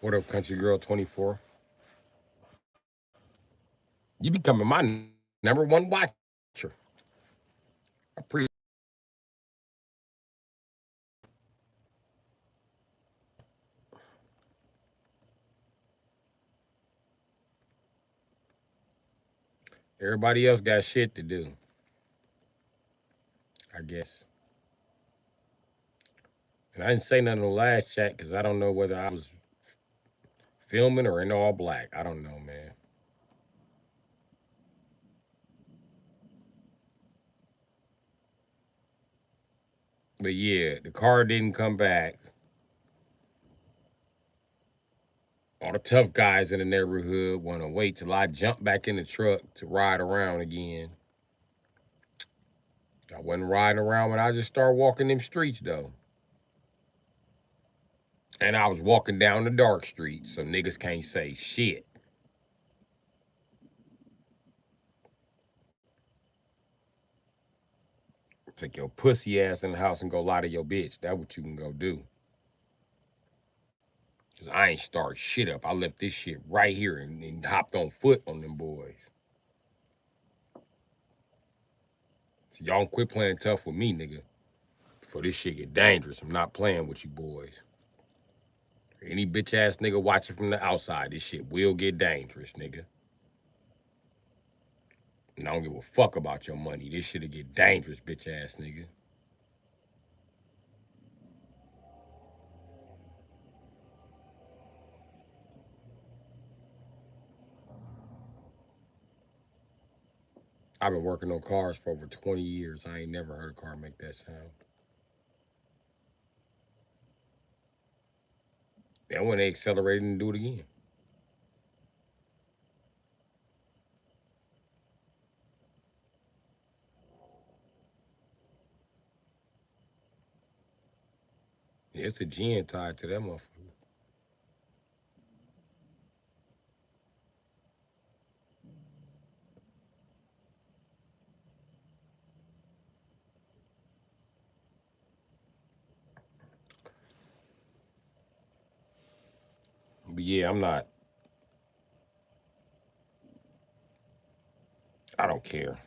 What up, country girl 24? You becoming my #1 watcher. I appreciate everybody else got shit to do, I guess. And I didn't say nothing in the last chat because I don't know whether I was filming or in all black. I don't know, man. But yeah, the car didn't come back. All the tough guys in the neighborhood want to wait till I jump back in the truck to ride around again. I wasn't riding around when I just started walking them streets, though. And I was walking down the dark street, so niggas can't say shit. Take your pussy ass in the house and go lie to your bitch. That's what you can go do. Cause I ain't start shit up. I left this shit right here and hopped on foot on them boys. So y'all don't quit playing tough with me, nigga. Before this shit get dangerous. I'm not playing with you boys. Any bitch ass nigga watching from the outside, this shit will get dangerous, nigga. And I don't give a fuck about your money. This shit'll get dangerous, bitch ass nigga. I've been working on cars for over 20 years. I ain't never heard a car make that sound. Then when they accelerate and do it again. Yeah, it's a gin tied to that motherfucker. But yeah, I'm not. I don't care.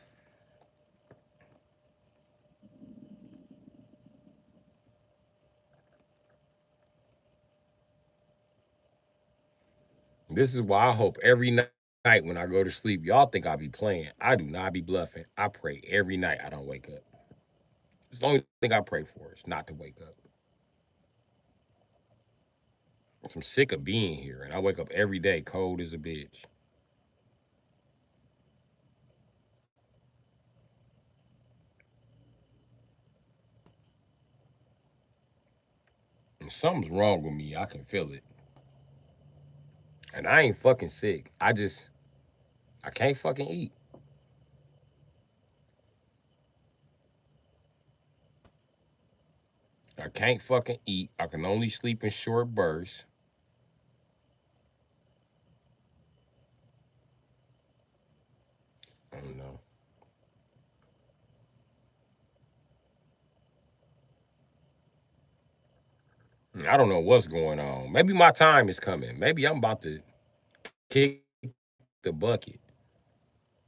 This is why I hope every night when I go to sleep, y'all think I be playing. I do not be bluffing. I pray every night I don't wake up. It's the only thing I pray for is not to wake up. I'm sick of being here, and I wake up every day cold as a bitch. And something's wrong with me. I can feel it. And I ain't fucking sick. I can't fucking eat. I can't fucking eat. I can only sleep in short bursts. I don't know. I don't know what's going on. Maybe my time is coming. Maybe I'm about to kick the bucket.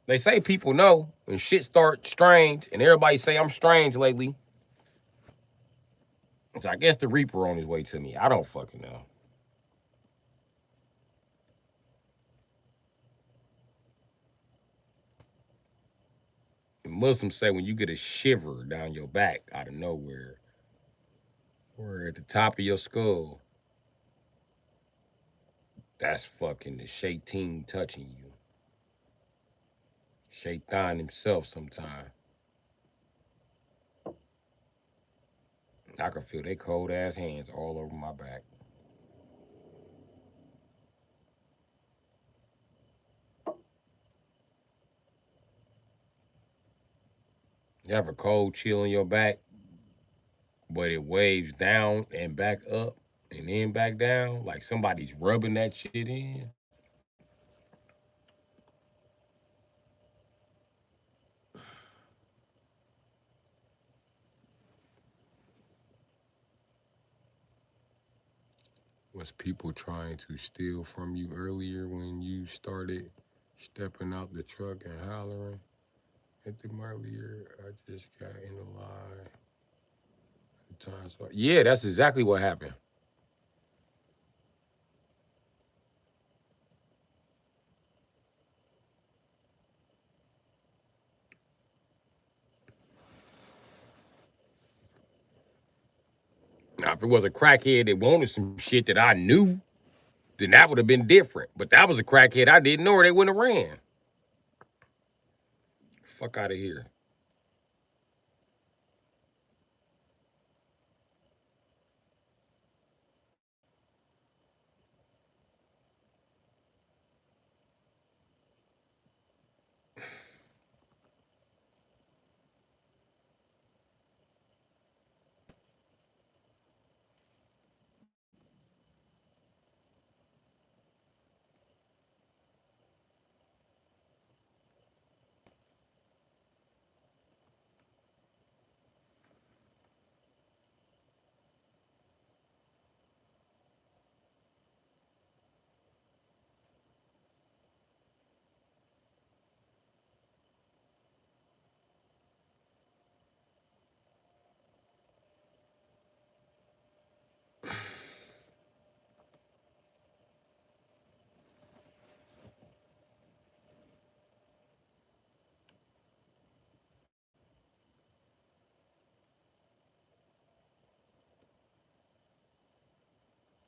They say people know when shit start strange, and everybody say I'm strange lately. So I guess the Reaper on his way to me. I don't fucking know. The Muslims say when you get a shiver down your back out of nowhere, or at the top of your skull, that's fucking the shaitan touching you. Shaitan himself sometime. I can feel their cold ass hands all over my back. You have a cold chill in your back, but it waves down and back up and then back down, like somebody's rubbing that shit in. Was people trying to steal from you earlier when you started stepping out the truck and hollering at them earlier? I just got in the line. Yeah, that's exactly what happened. Now, if it was a crackhead that wanted some shit that I knew, then that would have been different. But that was a crackhead I didn't know, or they wouldn't have ran. Fuck out of here.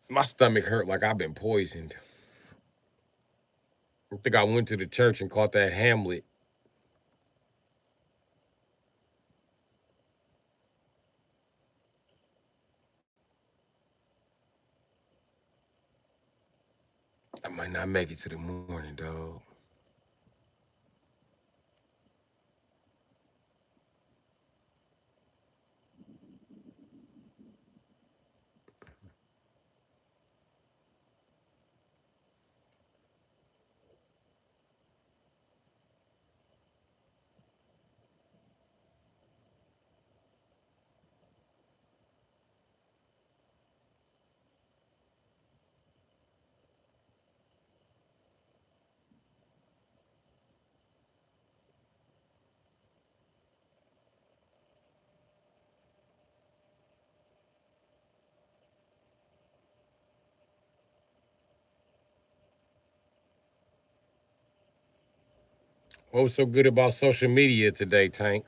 My stomach hurt like I've been poisoned. I think I went to the church and caught that Hamlet. I might not make it to the morning, dog. What was so good about social media today, Tank?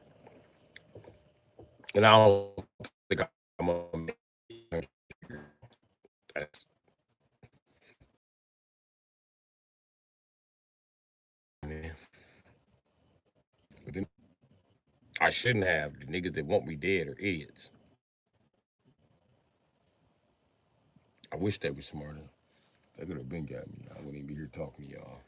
And I don't think I'm gonna make it. That's- But then I shouldn't have. The niggas that want me dead are idiots. I wish they were smarter. They could have been got me. I wouldn't even be here talking to y'all.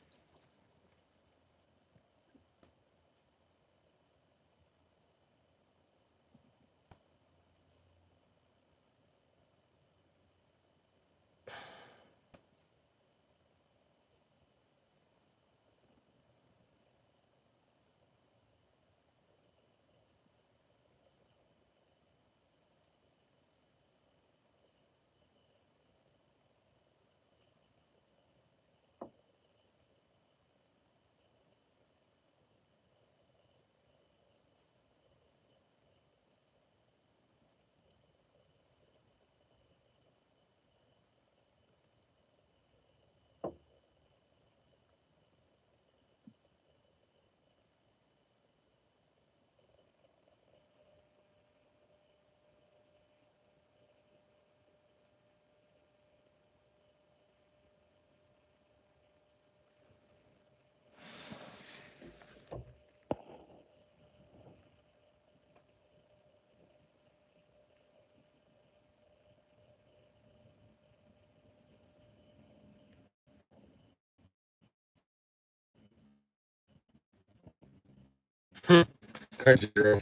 Country girl.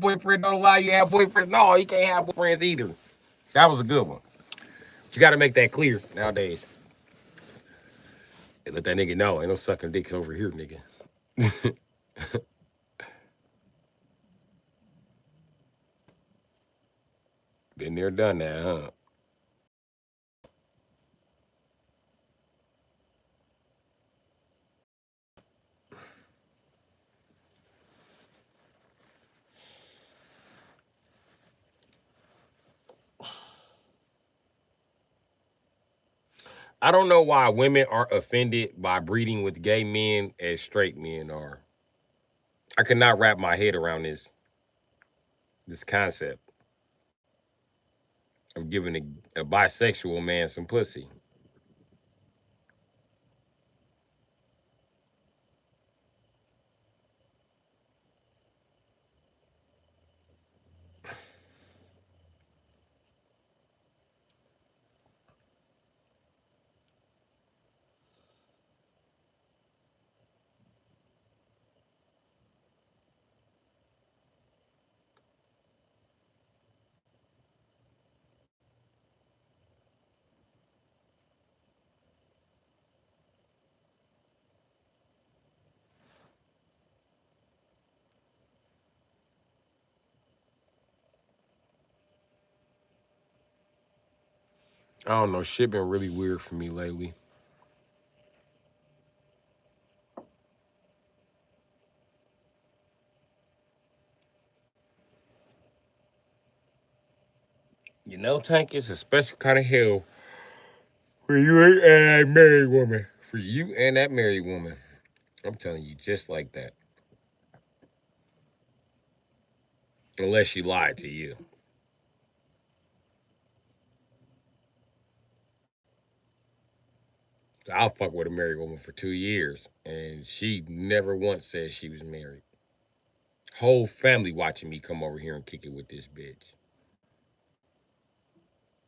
Boyfriend don't allow you to have boyfriends. No, he can't have boyfriends either. That was a good one. You got to make that clear nowadays. Let that nigga know. Ain't no sucking dicks over here, nigga. Been there, done that, huh? I don't know why women are offended by breeding with gay men as straight men are. I cannot wrap my head around this concept of giving a bisexual man some pussy. I don't know. Shit been really weird for me lately. You know, Tank, it's a special kind of hell for you and that married woman. For you and that married woman. I'm telling you, just like that. Unless she lied to you. I'll fuck with a married woman for 2 years, and she never once said she was married. Whole family watching me come over here and kick it with this bitch.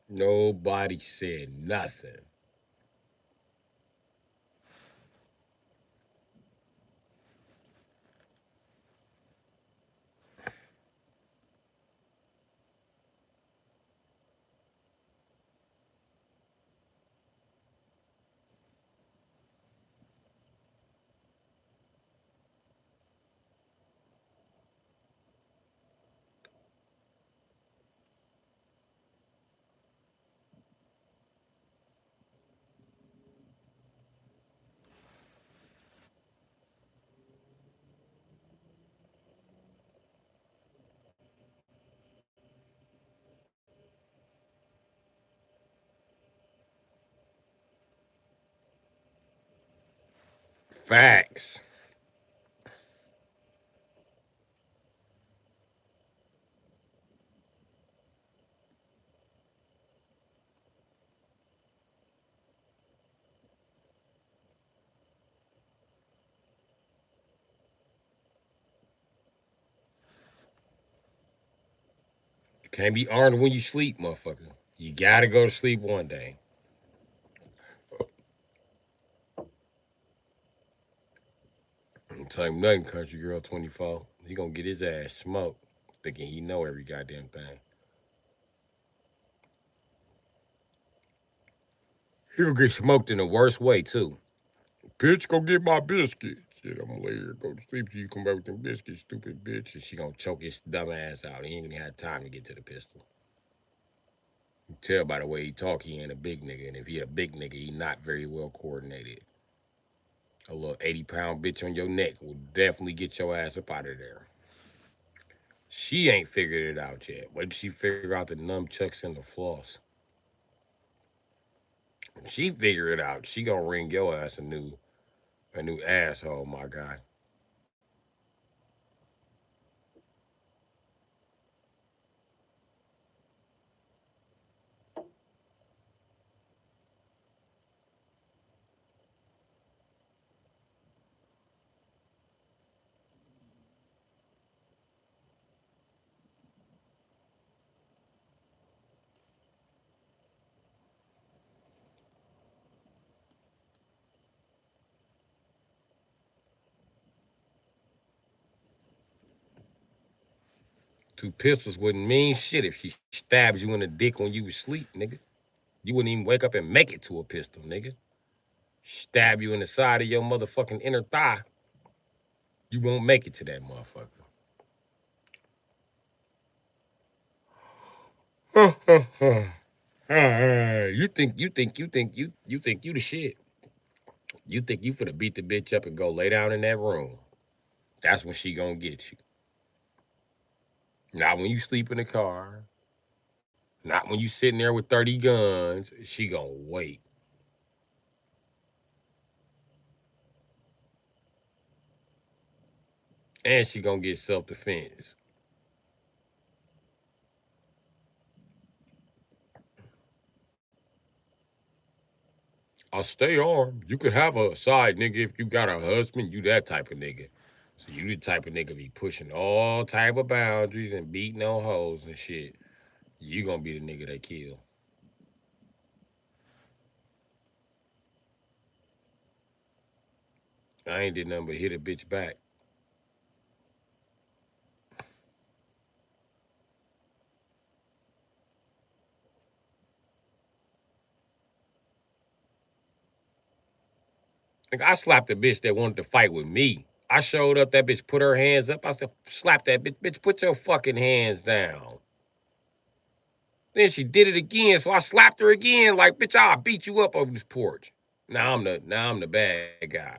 Nobody said nothing. Facts. You can't be armed when you sleep, motherfucker. You gotta go to sleep one day. I'm telling you nothing, country girl 24. He gonna get his ass smoked, thinking he know every goddamn thing. He'll get smoked in the worst way too. Bitch, go get my biscuits. Shit, I'm gonna lay here, go to sleep till you come back with them biscuits, stupid bitch. And she gonna choke his dumb ass out. He ain't gonna have time to get to the pistol. You tell by the way he talk, he ain't a big nigga. And if he a big nigga, he not very well coordinated. A little 80-pound bitch on your neck will definitely get your ass up out of there. She ain't figured it out yet. Wait till she figure out the nunchucks and the floss. When she figure it out, she gonna ring your ass a new asshole, my guy. Two pistols wouldn't mean shit if she stabs you in the dick when you was asleep, nigga. You wouldn't even wake up and make it to a pistol, nigga. Stab you in the side of your motherfucking inner thigh. You won't make it to that motherfucker. You think you the shit. You think you finna beat the bitch up and go lay down in that room. That's when she gonna get you. Not when you sleep in the car. Not when you sitting there with 30 guns. She gonna wait. And she gonna get self-defense. I'll stay armed. You could have a side nigga if you got a husband. You that type of nigga. So you the type of nigga be pushing all type of boundaries and beating on hoes and shit. You gonna be the nigga they kill. I ain't did nothing but hit a bitch back. Like I slapped a bitch that wanted to fight with me. I showed up, that bitch put her hands up. I said, slap that bitch. Bitch, put your fucking hands down. Then she did it again, so I slapped her again. Like, bitch, I'll beat you up over this porch. Now I'm the bad guy.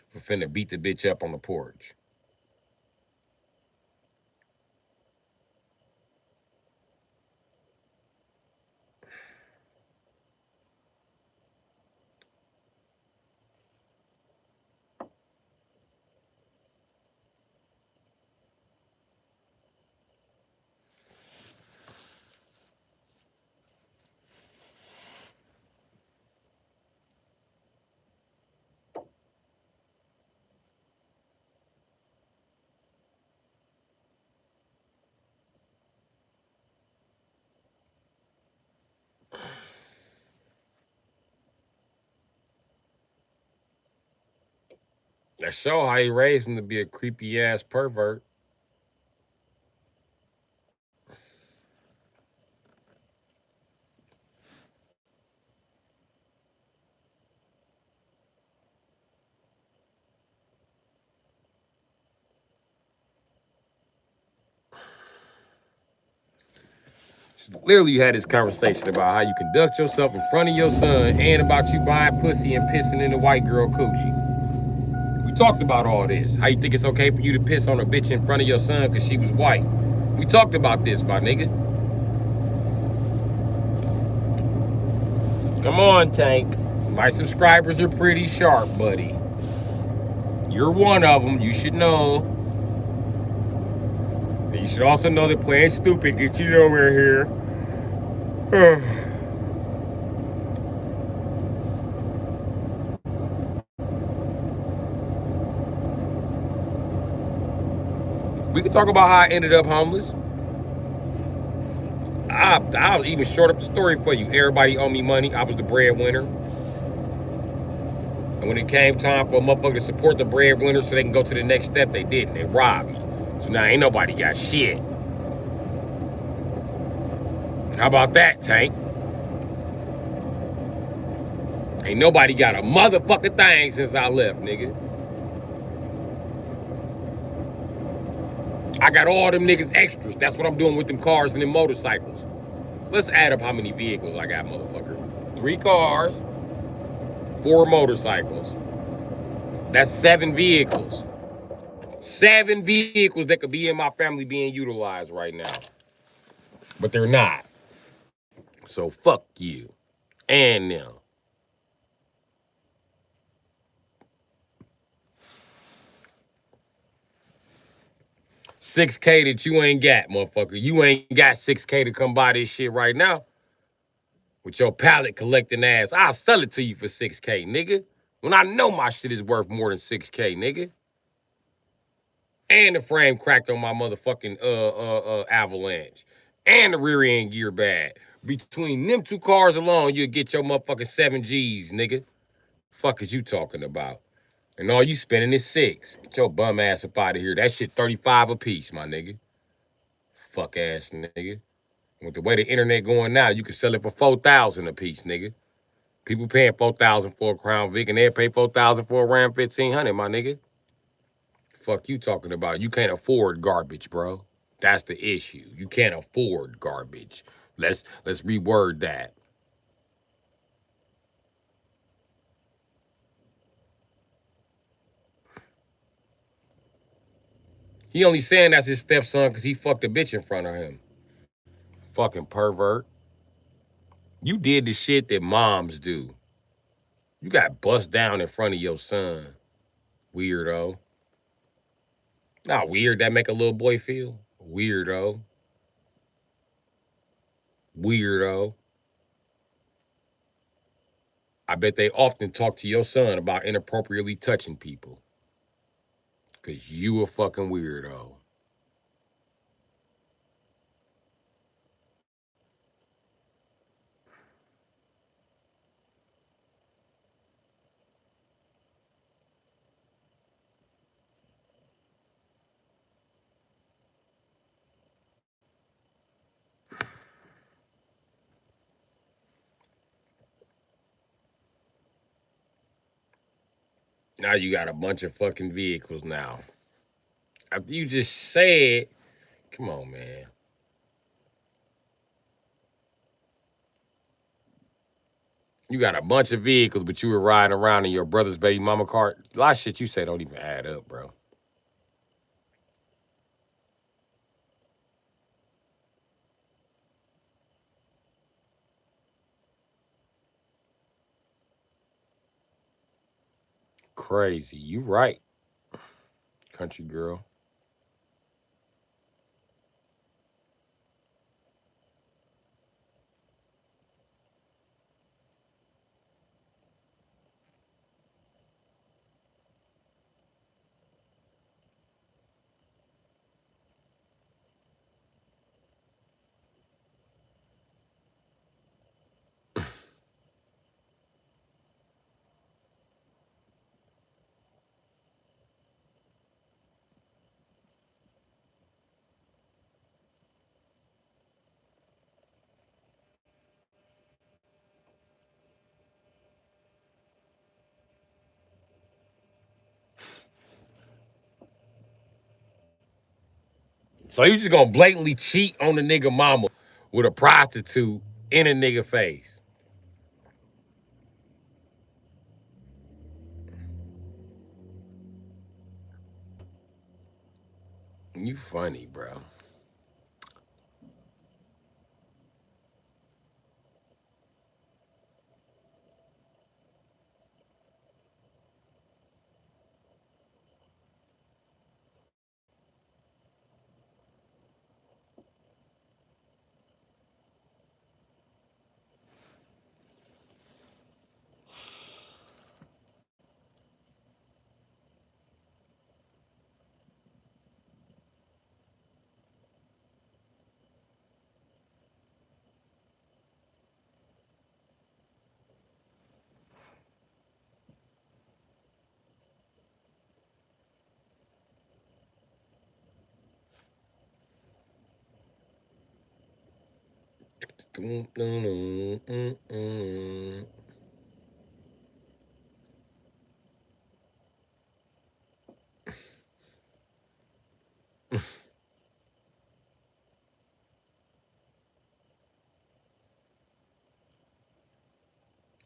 For finna beat the bitch up on the porch. That show how he raised him to be a creepy ass pervert. Literally, you had this conversation about how you conduct yourself in front of your son and about you buying pussy and pissing in the white girl coochie. We talked about all this. How you think it's okay for you to piss on a bitch in front of your son because she was white. We talked about this, my nigga. Come on, Tank. My subscribers are pretty sharp, buddy. You're one of them. You should know. And you should also know that playing stupid gets you nowhere here. We can talk about how I ended up homeless. I'll even short up the story for you. Everybody owed me money. I was the breadwinner. And when it came time for a motherfucker to support the breadwinner so they can go to the next step, they didn't. They robbed me. So now ain't nobody got shit. How about that, Tank? Ain't nobody got a motherfucking thing since I left, nigga. I got all them niggas extras. That's what I'm doing with them cars and them motorcycles. Let's add up how many vehicles I got, motherfucker. 3 cars, 4 motorcycles. That's 7 vehicles. 7 vehicles that could be in my family being utilized right now. But they're not. So fuck you. And them. $6K that you ain't got, motherfucker. You ain't got $6K to come buy this shit right now. With your pallet collecting ass. I'll sell it to you for $6K, nigga. When I know my shit is worth more than $6K, nigga. And the frame cracked on my motherfucking Avalanche. And the rear end gear bad. Between them 2 cars alone, you'll get your motherfucking 7 G's, nigga. Fuck is you talking about? And all you spending is 6. Get your bum ass up out of here. That shit 35 a piece, my nigga. Fuck ass nigga. With the way the internet going now, you can sell it for 4,000 a piece, nigga. People paying 4,000 for a Crown Vic and they'll pay 4,000 for a Ram 1500, my nigga. Fuck you talking about? You can't afford garbage, bro. That's the issue. You can't afford garbage. Let's reword that. He only saying that's his stepson because he fucked a bitch in front of him. Fucking pervert. You did the shit that moms do. You got bust down in front of your son. Weirdo. Not weird that make a little boy feel? Weirdo. Weirdo. I bet they often talk to your son about inappropriately touching people. Cause you a fucking weirdo. Now you got a bunch of fucking vehicles now. After you just said, come on, man. You got a bunch of vehicles, but you were riding around in your brother's baby mama car. A lot of shit you say don't even add up, bro. Crazy. You right, country girl. So you just gonna blatantly cheat on the nigga mama with a prostitute in a nigga face. You funny, bro.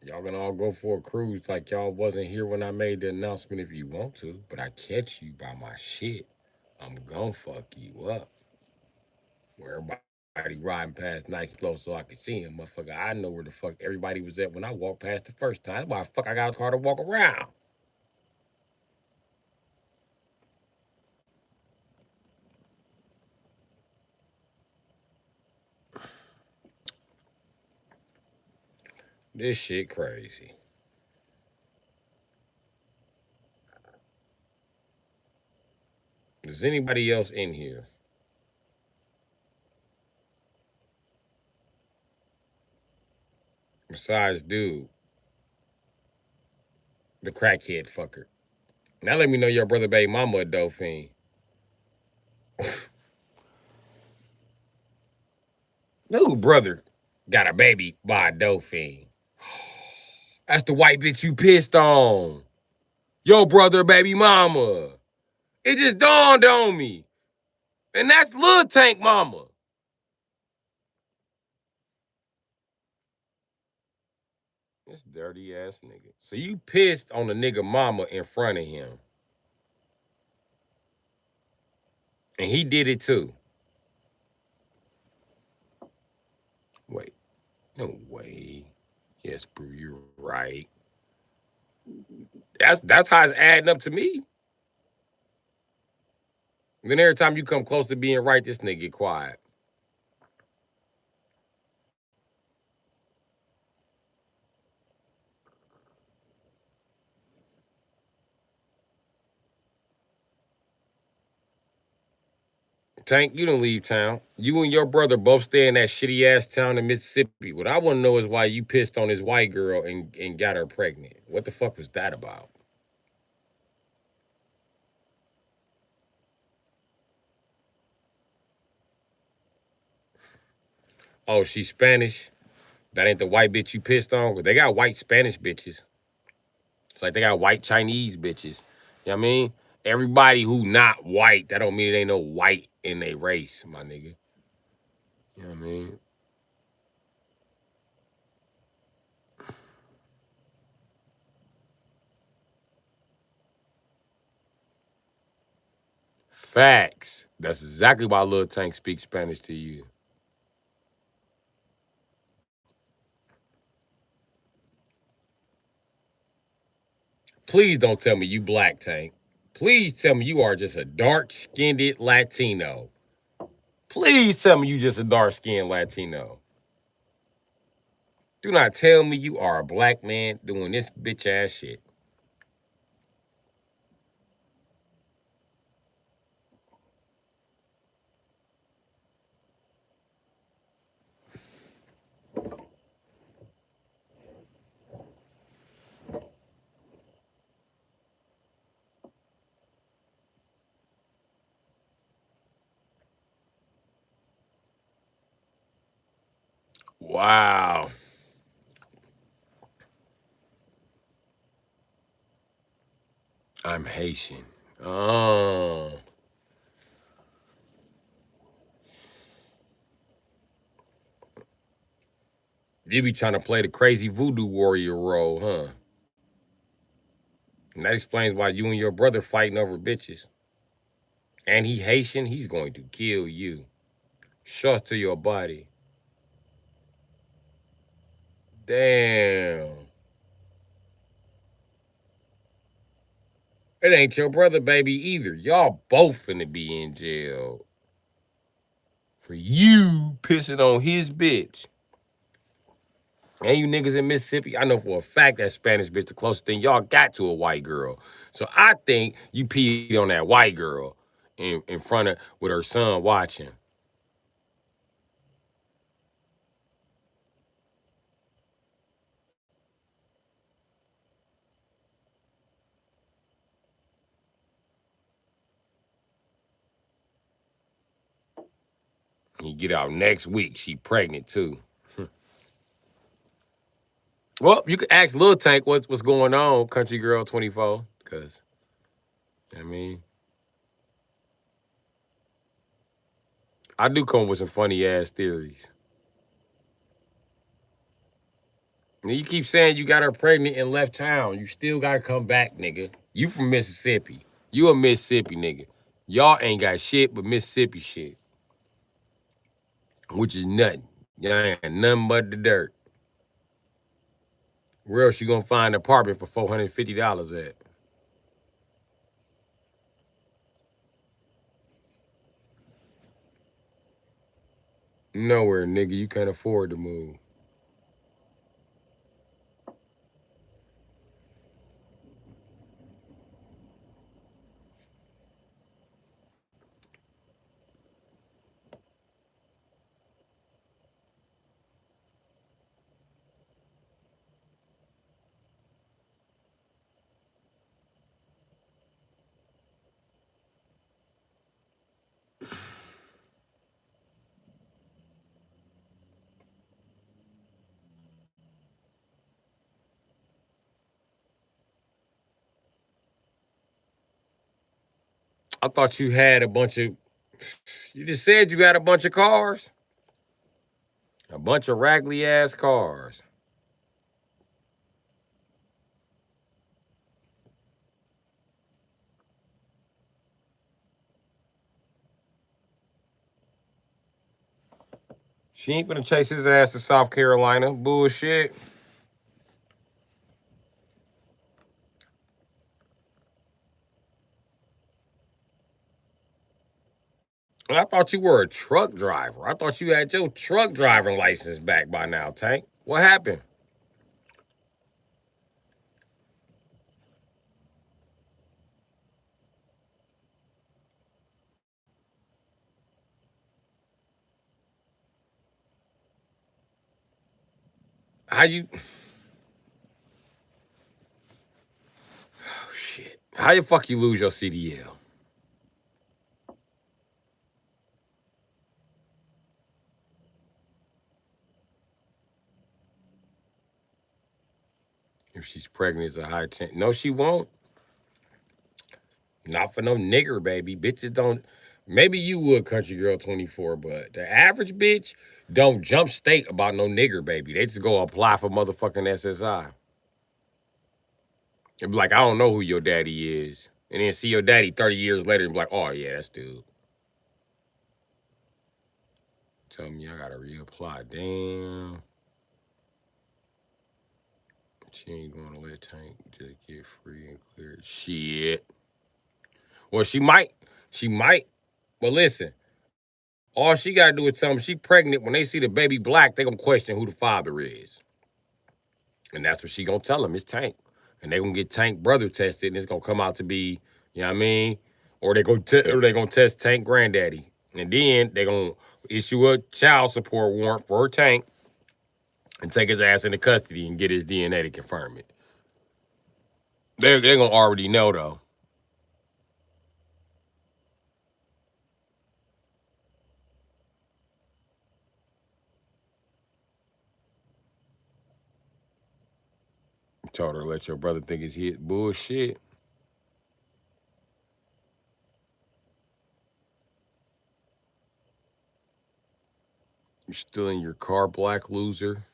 Y'all gonna all go for a cruise like y'all wasn't here when I made the announcement if you want to, but I catch you by my shit. I'm gonna fuck you up. Where everybody riding past nice and slow so I can see him, motherfucker. I know where the fuck everybody was at when I walked past the first time. That's why the fuck I got a car to walk around. This shit crazy. Is anybody else in here besides dude, the crackhead fucker? Now let me know your brother baby mama a dope fiend. Dude, brother got a baby by a dope fiend. That's the white bitch you pissed on. Yo, brother, baby mama. It just dawned on me. And that's Lil Tank mama. This dirty ass nigga. So you pissed on the nigga mama in front of him. And he did it too. Wait, no way. Yes, bro, you're right. That's how it's adding up to me. Then every time you come close to being right, this nigga get quiet. Tank, you don't leave town. You and your brother both stay in that shitty ass town in Mississippi. What I want to know is why you pissed on this white girl and got her pregnant. What the fuck was that about? Oh, she's Spanish. That ain't the white bitch you pissed on. They got white Spanish bitches. It's like they got white Chinese bitches. You know what I mean? Everybody who not white, that don't mean it ain't no white in their race, my nigga. You know what I mean? Facts. That's exactly why Lil Tank speaks Spanish to you. Please don't tell me you black, Tank. Please tell me you are just a dark-skinned Latino. Please tell me you just a dark-skinned Latino. Do not tell me you are a black man doing this bitch ass shit. Wow. I'm Haitian. Oh. You be trying to play the crazy voodoo warrior role, huh? And that explains why you and your brother fighting over bitches. And he Haitian, he's going to kill you. Shots to your body. Damn. It ain't your brother, baby, either. Y'all both finna be in jail for you pissing on his bitch. And you niggas in Mississippi, I know for a fact that Spanish bitch the closest thing y'all got to a white girl. So I think you peed on that white girl in front of with her son watching. You get out next week, she pregnant too. Well, you can ask Lil Tank what's going on, Country Girl 24, because I mean, I do come with some funny ass theories. And you keep saying you got her pregnant and left town. You still gotta come back, nigga. You from Mississippi. You a Mississippi nigga. Y'all ain't got shit but Mississippi shit, which is nothing. Y'all ain't got nothing but the dirt. Where else you gonna find an apartment for $450 at? Nowhere, nigga. You can't afford to move. I thought you had a bunch of. You just said you had a bunch of cars. A bunch of raggedy ass cars. She ain't gonna chase his ass to South Carolina. Bullshit. And I thought you were a truck driver. I thought you had your truck driving license back by now, Tank. What happened? How you? Oh shit! How the fuck you lose your CDL? If she's pregnant, it's a high chance. No, she won't. Not for no nigger, baby. Bitches don't. Maybe you would, country girl 24, but the average bitch don't jump state about no nigger, baby. They just go apply for motherfucking SSI. And be like, I don't know who your daddy is. And then see your daddy 30 years later and be like, oh, yeah, that's dude. Tell me I gotta reapply. Damn. She ain't gonna let Tank just get free and clear. Shit. Well, she might. She might. But listen, all she gotta do is tell them she pregnant. When they see the baby black, they gonna question who the father is. And that's what she gonna tell them. It's Tank. And they gonna get Tank brother tested, and it's gonna come out to be, you know what I mean? Or they gonna test Tank granddaddy. And then they gonna issue a child support warrant for Tank and take his ass into custody and get his DNA to confirm it. They're gonna already know though. Told her let your brother think it's hit bullshit. You still in your car, black loser.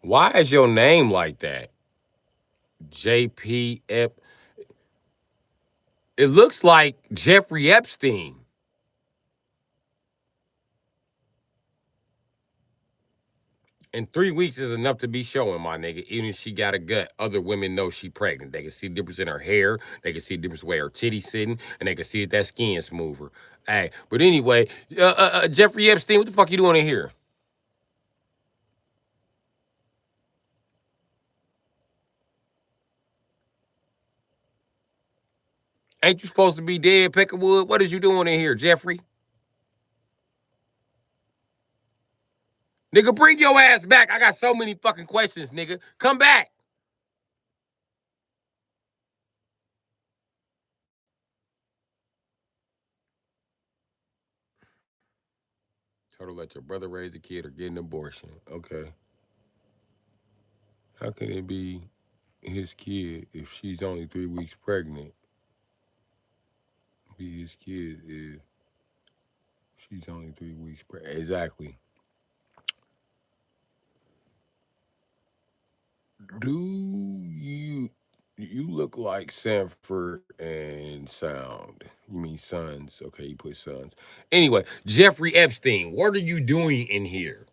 Why is your name like that? JPF. It looks like Jeffrey Epstein. And 3 weeks is enough to be showing, my nigga. Even if she got a gut, other women know she pregnant. They can see the difference in her hair. They can see the difference the way her titty sitting, and they can see that skin smoother. Hey, but anyway, Jeffrey Epstein, what the fuck you doing in here? Ain't you supposed to be dead, Peckerwood? What is you doing in here, Jeffrey? Nigga, bring your ass back. I got so many fucking questions, nigga. Come back. Told her let your brother raise a kid or get an abortion. Okay. How can it be his kid if she's only 3 weeks pregnant? Be his kid if she's only 3 weeks pregnant. Exactly. Do you look like Sanford and Sound? You mean Sons? Okay, you put Sons. Anyway, Jeffrey Epstein, what are you doing in here?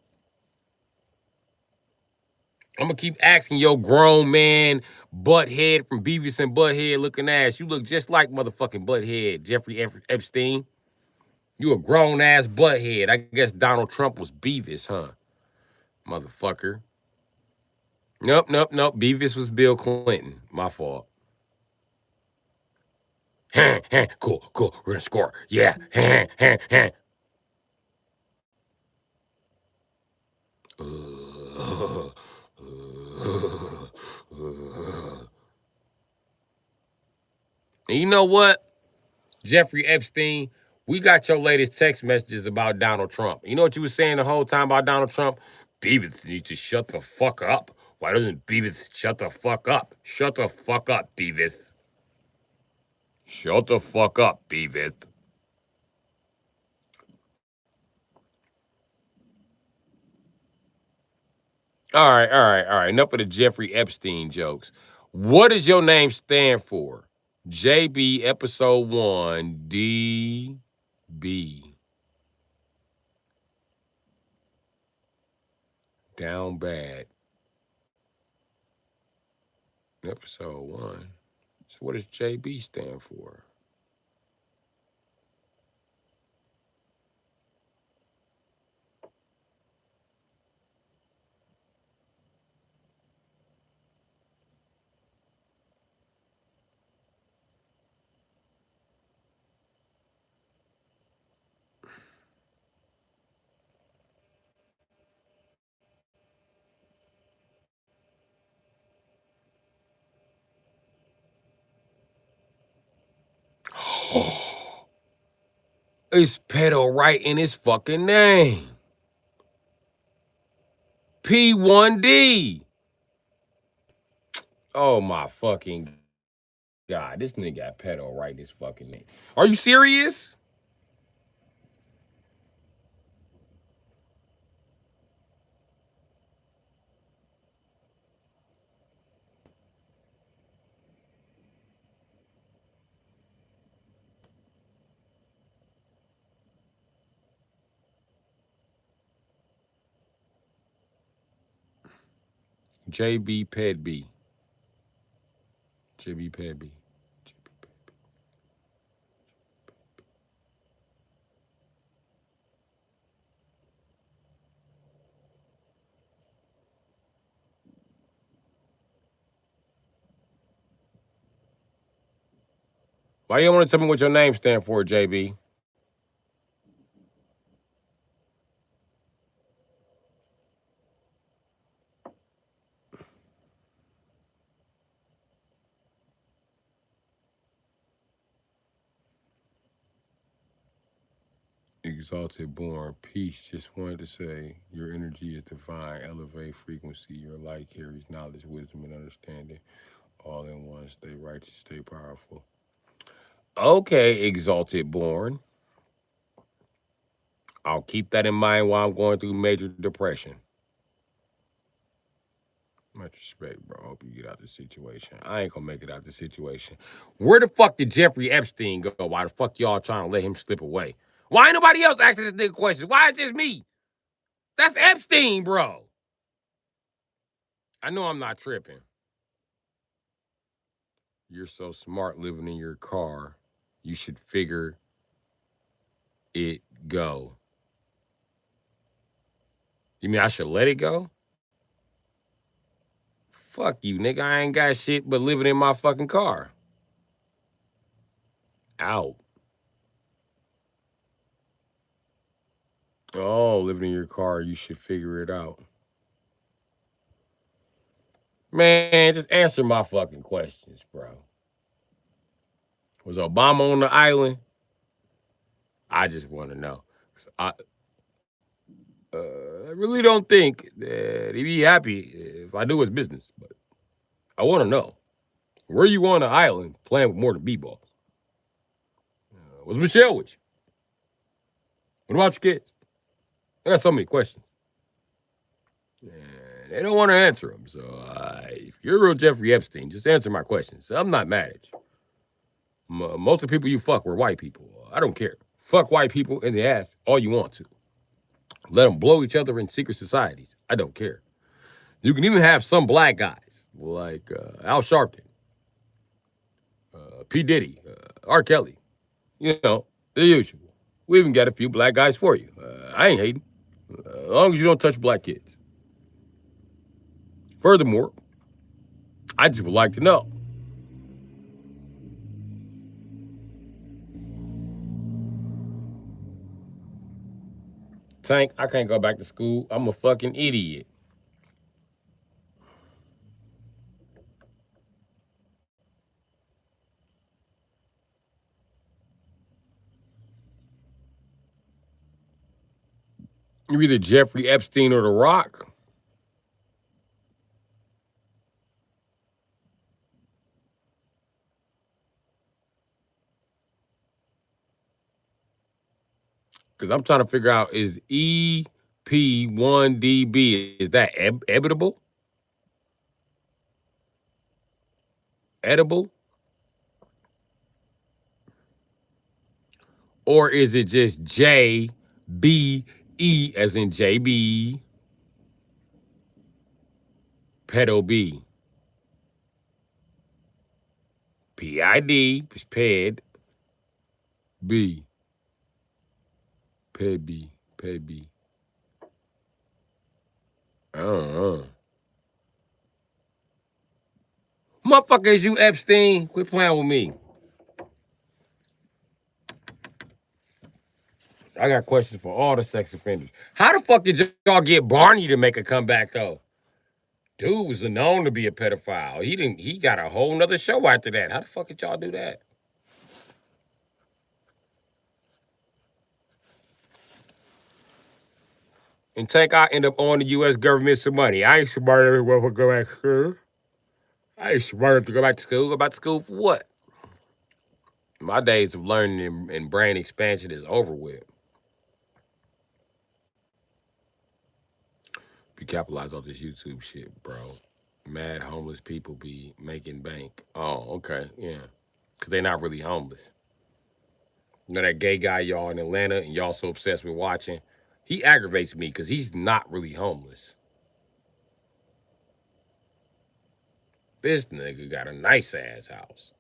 I'm gonna keep asking your grown man butthead from Beavis and Butthead looking ass. You look just like motherfucking butthead, Jeffrey Epstein. You a grown ass butthead. I guess Donald Trump was Beavis, huh? Motherfucker. Nope. Beavis was Bill Clinton. My fault. Cool. We're gonna score. Yeah. And you know what? Jeffrey Epstein, we got your latest text messages about Donald Trump. You know what you were saying the whole time about Donald Trump? Beavis needs to shut the fuck up. Why doesn't Beavis shut the fuck up? Shut the fuck up, Beavis. Shut the fuck up, Beavis. All right. Enough of the Jeffrey Epstein jokes. What does your name stand for? JB episode 1 DB. Down bad. Episode 1. So what does JB stand for? It's pedo right in his fucking name. P1D. Oh my fucking God. This nigga got pedo right in his fucking name. Are you serious? JB Ped B. JB Ped B. Why you don't want to tell me what your name stand for, JB? Exalted born, peace. Just wanted to say your energy is divine, elevate frequency. Your light carries knowledge, wisdom, and understanding. All in one. Stay righteous, stay powerful. Okay, exalted born. I'll keep that in mind while I'm going through major depression. Much respect, bro. Hope you get out the situation. I ain't gonna make it out the situation. Where the fuck did Jeffrey Epstein go? Why the fuck y'all trying to let him slip away? Why ain't nobody else asking this nigga questions? Why is just me? That's Epstein, bro. I know I'm not tripping. You're so smart living in your car. You should figure it go. You mean I should let it go? Fuck you, nigga. I ain't got shit but living in my fucking car. Out. Oh, living in your car, you should figure it out. Man, just answer my fucking questions, bro. Was Obama on the island? I just want to know. I really don't think that he'd be happy if I do his business, but I want to know. Were you on the island playing with more than b-balls? Was Michelle with you? What about your kids? I got so many questions. And they don't want to answer them. So if you're real Jeffrey Epstein, just answer my questions. I'm not mad at you. Most of the people you fuck were white people. I don't care. Fuck white people in the ass all you want to. Let them blow each other in secret societies. I don't care. You can even have some black guys like Al Sharpton, P. Diddy, R. Kelly. You know, the usual. We even got a few black guys for you. I ain't hating. As long as you don't touch black kids. Furthermore, I just would like to know. Tank, I can't go back to school. I'm a fucking idiot. You're either Jeffrey Epstein or The Rock. Because I'm trying to figure out, is EP1DB, is that editable? Edible? Or is it just JBE as in JB? Pedo B. PID is Ped B. Ped B. Ped B. I don't know. Motherfuckers, you Epstein, quit playing with me. I got questions for all the sex offenders. How the fuck did y'all get Barney to make a comeback though? Dude was known to be a pedophile. He got a whole nother show after that. How the fuck did y'all do that? And Tank, I end up owing the U.S. government some money. I ain't smart enough to go back to school. I ain't smart enough to go back to school. Go back to school for what? My days of learning and brain expansion is over with. Be capitalized off this YouTube shit, bro. Mad homeless people be making bank. Oh, okay, yeah. Because they're not really homeless. You know that gay guy y'all in Atlanta and y'all so obsessed with watching? He aggravates me because he's not really homeless. This nigga got a nice ass house.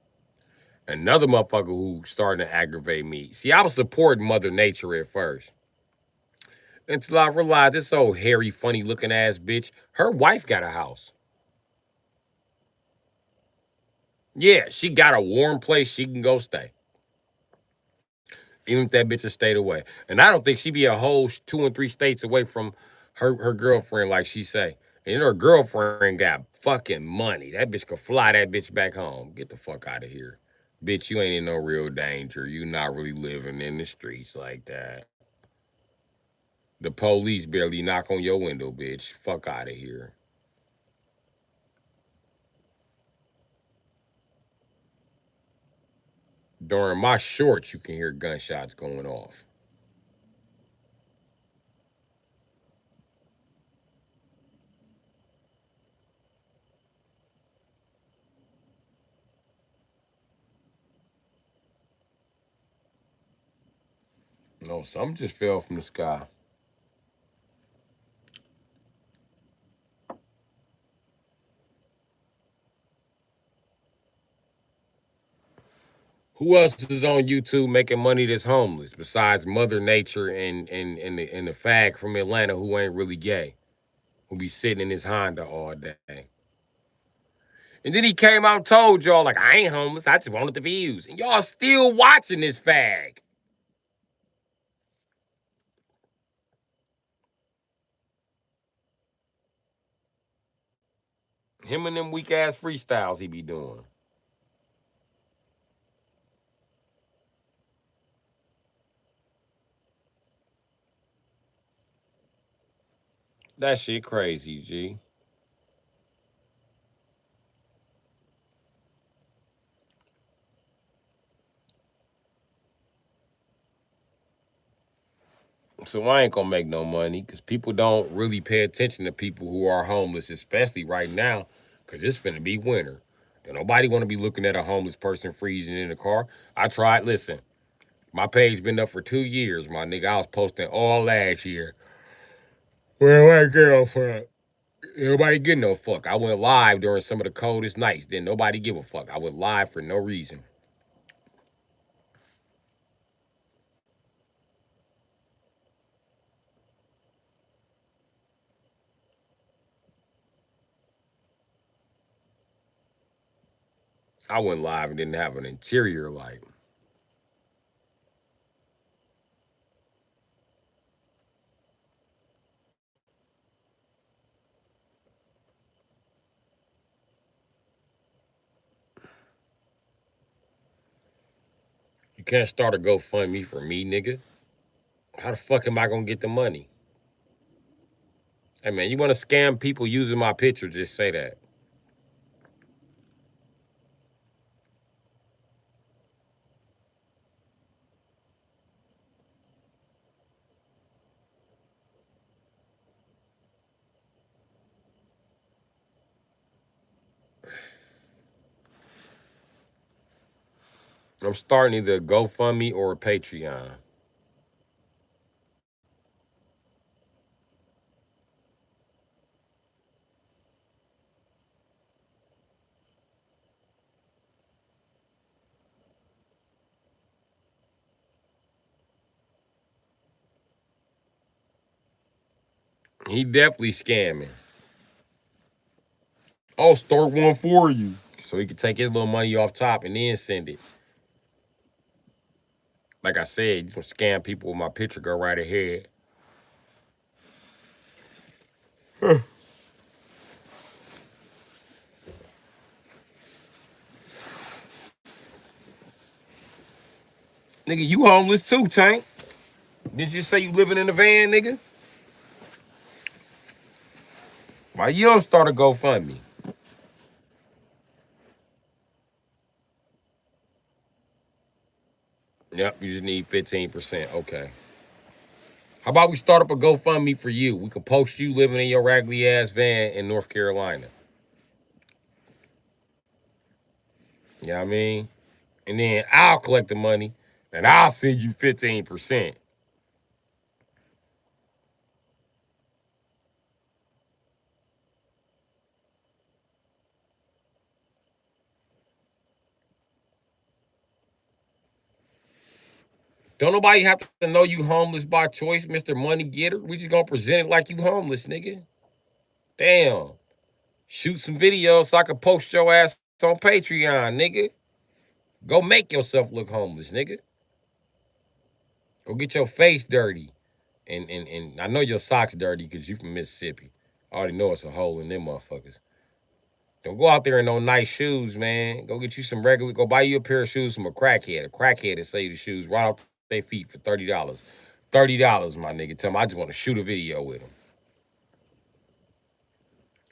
Another motherfucker who starting to aggravate me. See, I was supporting Mother Nature at first. Until I realized this old hairy, funny looking ass bitch, her wife got a house. Yeah, she got a warm place she can go stay. Even if that bitch has stayed away. And I don't think she be a whole 2 and 3 states away from her girlfriend like she say. And her girlfriend got fucking money. That bitch could fly that bitch back home. Get the fuck out of here. Bitch, you ain't in no real danger. You not really living in the streets like that. The police barely knock on your window, bitch. Fuck out of here. During my shorts, you can hear gunshots going off. No, something just fell from the sky. Who else is on YouTube making money that's homeless besides Mother Nature and the fag from Atlanta who ain't really gay, who be sitting in his Honda all day? And then he came out and told y'all, like, I ain't homeless. I just wanted the views. And y'all still watching this fag. Him and them weak ass freestyles he be doing. That shit crazy, G. So I ain't gonna make no money because people don't really pay attention to people who are homeless, especially right now, because it's finna be winter. And nobody wanna be looking at a homeless person freezing in the car. I tried, listen, my page been up for 2 years, my nigga. I was posting all last year. Where my girlfriend? Nobody get no fuck. I went live during some of the coldest nights. Then nobody give a fuck. I went live for no reason. I went live and didn't have an interior light. You can't start a GoFundMe for me, nigga. How the fuck am I gonna get the money? Hey man, you wanna scam people using my picture, just say that. I'm starting either a GoFundMe or a Patreon. He definitely scamming. I'll start one for you. So he can take his little money off top and then send it. Like I said, you can scam people with my picture, go right ahead. Nigga, you homeless too, Tank. Did you say you living in a van, nigga? Why you don't start a GoFundMe? Yep, you just need 15%. Okay. How about we start up a GoFundMe for you? We can post you living in your raggedy ass van in North Carolina. You know what I mean? And then I'll collect the money and I'll send you 15%. Don't nobody have to know you homeless by choice, Mr. Money Getter. We just gonna present it like you homeless, nigga. Damn. Shoot some videos so I can post your ass on Patreon, nigga. Go make yourself look homeless, nigga. Go get your face dirty. And I know your socks dirty because you from Mississippi. I already know it's a hole in them motherfuckers. Don't go out there in no nice shoes, man. Go get you some regular, go buy you a pair of shoes from a crackhead. A crackhead that sell you the shoes right off their feet for $30. $30, my nigga. Tell him I just want to shoot a video with him.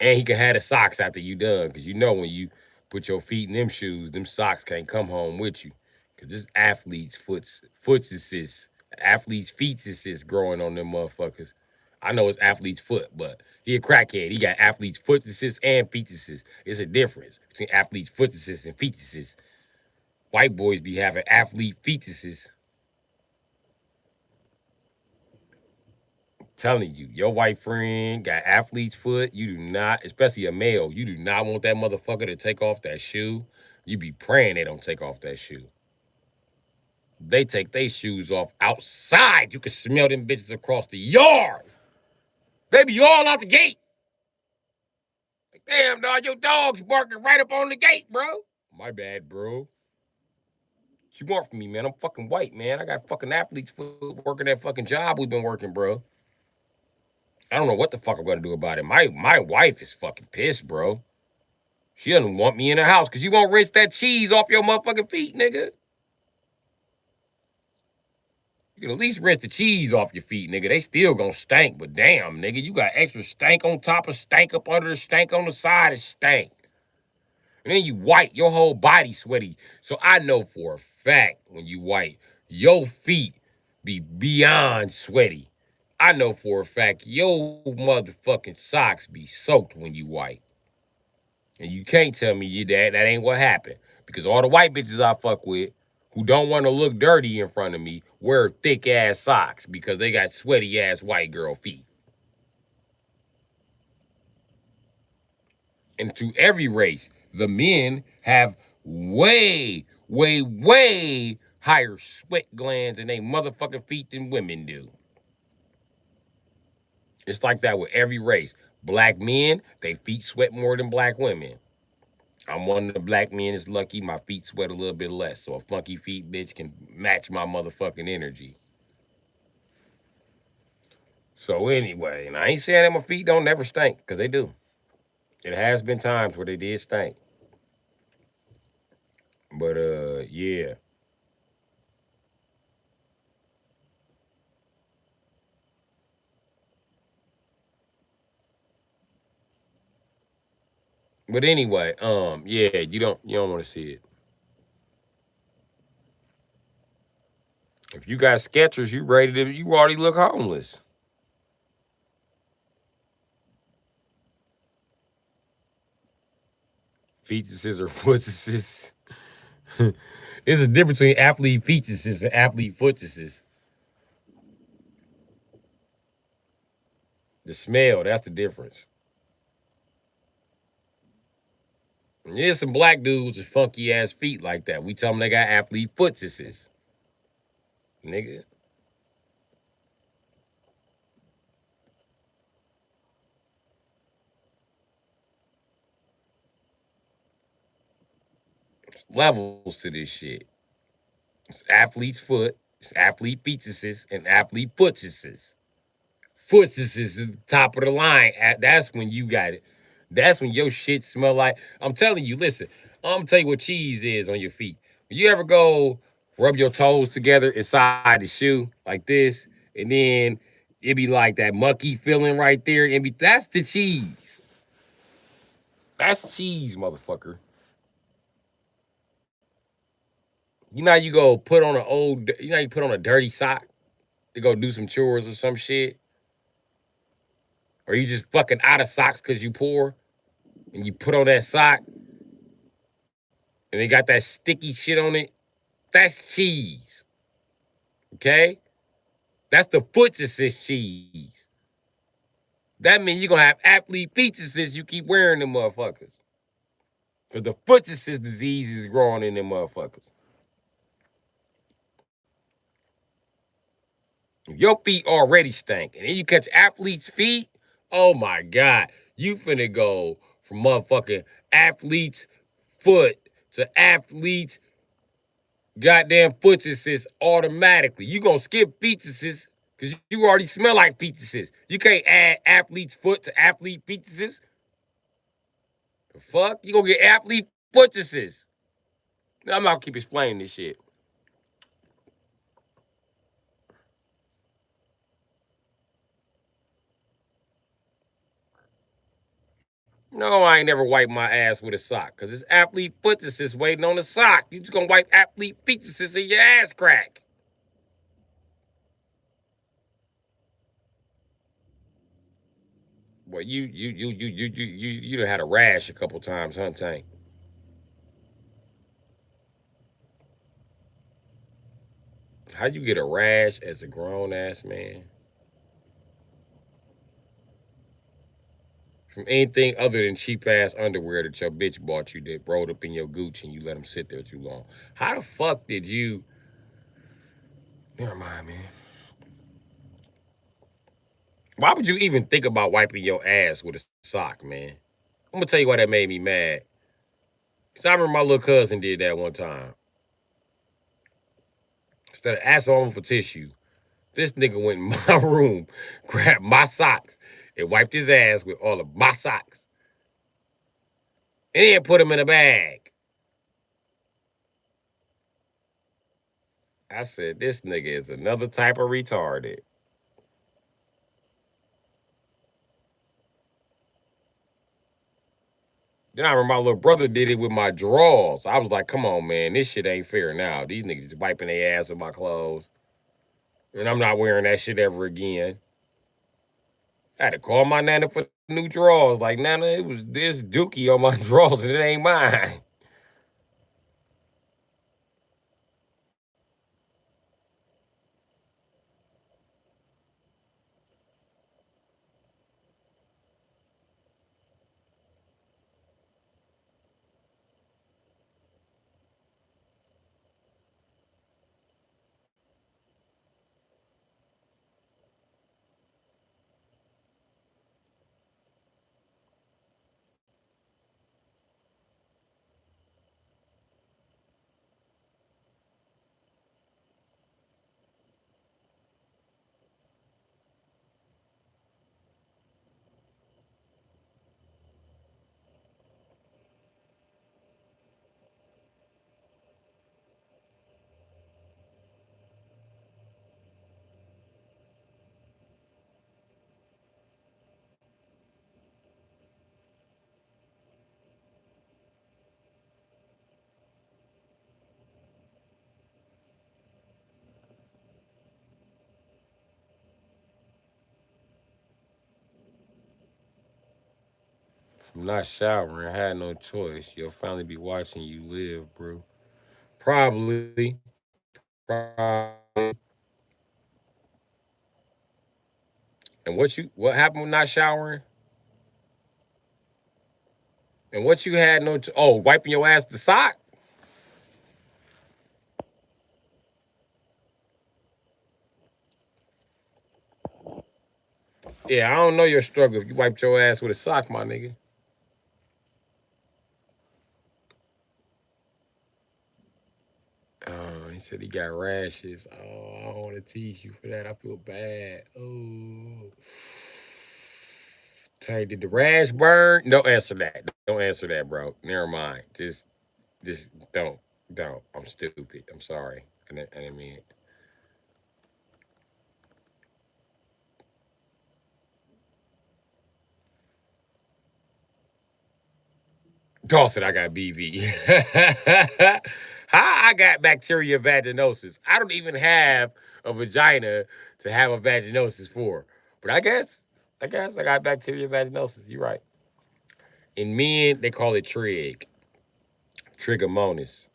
And he can have the socks after you done, because you know when you put your feet in them shoes, them socks can't come home with you. Because this athlete's footses, athlete's feetses growing on them motherfuckers. I know it's athlete's foot, but he a crackhead. He got athlete's footses and fetuses. It's a difference between athlete's footses and fetuses. White boys be having athlete fetuses. Telling you, your white friend got athlete's foot. You do not, especially a male, you do not want that motherfucker to take off that shoe. You be praying they don't take off that shoe. They take their shoes off outside. You can smell them bitches across the yard. They be all out the gate. Like, damn, dog, your dog's barking right up on the gate, bro. My bad, bro. What you want from me, man? I'm fucking white, man. I got fucking athlete's foot working that fucking job we've been working, bro. I don't know what the fuck I'm gonna do about it. My wife is fucking pissed, bro. She doesn't want me in the house because you won't rinse that cheese off your motherfucking feet, nigga. You can at least rinse the cheese off your feet, nigga. They still gonna stank, but damn, nigga, you got extra stank on top of stank up under the stank on the side of stank. And then you white, your whole body sweaty. So I know for a fact when you white, your feet be beyond sweaty. I know for a fact your motherfucking socks be soaked when you white. And you can't tell me that ain't what happened. Because all the white bitches I fuck with who don't want to look dirty in front of me wear thick ass socks because they got sweaty ass white girl feet. And to every race, the men have way, way, way higher sweat glands in their motherfucking feet than women do. It's like that with every race. Black men, they feet sweat more than black women. I'm one of the black men that's lucky my feet sweat a little bit less, so a funky feet bitch can match my motherfucking energy. So anyway, and I ain't saying that my feet don't never stink, because they do. It has been times where they did stink. But yeah. But anyway, yeah, you don't want to see it. If you got Skechers, you already look homeless. Fetuses or footuses. There's a difference between athlete fetuses and athlete footuses. The smell, that's the difference. And there's some black dudes with funky ass feet like that. We tell them they got athlete footuses. Nigga. Levels to this shit. It's athlete's foot, it's athlete fetuses, and athlete footuses. Footuses is the top of the line. That's when you got it. That's when your shit smell like. I'm telling you, listen, I'm gonna tell you what cheese is on your feet. When you ever go rub your toes together inside the shoe like this, and then it be like that mucky feeling right there, and that's the cheese. That's cheese, motherfucker. You know how you go put on an old, you know how you put on a dirty sock to go do some chores or some shit? Or you just fucking out of socks because you poor and you put on that sock and they got that sticky shit on it? That's cheese. Okay? That's the foot assist cheese. That means you're gonna have athlete feet since you keep wearing them motherfuckers. Because the foot assist disease is growing in them motherfuckers. Your feet already stink. And then you catch athlete's feet. Oh my God. You finna go from motherfucking athlete's foot to athlete's goddamn foot assist automatically. You gonna skip feet assist because you already smell like feet assist. You can't add athlete's foot to athlete feet assist. The fuck? You gonna get athlete foot assist. I'm not gonna keep explaining this shit. No, I ain't never wiped my ass with a sock because it's athlete foot assist waiting on the sock. You just gonna wipe athlete feet assist in your ass crack. Boy, you done had a rash a couple times, huh, Tank? How you get a rash as a grown ass man from anything other than cheap ass underwear that your bitch bought you that rolled up in your gooch and you let them sit there too long? How the fuck did you? Never mind, man. Why would you even think about wiping your ass with a sock, man? I'm gonna tell you why that made me mad. Cause I remember my little cousin did that one time. Instead of asking mama for tissue, this nigga went in my room, grabbed my socks, and wiped his ass with all of my socks. And then put them in a bag. I said, this nigga is another type of retarded. Then I remember my little brother did it with my drawers. I was like, come on, man, this shit ain't fair now. These niggas just wiping their ass with my clothes. And I'm not wearing that shit ever again. I had to call my nana for new drawers. Like, nana, it was this dookie on my drawers and it ain't mine. I'm not showering. I had no choice. Your family be watching you live, bro. Probably. Probably. And what happened with not showering? And what you had oh, wiping your ass with the sock? Yeah, I don't know your struggle if you wiped your ass with a sock, my nigga. Oh, he said he got rashes. Oh, I don't want to tease you for that. I feel bad. Oh. Tay, did the rash burn? Don't answer that. Don't answer that, bro. Never mind. Just don't. Don't. I'm stupid. I'm sorry. I didn't mean it. Toss it, I got BV. How I got bacteria vaginosis? I don't even have a vagina to have a vaginosis for. But I guess I got bacteria vaginosis. You're right. In men, they call it trigomonas.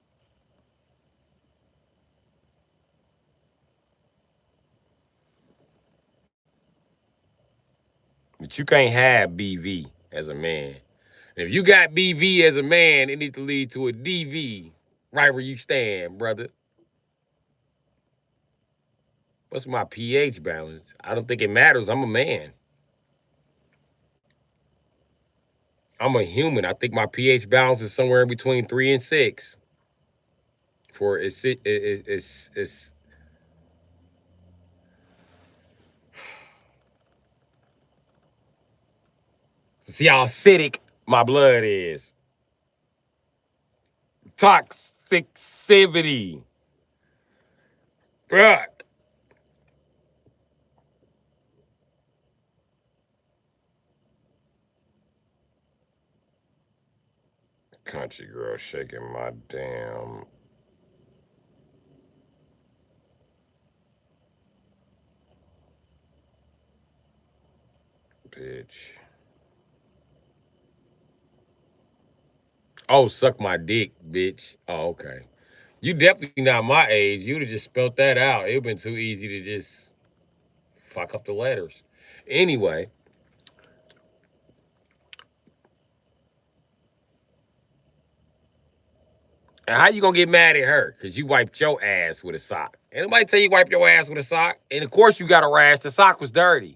But you can't have BV as a man. And if you got BV as a man, it needs to lead to a DV right where you stand, brother. What's my pH balance? I don't think it matters. I'm a man. I'm a human. I think my pH balance is somewhere in between 3 and 6. For it's see how acidic my blood is. Toxicity. Fuck. Country girl shaking my damn bitch. Oh, suck my dick, bitch. Oh, okay. You definitely not my age. You'd have just spelt that out. It would have been too easy to just fuck up the letters. Anyway, and how you gonna get mad at her? Cause you wiped your ass with a sock. Anybody tell you wipe your ass with a sock? And of course you got a rash. The sock was dirty.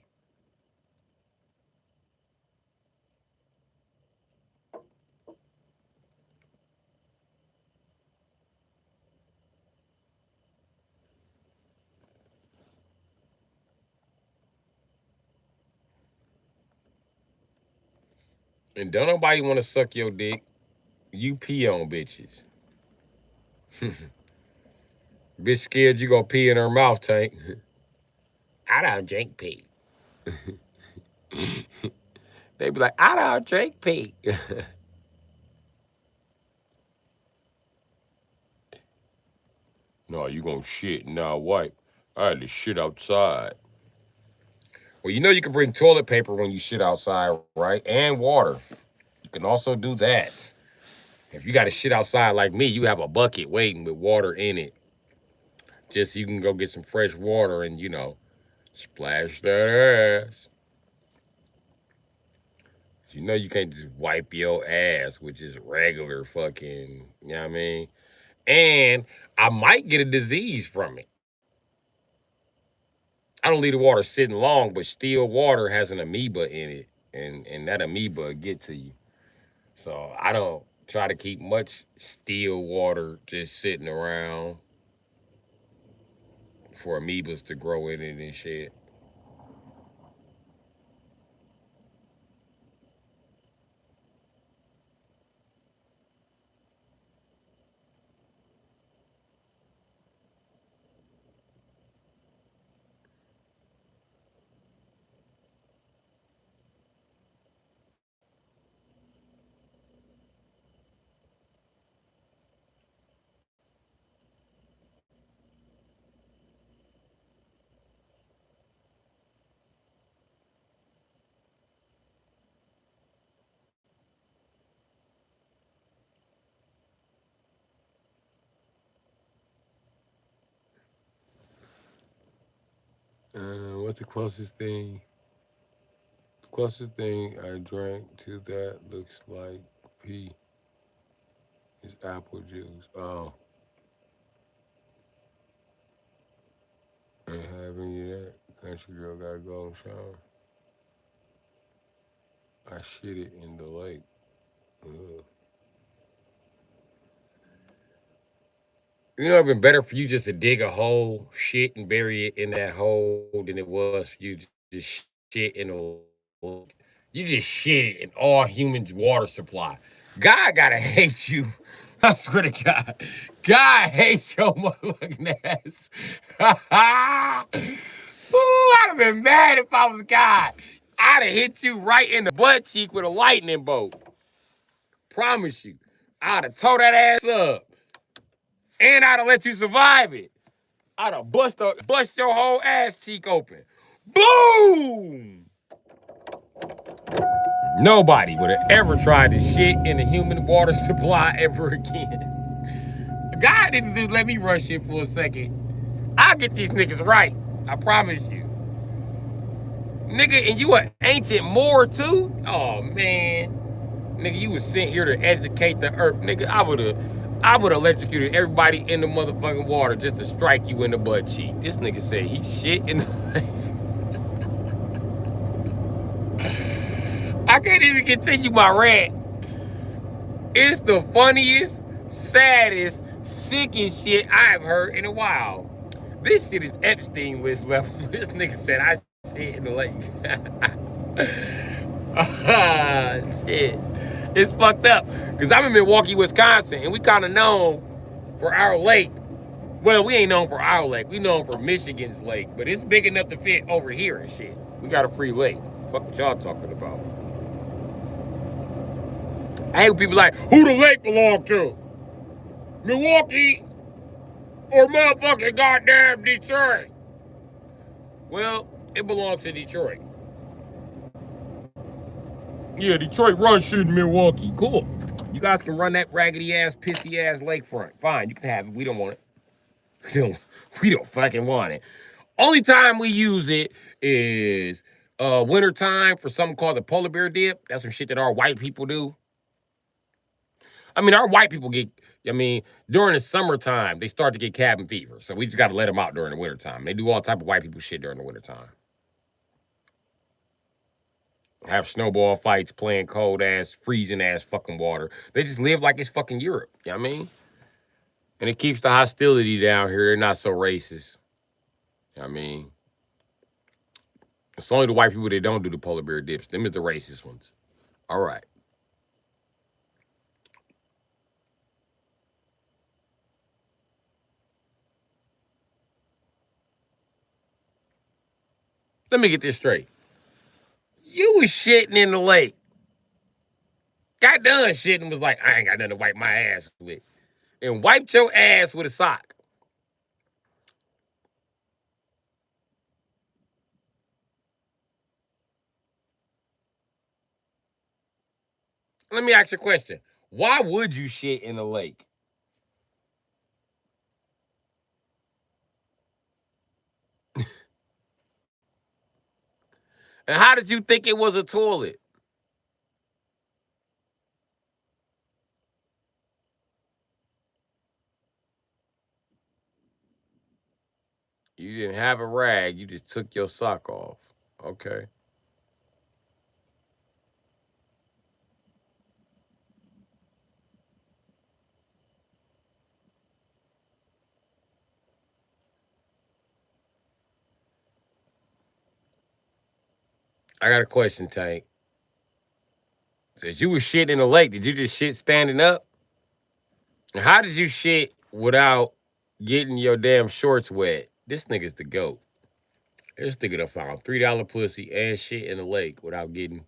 And don't nobody want to suck your dick. You pee on bitches. Bitch scared you gonna pee in her mouth tank. I don't drink pee. They be like, I don't drink pee. No, you gonna shit, now wipe. I had to shit outside. Well, you know you can bring toilet paper when you shit outside, right? And water. You can also do that. If you got to shit outside like me, you have a bucket waiting with water in it. Just so you can go get some fresh water and, splash that ass. You know you can't just wipe your ass with just regular fucking, you know what I mean? And I might get a disease from it. I don't leave the water sitting long, but still water has an amoeba in it. And that amoeba get to you. So I don't try to keep much still water just sitting around for amoebas to grow in it and shit. What's the closest thing? The closest thing I drank to that looks like pee is apple juice. Oh, ain't having you that. Country girl got a golden shower. I shit it in the lake. Ugh. It'd been better for you just to dig a hole, shit, and bury it in that hole than it was for you to just shit in a lake. You just shit in all humans' water supply. God gotta hate you. I swear to God. God hates your motherfucking ass. Ooh, I'd have been mad if I was God. I'd have hit you right in the butt cheek with a lightning bolt. Promise you. I'd have tore that ass up. And I'd have let you survive it. I'd have bust your whole ass cheek open. Boom! Nobody would have ever tried to shit in a human water supply ever again. God didn't just let me rush it for a second. I'll get these niggas right. I promise you. Nigga, and you an ancient Moor too? Oh, man. Nigga, you was sent here to educate the earth. Nigga, I would have electrocuted everybody in the motherfucking water just to strike you in the butt cheek. This nigga said he shit in the face. I can't even continue my rant. It's the funniest, saddest, sickest shit I've heard in a while. This shit is Epstein list level. This nigga said I shit in the lake. Shit. It's fucked up. Because I'm in Milwaukee, Wisconsin, and we kind of known for our lake. Well, we ain't known for our lake. We known for Michigan's lake. But it's big enough to fit over here and shit. We got a free lake. Fuck what y'all talking about. I hate people like, who the lake belong to? Milwaukee or motherfucking goddamn Detroit? Well, it belongs to Detroit. Yeah, Detroit runs shit in Milwaukee. Cool. You guys can run that raggedy ass, pissy ass lakefront. Fine, you can have it. We don't want it. We don't fucking want it. Only time we use it is winter time for something called the polar bear dip. That's some shit that our white people do. I mean, our white people during the summertime, they start to get cabin fever. So we just got to let them out during the wintertime. They do all type of white people shit during the wintertime. Have snowball fights, playing cold ass, freezing ass fucking water. They just live like it's fucking Europe. You know what I mean? And it keeps the hostility down here. They're not so racist. You know what I mean? It's only the white people that don't do the polar bear dips. Them is the racist ones. All right. Let me get this straight. You was shitting in the lake. Got done shitting, was like, I ain't got nothing to wipe my ass with. And wiped your ass with a sock. Let me ask you a question. Why would you shit in the lake? And how did you think it was a toilet? You didn't have a rag. You just took your sock off. Okay. I got a question, Tank. Since you was shitting in the lake, did you just shit standing up? And how did you shit without getting your damn shorts wet? This nigga's the GOAT. This nigga done found $3 pussy and shit in the lake without getting...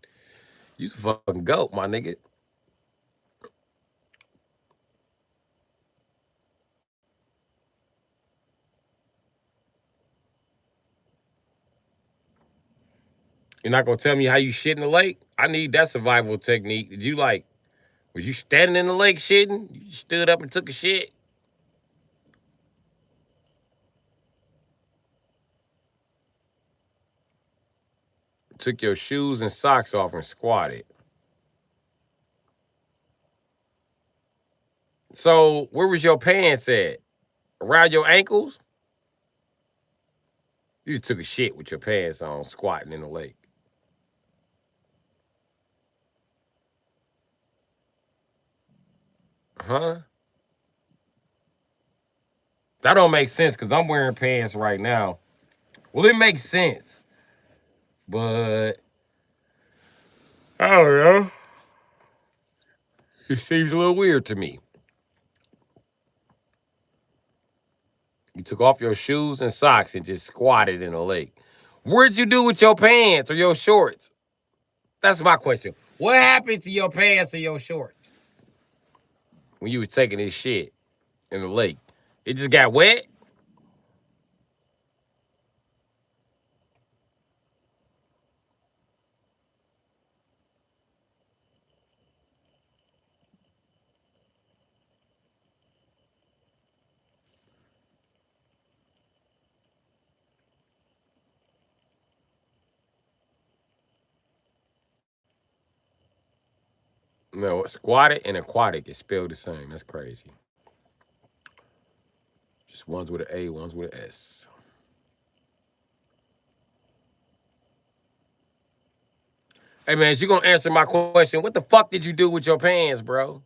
You the fucking GOAT, my nigga. You're not gonna tell me how you shit in the lake? I need that survival technique. Was you standing in the lake shitting? You stood up and took a shit? Took your shoes and socks off and squatted. So where was your pants at? Around your ankles? You took a shit with your pants on, squatting in the lake. Huh? That don't make sense because I'm wearing pants right now. Well, it makes sense. But I don't know. It seems a little weird to me. You took off your shoes and socks and just squatted in the lake. What'd you do with your pants or your shorts? That's my question. What happened to your pants or your shorts? when you was taking this shit in the lake? It just got wet? No, squatted and aquatic is spelled the same. That's crazy. Just one's with an A, one's with an S. Hey man, you gonna answer my question? What the fuck did you do with your pants, bro?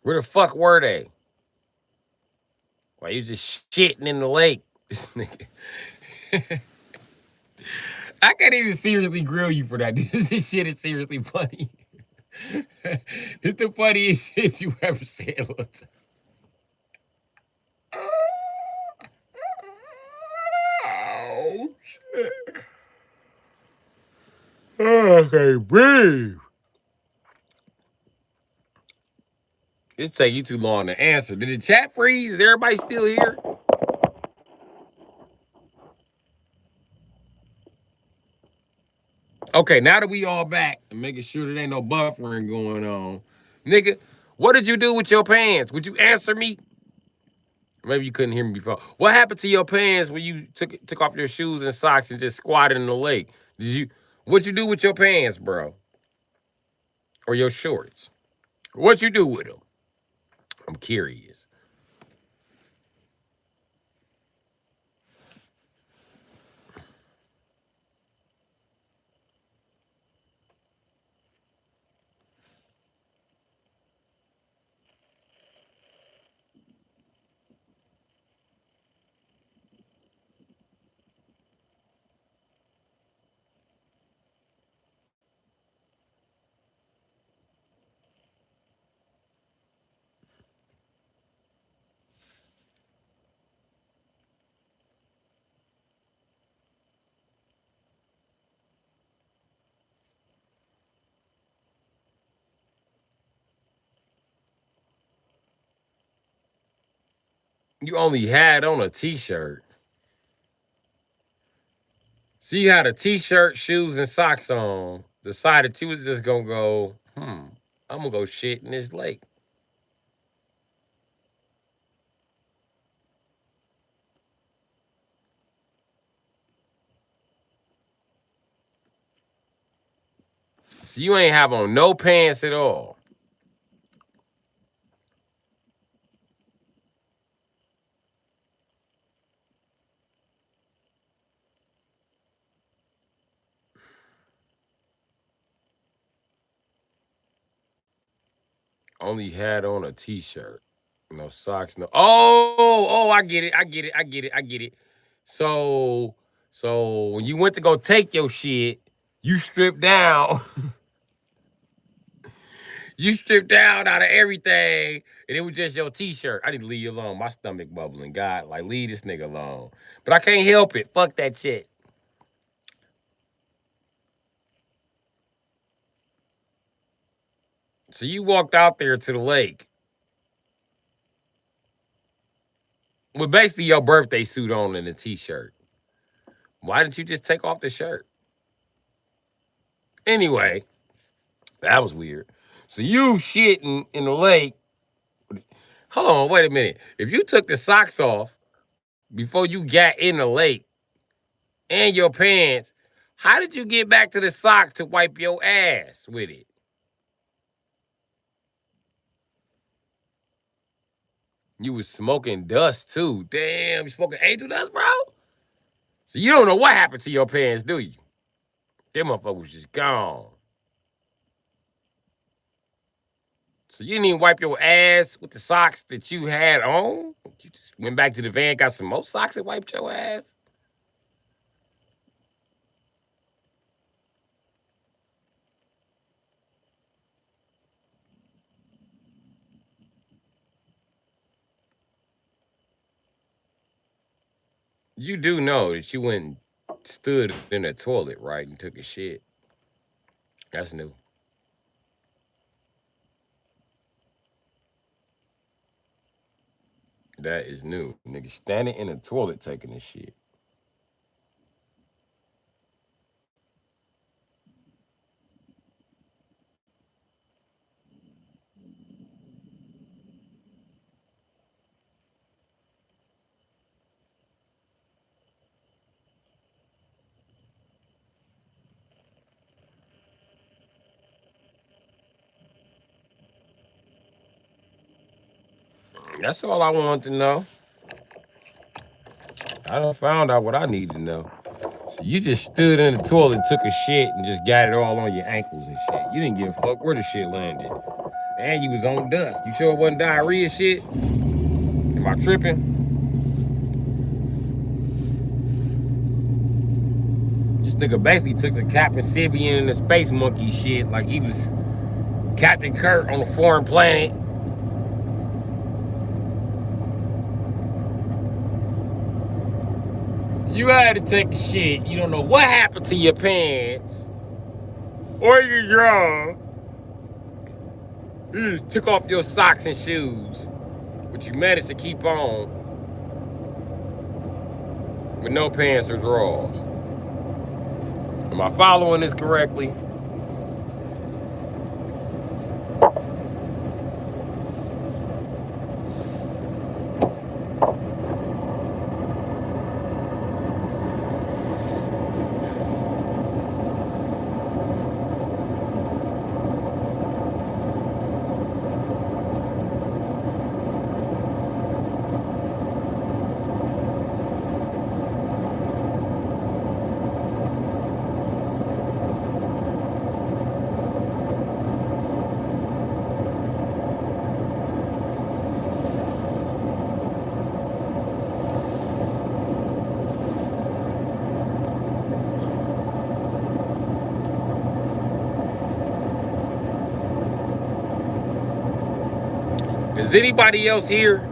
Where the fuck were they? Why you just shitting in the lake? This nigga. I can't even seriously grill you for that. This shit is seriously funny. It's the funniest shit you ever said. Oh, shit. Okay, breathe. It's taking you too long to answer. Did the chat freeze? Is everybody still here? Okay, now that we all back and making sure there ain't no buffering going on, nigga, what did you do with your pants? Would you answer me? Maybe you couldn't hear me before. What happened to your pants when you took off your shoes and socks and just squatted in the lake? Did you? What you do with your pants, bro? Or your shorts? What you do with them? I'm curious. You only had on a t-shirt. So you had a t-shirt, shoes, and socks on. Decided you was just gonna go, I'm gonna go shit in this lake. So you ain't have on no pants at all. Only had on a t-shirt. No socks, no. Oh, I get it. I get it. So, so when you went to go take your shit, you stripped down. You stripped down out of everything, and it was just your t-shirt. I need to leave you alone. My stomach bubbling. God, like, leave this nigga alone. But I can't help it. Fuck that shit. So you walked out there to the lake with basically your birthday suit on and a t-shirt. Why didn't you just take off the shirt? Anyway, that was weird. So you shitting in the lake. Hold on, wait a minute. If you took the socks off before you got in the lake and your pants, how did you get back to the socks to wipe your ass with it? You was smoking dust too. Damn, you smoking angel dust, bro? So you don't know what happened to your pants, do you? Them motherfuckers just gone. So you didn't even wipe your ass with the socks that you had on? You just went back to the van, got some more socks and wiped your ass? You do know that you went and stood in the toilet, right, and took a shit. That's new. That is new. Nigga standing in the toilet taking this shit. That's all I wanted to know. I done found out what I need to know. So you just stood in the toilet, took a shit, and just got it all on your ankles and shit. You didn't give a fuck where the shit landed. And you was on dust. You sure it wasn't diarrhea shit? Am I tripping? This nigga basically took the Captain Sibian and the Space Monkey shit like he was Captain Kirk on a foreign planet. So you had to take a shit. You don't know what happened to your pants or your drawers. You just took off your socks and shoes, but you managed to keep on with no pants or drawers. Am I following this correctly? Is anybody else here?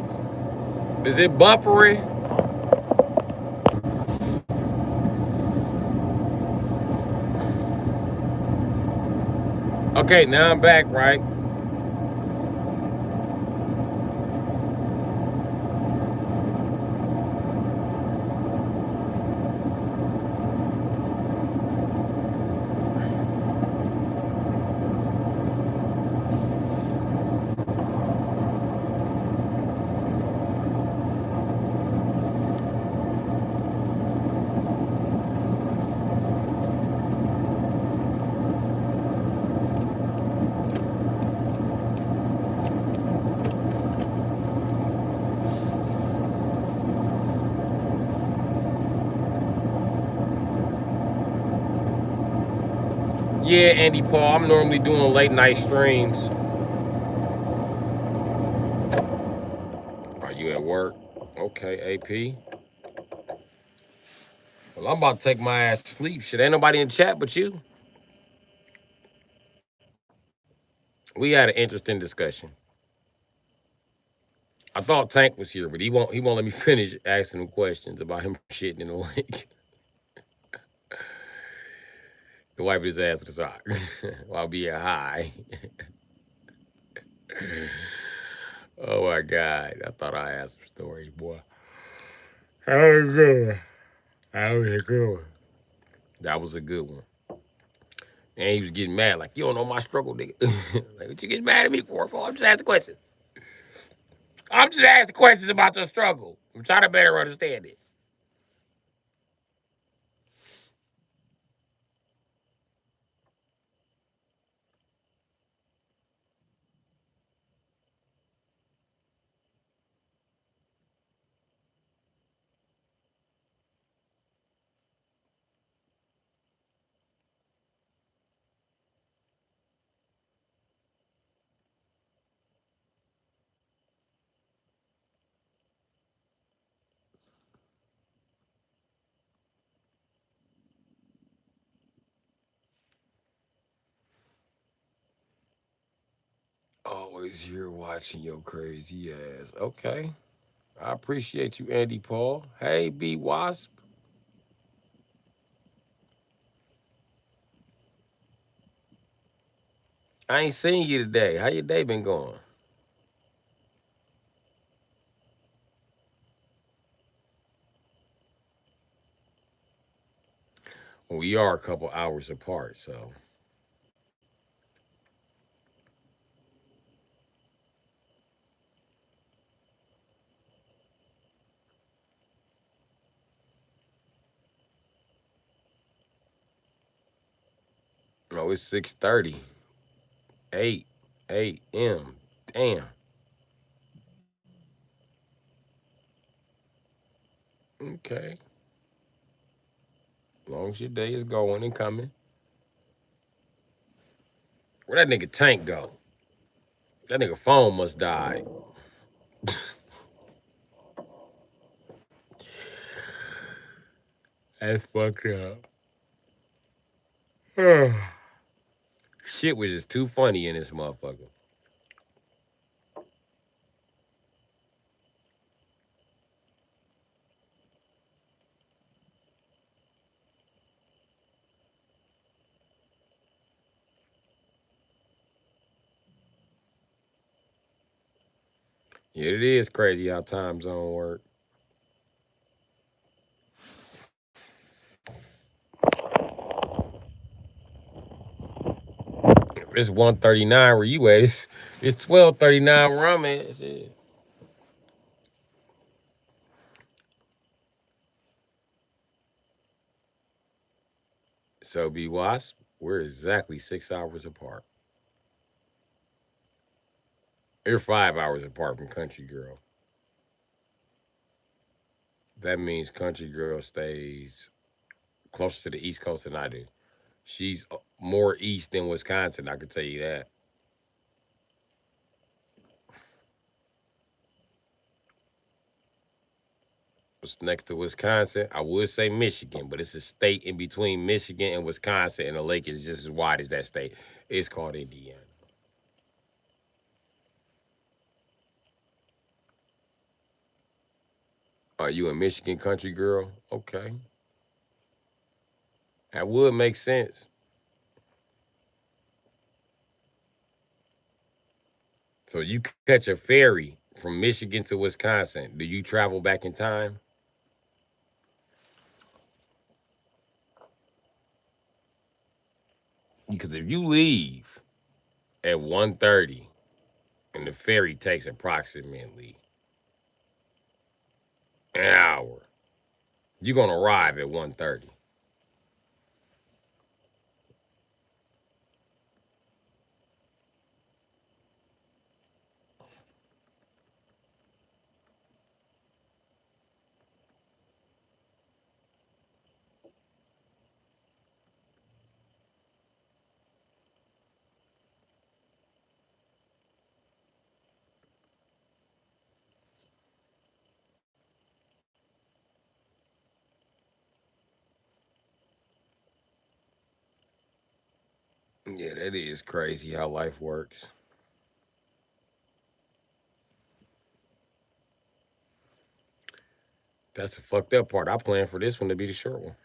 Is it buffering? Okay, now I'm back, right? Yeah, Andy Paul, I'm normally doing late night streams. Are you at work? Okay, AP. Well, I'm about to take my ass to sleep. Shit, ain't nobody in the chat but you. We had an interesting discussion. I thought Tank was here, but he won't let me finish asking him questions about him shitting in the lake. To wipe his ass with a sock while being high. Oh my God. I thought I had some stories, boy. That was good. That was a good one. That was a good one. And he was getting mad, like, you don't know my struggle, nigga. Like, what you getting mad at me for? I'm just asking questions. I'm just asking questions about your struggle. I'm trying to better understand it. Always here watching your crazy ass. Okay. I appreciate you, Andy Paul. Hey, B Wasp. I ain't seen you today. How your day been going? We are a couple hours apart, so. Oh, it's 6:30. 8 a.m. Damn. Okay. As long as your day is going and coming. Where that nigga Tank go? That nigga phone must die. That's fucked up. Shit was just too funny in this motherfucker. Yeah, it is crazy how time zone work. It's 1:39 where you at. It's 12:39 where I'm at. Shit. So B Wasp, we're exactly 6 hours apart. You're 5 hours apart from Country Girl. That means Country Girl stays closer to the East Coast than I do. She's more east than Wisconsin, I can tell you that. It's next to Wisconsin. I would say Michigan, but it's a state in between Michigan and Wisconsin, and the lake is just as wide as that state. It's called Indiana. Are you a Michigan country girl? Okay. That would make sense. So you catch a ferry from Michigan to Wisconsin. Do you travel back in time? Because if you leave at 1:30 and the ferry takes approximately an hour, you're gonna arrive at 1:30. Yeah, that is crazy how life works. That's the fucked up part. I planned for this one to be the short one.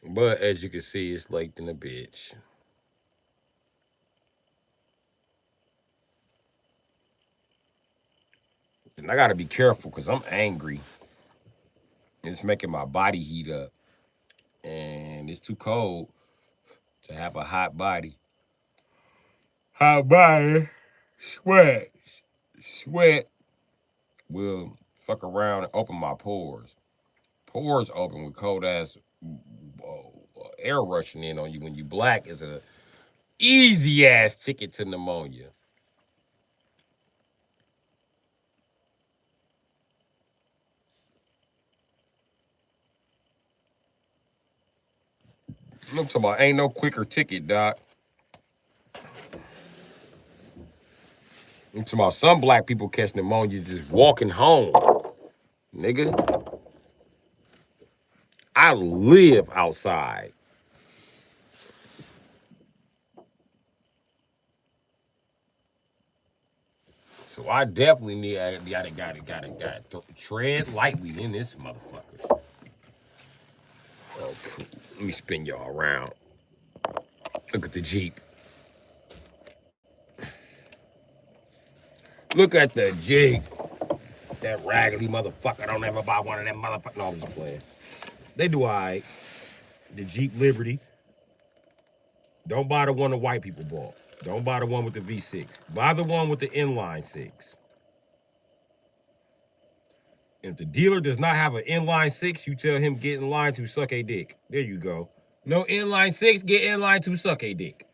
But as you can see, it's late than a bitch. And I gotta be careful because I'm angry. It's making my body heat up. And it's too cold to have a hot body. Hot body, sweat, sweat will fuck around and open my pores. Pores open with cold ass air rushing in on you when you black is a easy ass ticket to pneumonia. I'm talking about ain't no quicker ticket, doc. I'm talking about some black people catch pneumonia just walking home. Nigga, I live outside. So I definitely need gotta tread lightly in this motherfucker. Oh, cool. Let me spin y'all around. Look at the Jeep. Look at the Jeep. That raggedy motherfucker. Don't ever buy one of them motherfuckers. No, I'm just playing. They do all right. The Jeep Liberty. Don't buy the one the white people bought. Don't buy the one with the V6. Buy the one with the inline 6. If the dealer does not have an inline 6, you tell him get in line to suck a dick. There you go. No inline 6, get in line to suck a dick.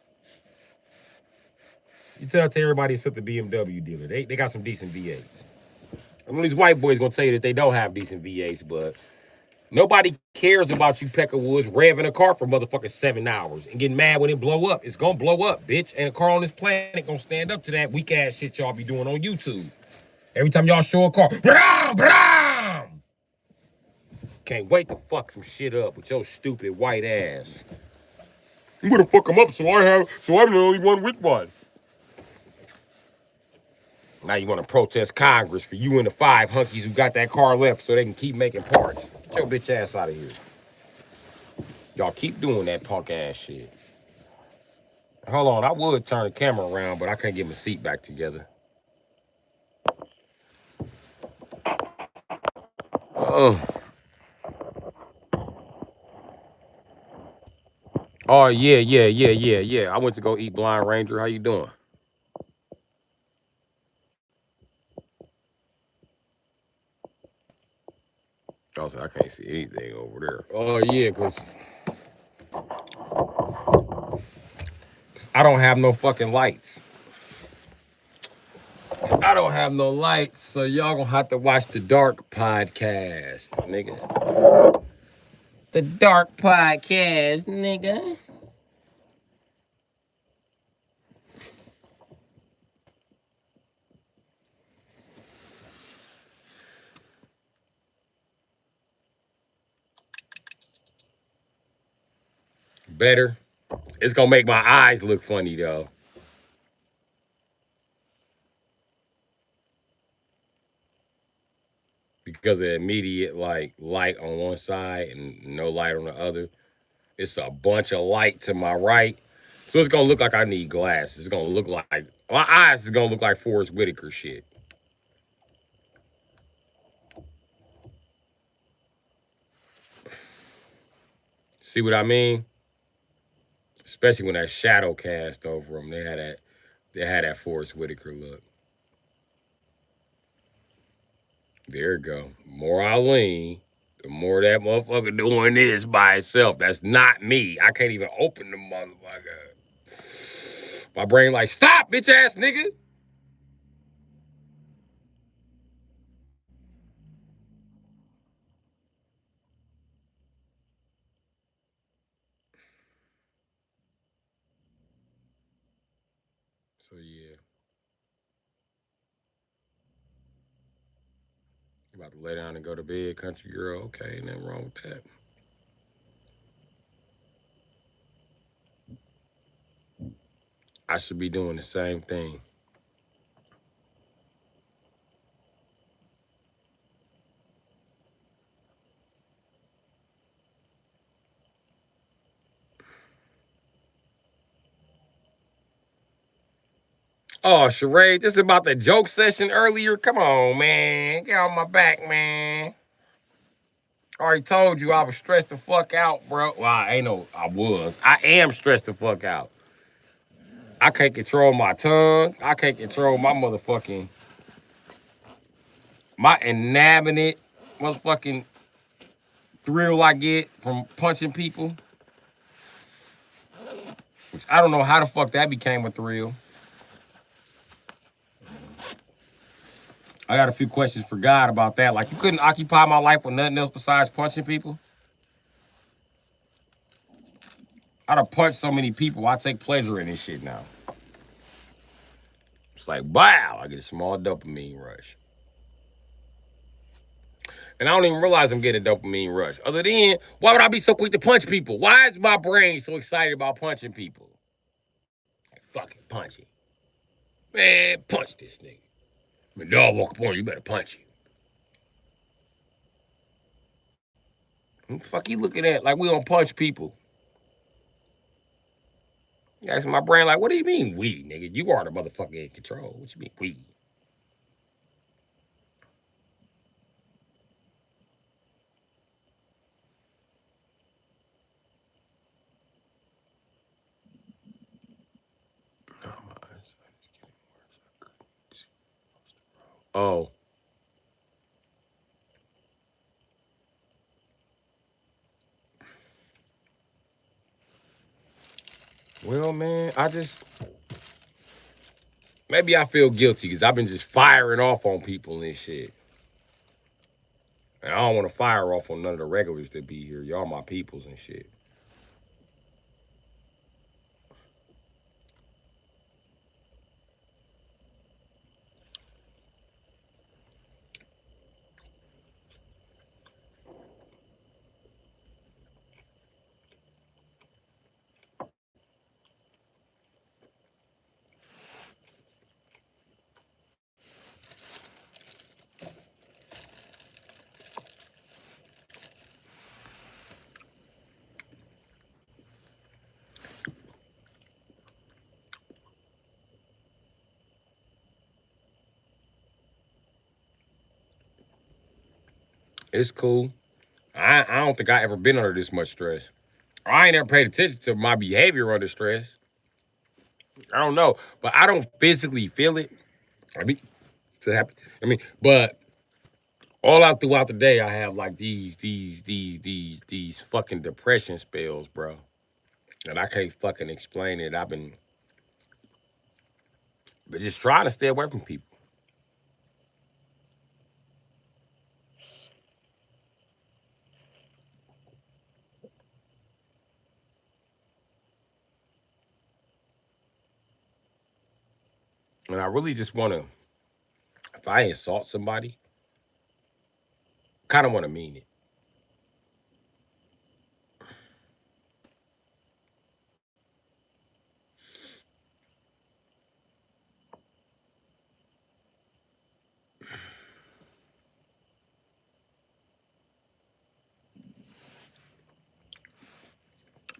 You tell everybody except the BMW dealer. They got some decent V8s. I mean, these white boys gonna tell you that they don't have decent V8s, but nobody cares about you, Peckerwoods, revving a car for motherfucking 7 hours and getting mad when it blow up. It's gonna blow up, bitch. And a car on this planet gonna stand up to that weak ass shit y'all be doing on YouTube. Every time y'all show a car, bram, bram. Can't wait to fuck some shit up with your stupid white ass. I'm gonna fuck them up so I'm the only one with one. Now you want to protest Congress for you and the 5 hunkies who got that car left so they can keep making parts. Get your bitch ass out of here. Y'all keep doing that punk ass shit. Hold on, I would turn the camera around, but I can't get my seat back together. Oh, yeah. I went to go eat Blind Ranger. How you doing? Also, I can't see anything over there. Oh, yeah, because I don't have no fucking lights. I don't have no lights, so y'all gonna have to watch the Dark Podcast, nigga. The Dark Podcast, nigga. Better. It's gonna make my eyes look funny though. Because of immediate like light on one side and no light on the other. It's a bunch of light to my right. So it's gonna look like I need glasses. It's gonna look like my eyes is gonna look like Forrest Whitaker shit. See what I mean? Especially when that shadow cast over them. They had that Forrest Whitaker look. There you go. More I lean, the more that motherfucker doing this by itself. That's not me. I can't even open the motherfucker. My brain like, stop, bitch ass nigga. So yeah. You about to lay down and go to bed, country girl. Okay, nothing wrong with that. I should be doing the same thing. Oh, Sheree, this is about the joke session earlier. Come on, man. Get on my back, man. I already told you I was stressed the fuck out, bro. Well, I am stressed the fuck out. I can't control my tongue. I can't control my inanimate motherfucking thrill I get from punching people. Which I don't know how the fuck that became a thrill. I got a few questions for God about that. Like, you couldn't occupy my life with nothing else besides punching people? I done punched so many people, I take pleasure in this shit now. It's like, wow, I get a small dopamine rush. And I don't even realize I'm getting a dopamine rush. Other than, why would I be so quick to punch people? Why is my brain so excited about punching people? Like, fucking punch it. Man, punch this nigga. When dog walk up on you, better punch him. What the fuck you looking at? Like we don't punch people. Asking my brain, like, what do you mean we, nigga? You are the motherfucker in control. What you mean we? Oh. Well, man, maybe I feel guilty because I've been just firing off on people and shit. And I don't want to fire off on none of the regulars that be here. Y'all my peoples and shit. It's cool. I don't think I ever been under this much stress. I ain't ever paid attention to my behavior under stress. I don't know, but I don't physically feel it. I mean, to happy. But all out throughout the day, I have like these fucking depression spells, bro. And I can't fucking explain it. I've been but just trying to stay away from people. And I really just want to, if I insult somebody, kind of want to mean it.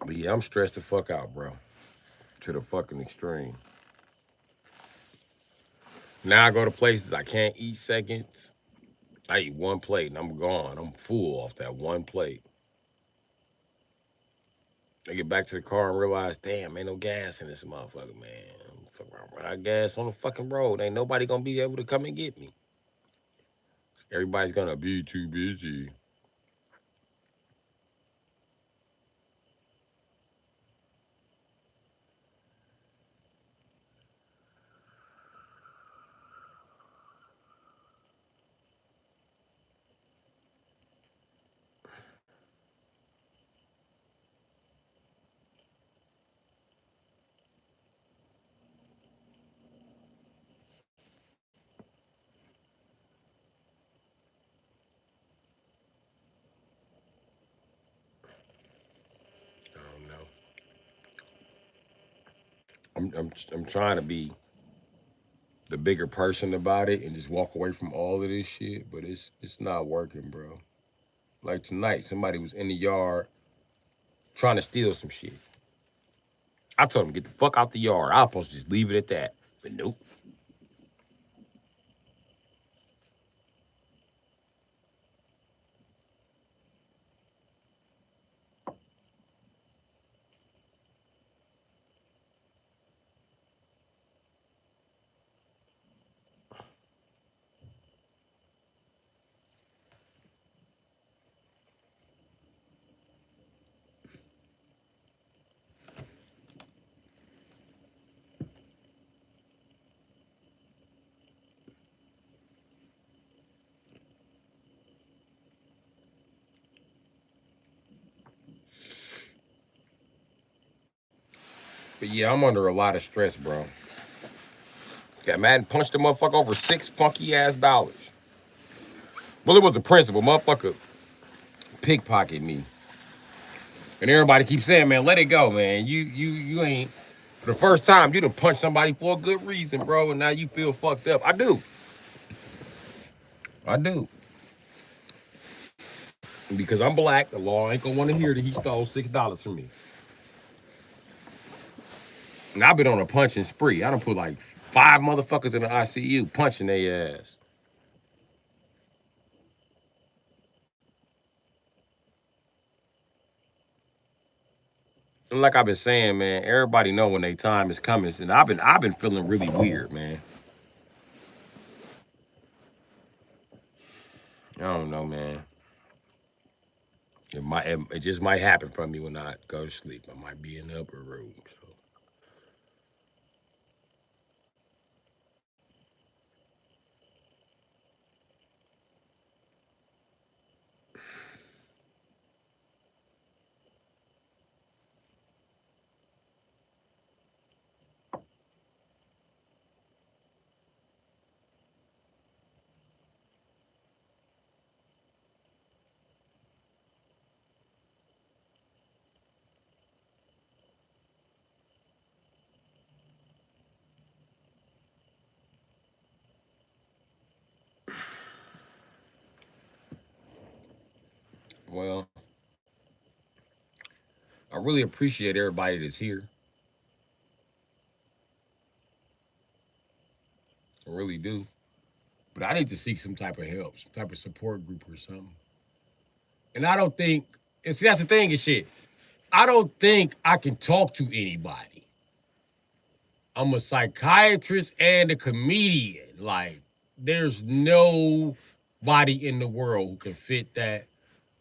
But yeah, I'm stressed the fuck out, bro. To the fucking extreme. Now I go to places I can't eat seconds. I eat one plate and I'm gone. I'm full off that one plate. I get back to the car and realize, damn, ain't no gas in this motherfucker, man. Fuck around, run out of gas on the fucking road. Ain't nobody gonna be able to come and get me. Everybody's gonna be too busy. I don't know. I'm trying to be the bigger person about it and just walk away from all of this shit, but it's not working, bro. Like tonight, somebody was in the yard trying to steal some shit. I told him get the fuck out the yard. I was supposed to just leave it at that, but nope. But yeah, I'm under a lot of stress, bro. Got mad and punched the motherfucker over six funky ass dollars. Well, it was the principal. Motherfucker pickpocket me. And everybody keeps saying, man, let it go, man. You ain't for the first time, you done punched somebody for a good reason, bro, and now you feel fucked up. I do. I do. Because I'm black, the law ain't gonna wanna hear that he stole $6 from me. And I've been on a punching spree. I done put like 5 motherfuckers in the ICU punching their ass. And like I've been saying, man, everybody know when their time is coming. And I've been feeling really weird, man. I don't know, man. It just might happen for me when I go to sleep. I might be in the upper room. So well, I really appreciate everybody that's here. I really do. But I need to seek some type of help, some type of support group or something. And I don't think, and see, that's the thing is shit. I don't think I can talk to anybody. I'm a psychiatrist and a comedian. Like, there's nobody in the world who can fit that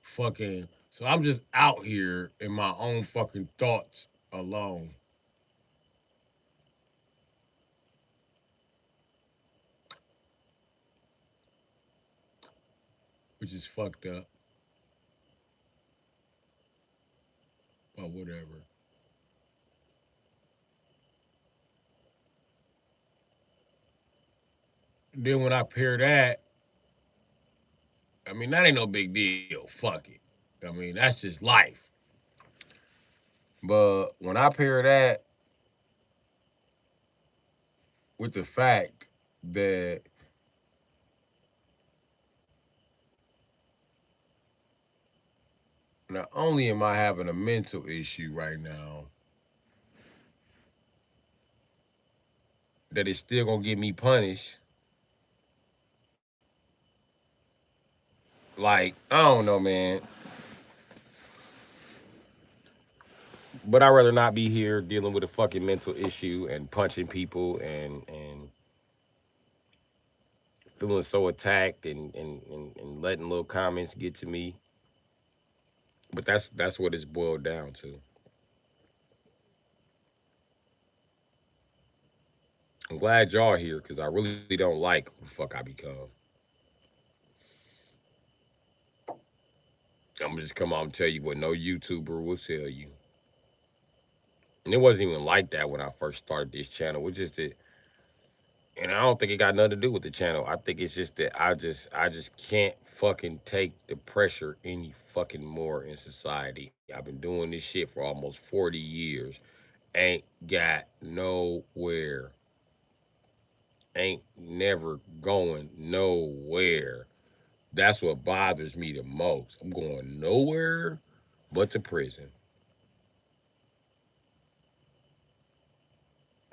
fucking. So I'm just out here in my own fucking thoughts alone, which is fucked up, but whatever. And then when I pair that, I mean, that ain't no big deal. Fuck it. I mean, that's just life. But when I pair that with the fact that not only am I having a mental issue right now, that it's still gonna get me punished. Like, I don't know, man. But I'd rather not be here dealing with a fucking mental issue and punching people and feeling so attacked and letting little comments get to me. But that's what it's boiled down to. I'm glad y'all here because I really don't like who the fuck I become. I'm gonna just come out and tell you what no YouTuber will tell you. And it wasn't even like that when I first started this channel. It's just that, and I don't think it got nothing to do with the channel. I think it's just that I just can't fucking take the pressure any fucking more in society. I've been doing this shit for almost 40 years. Ain't got nowhere. Ain't never going nowhere. That's what bothers me the most. I'm going nowhere but to prison.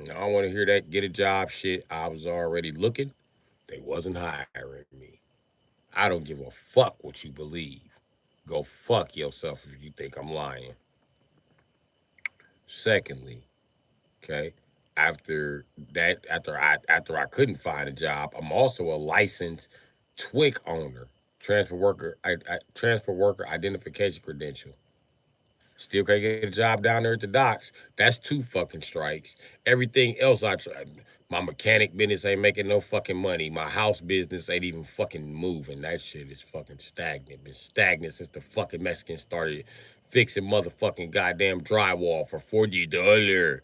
I don't want to hear that get a job shit. I was already looking. They wasn't hiring me. I don't give a fuck what you believe. Go fuck yourself if you think I'm lying. Secondly, okay, after I couldn't find a job, I'm also a licensed TWIC owner, transfer worker identification credential. Still can't get a job down there at the docks. That's two fucking strikes. Everything else I tried. My mechanic business ain't making no fucking money. My house business ain't even fucking moving. That shit is fucking stagnant. Been stagnant since the fucking Mexicans started fixing motherfucking goddamn drywall for $40.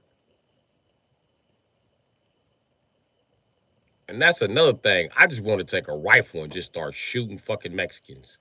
And that's another thing. I just want to take a rifle and just start shooting fucking Mexicans.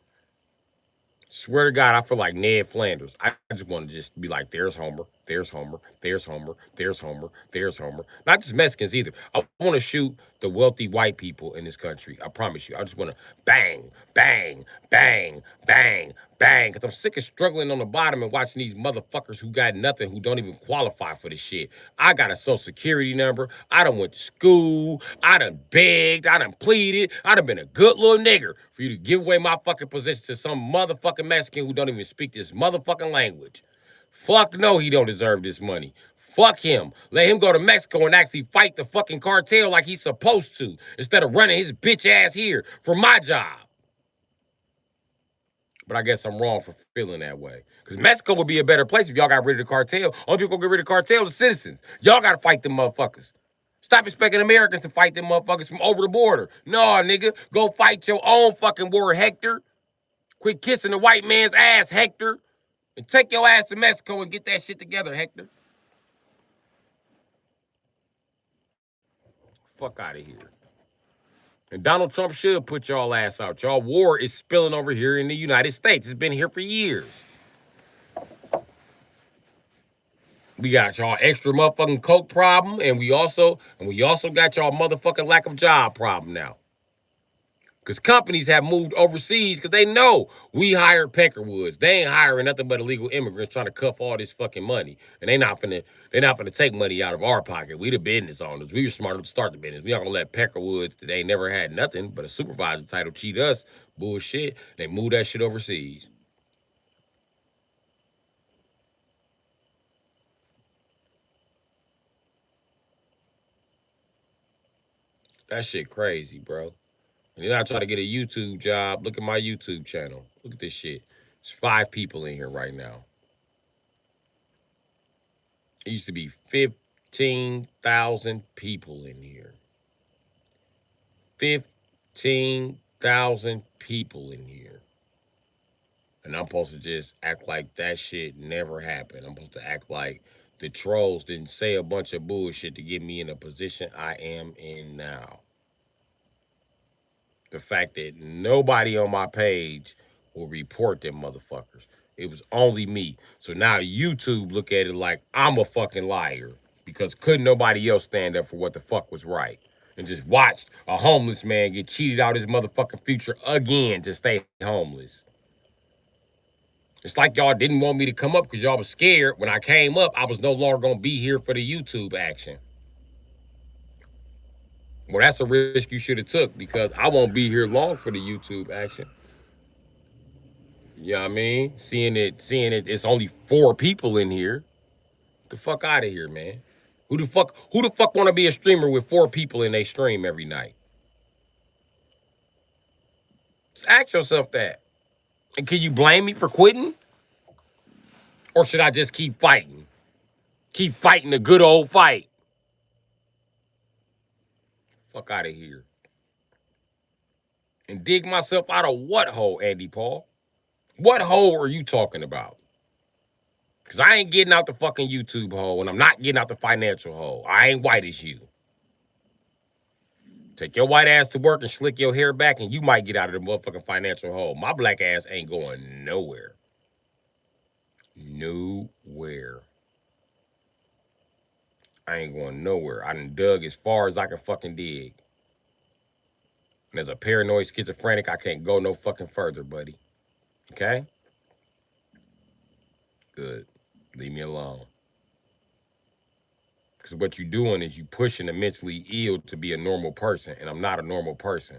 Swear to God, I feel like Ned Flanders. I just want to just be like, there's Homer, there's Homer, there's Homer, there's Homer, there's Homer. Not just Mexicans either. I want to shoot the wealthy white people in this country. I promise you. I just want to bang, bang, bang, bang, bang. Because I'm sick of struggling on the bottom and watching these motherfuckers who got nothing, who don't even qualify for this shit. I got a social security number. I done went to school. I done begged. I done pleaded. I done been a good little nigger for you to give away my fucking position to some motherfucking Mexican who don't even speak this motherfucking language. Fuck no, he don't deserve this money. Fuck him. Let him go to Mexico and actually fight the fucking cartel like he's supposed to, instead of running his bitch ass here for my job. but I guess I'm wrong for feeling that way. Because Mexico would be a better place if y'all got rid of the cartel. Only people gonna get rid of the cartel is citizens. Y'all gotta fight them motherfuckers. Stop expecting Americans to fight them motherfuckers from over the border. No, nigga. Go fight your own fucking war, Hector. Quit kissing the white man's ass, Hector. And take your ass to Mexico and get that shit together, Hector. Fuck out of here. And Donald Trump should put y'all ass out. Y'all war is spilling over here in the United States. It's been here for years. We got y'all extra motherfucking coke problem, and we also got y'all motherfucking lack of job problem now. Because companies have moved overseas because they know we hired Peckerwoods. They ain't hiring nothing but illegal immigrants trying to cuff all this fucking money. And they're not finna take money out of our pocket. We the business owners. We were smart enough to start the business. We not gonna let Peckerwoods that they never had nothing but a supervisor title cheat us. Bullshit. They move that shit overseas. That shit crazy, bro. And then I try to get a YouTube job. Look at my YouTube channel. Look at this shit. There's 5 people in here right now. It used to be 15,000 people in here. 15,000 people in here. And I'm supposed to just act like that shit never happened. I'm supposed to act like the trolls didn't say a bunch of bullshit to get me in a position I am in now. The fact that nobody on my page will report them motherfuckers. It was only me. So now YouTube look at it like I'm a fucking liar because couldn't nobody else stand up for what the fuck was right and just watched a homeless man get cheated out his motherfucking future again to stay homeless. It's like y'all didn't want me to come up because y'all was scared when I came up I was no longer going to be here for the YouTube action. Well, that's a risk you should have took because I won't be here long for the YouTube action. You know what I mean? Seeing it, it's only 4 people in here. Get the fuck out of here, man. Who the fuck want to be a streamer with 4 people in they stream every night? Just ask yourself that. And can you blame me for quitting? Or should I just keep fighting? Keep fighting the good old fight. Fuck out of here. And dig myself out of what hole, Andy Paul? What hole are you talking about? Because I ain't getting out the fucking YouTube hole and I'm not getting out the financial hole. I ain't white as you. Take your white ass to work and slick your hair back and you might get out of the motherfucking financial hole. My black ass ain't going nowhere. Nowhere. I ain't going nowhere. I done dug as far as I can fucking dig. And as a paranoid schizophrenic, I can't go no fucking further, buddy. Okay? Good. Leave me alone. Because what you're doing is you pushing the mentally ill to be a normal person, and I'm not a normal person.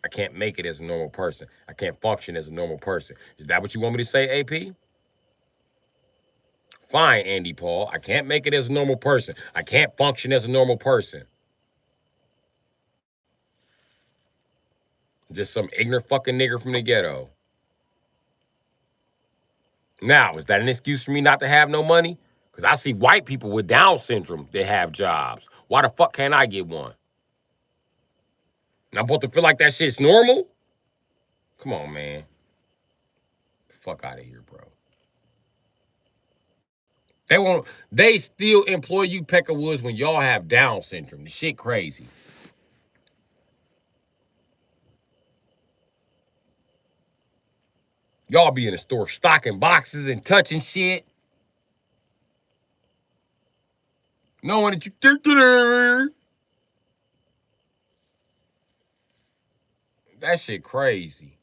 I can't make it as a normal person. I can't function as a normal person. Is that what you want me to say, AP? Fine, Andy Paul. I can't make it as a normal person. I can't function as a normal person. Just some ignorant fucking nigger from the ghetto. Now, is that an excuse for me not to have no money? Because I see white people with Down syndrome that have jobs. Why the fuck can't I get one? And I'm supposed to feel like that shit's normal? Come on, man. Fuck out of here, bro. They still employ you Peckerwoods when y'all have Down syndrome. The shit crazy. Y'all be in the store stocking boxes and touching shit. Knowing that you that shit crazy.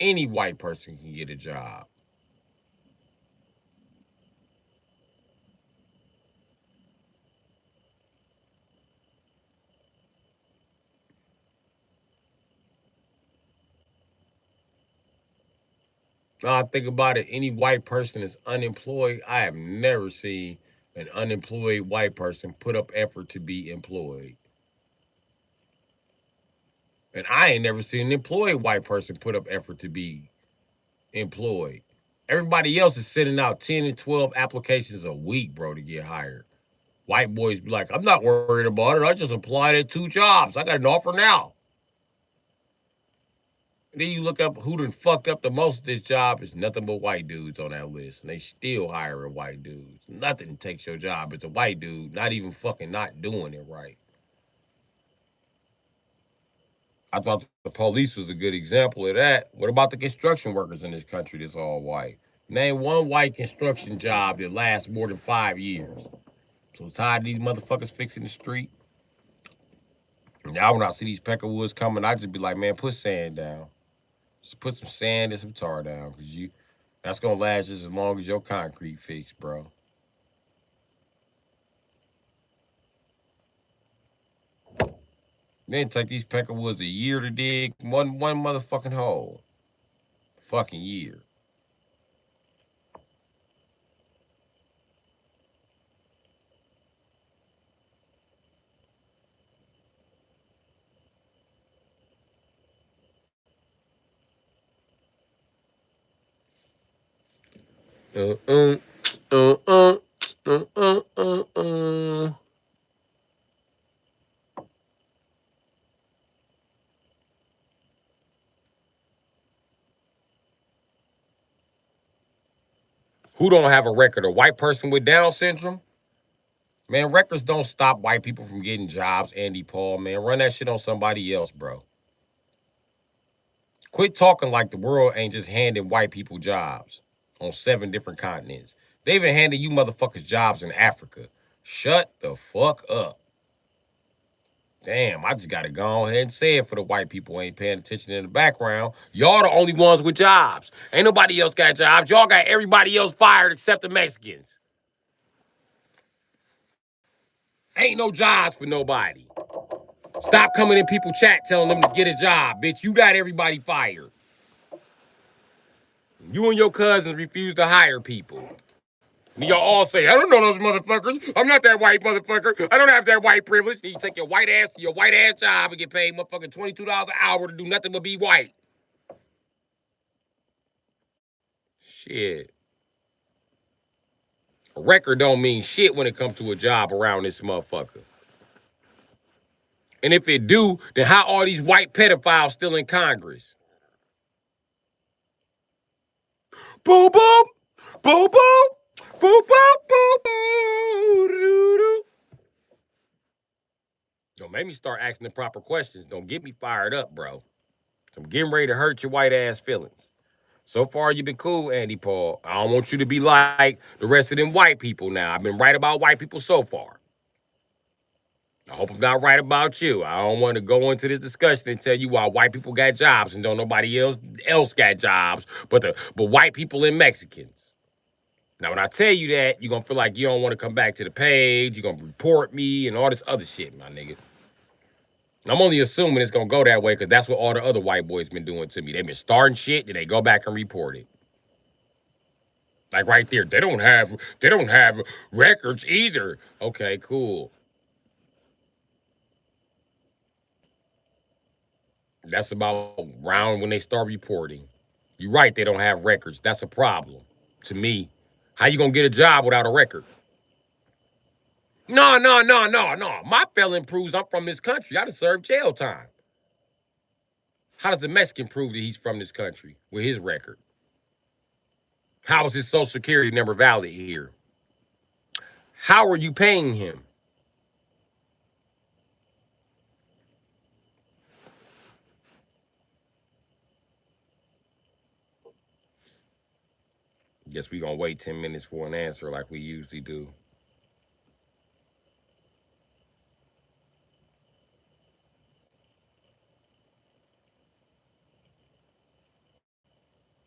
Any white person can get a job. Now I think about it, any white person is unemployed. I have never seen an unemployed white person put up effort to be employed. And I ain't never seen an employed white person put up effort to be employed. Everybody else is sending out 10 and 12 applications a week, bro, to get hired. White boys be like, I'm not worried about it. I just applied at 2 jobs. I got an offer now. And then you look up who done fucked up the most of this job. It's nothing but white dudes on that list. And they still hiring white dudes. Nothing takes your job. It's a white dude, not even fucking not doing it right. I thought the police was a good example of that. What about the construction workers in this country that's all white? Name one white construction job that lasts more than 5 years. So tired of these motherfuckers fixing the street. Now when I see these peckerwoods coming, I just be like, man, put sand down. Just put some sand and some tar down, cause that's gonna last just as long as your concrete fix, bro. Then take these peckerwoods a year to dig one motherfucking hole. Fucking year. Uh uh uh uh uh uh uh uh. Who don't have a record? A white person with Down syndrome? Man, records don't stop white people from getting jobs, Andy Paul, man. Run that shit on somebody else, bro. Quit talking like the world ain't just handing white people jobs on 7 different continents. They even handed you motherfuckers jobs in Africa. Shut the fuck up. Damn, I just gotta go ahead and say it for the white people who ain't paying attention in the background. Y'all the only ones with jobs. Ain't nobody else got jobs. Y'all got everybody else fired except the Mexicans. Ain't no jobs for nobody. Stop coming in people chat telling them to get a job, bitch. You got everybody fired. You and your cousins refuse to hire people. And y'all all say, I don't know those motherfuckers. I'm not that white motherfucker. I don't have that white privilege. And you take your white ass to your white ass job and get paid motherfucking $22 an hour to do nothing but be white. Shit. A record don't mean shit when it comes to a job around this motherfucker. And if it do, then how are these white pedophiles still in Congress? Boom, boom, boom, boom, boom, boom, boom, boom. Don't make me start asking the proper questions. Don't get me fired up, bro. I'm getting ready to hurt your white ass feelings. So far, you've been cool, Andy Paul. I don't want you to be like the rest of them white people now. I've been right about white people so far. I hope I'm not right about you. I don't want to go into this discussion and tell you why white people got jobs and don't nobody else got jobs, but white people and Mexicans. Now, when I tell you that, you're gonna feel like you don't want to come back to the page. You're gonna report me and all this other shit, my nigga. I'm only assuming it's gonna go that way because that's what all the other white boys been doing to me. They've been starting shit, then they go back and report it. Like right there, they don't have records either. Okay, cool. That's about round when they start reporting. You're right, they don't have records. That's a problem to me. How you gonna get a job without a record? No, no, no, no, no. My felon proves I'm from this country. I done served jail time. How does the Mexican prove that he's from this country with his record? How is his social security number valid here? How are you paying him? Guess we gonna wait 10 minutes for an answer like we usually do.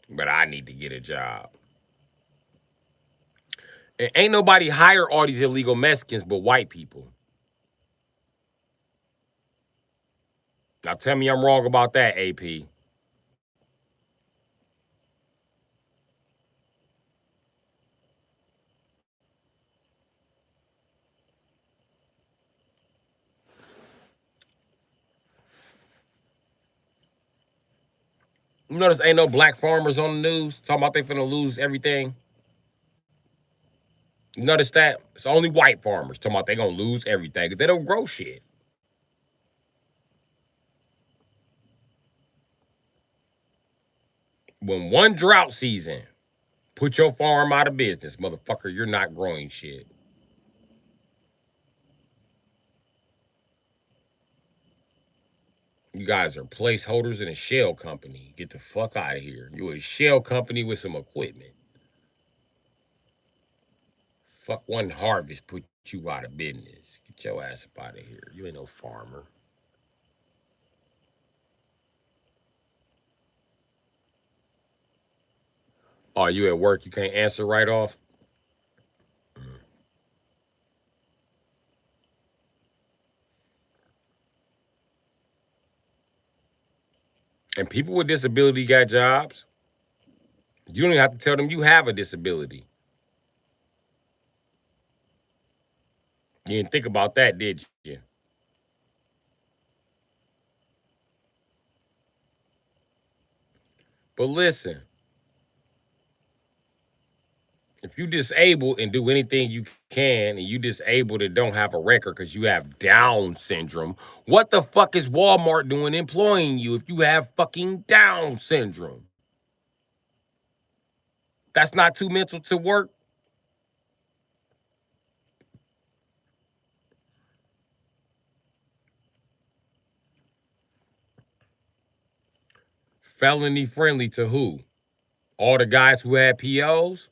But I need to get a job. And ain't nobody hire all these illegal Mexicans but white people. Now tell me I'm wrong about that, AP. You notice ain't no black farmers on the news talking about they finna lose everything. You notice that? It's only white farmers talking about they gonna lose everything. They don't grow shit. When one drought season put your farm out of business, motherfucker, you're not growing shit. You guys are placeholders in a shell company. Get the fuck out of here. You a shell company with some equipment. Fuck one harvest put you out of business. Get your ass up out of here. You ain't no farmer. Oh, you at work? You can't answer right off? Mm. And people with disability got jobs. You don't even have to tell them you have a disability. You didn't think about that, did you? But listen, if you disabled and do anything you can, and you disabled and don't have a record because you have Down syndrome, what the fuck is Walmart doing employing you if you have fucking Down syndrome? That's not too mental to work. Felony friendly to who? All the guys who had POs?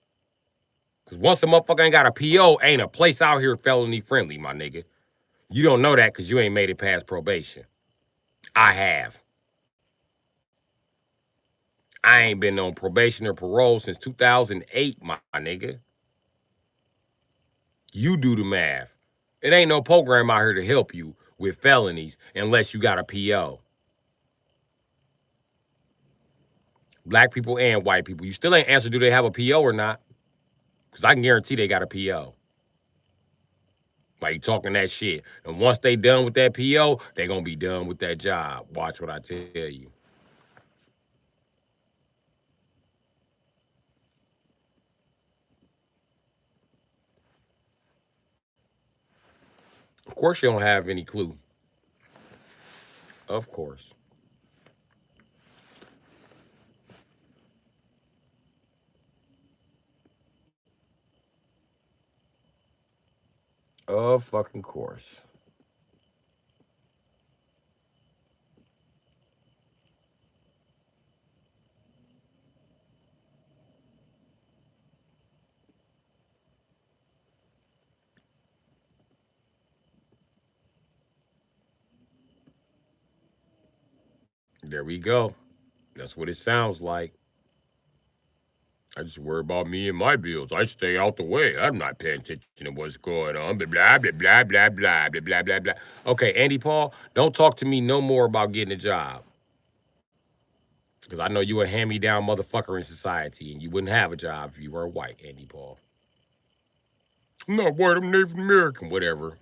Because once a motherfucker ain't got a PO, ain't a place out here felony friendly, my nigga. You don't know that because you ain't made it past probation. I have. I ain't been on probation or parole since 2008, my nigga. You do the math. It ain't no program out here to help you with felonies unless you got a PO. Black people and white people. You still ain't answered, do they have a PO or not? Because I can guarantee they got a PO. Like, you talking that shit. And once they done with that PO, they going to be done with that job. Watch what I tell you. Of course you don't have any clue. Of course. Of fucking course. There we go. That's what it sounds like. I just worry about me and my bills. I stay out the way. I'm not paying attention to what's going on. Blah, blah, blah, blah, blah, blah, blah, blah, blah, blah. Okay, Andy Paul, don't talk to me no more about getting a job. Because I know you a hand-me-down motherfucker in society, and you wouldn't have a job if you weren't white, Andy Paul. I'm not white, I'm Native American, whatever.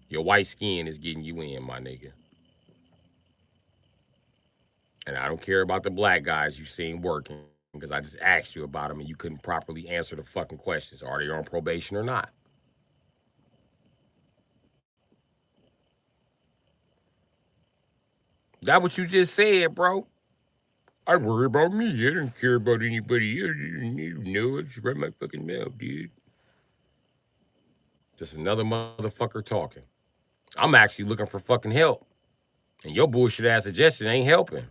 Your white skin is getting you in, my nigga. And I don't care about the black guys you seen working, because I just asked you about them and you couldn't properly answer the fucking questions. Are they on probation or not? That what you just said, bro. I worry about me. I don't care about anybody else. You know, it's right my fucking mouth, dude. Just another motherfucker talking. I'm actually looking for fucking help. And your bullshit ass suggestion ain't helping.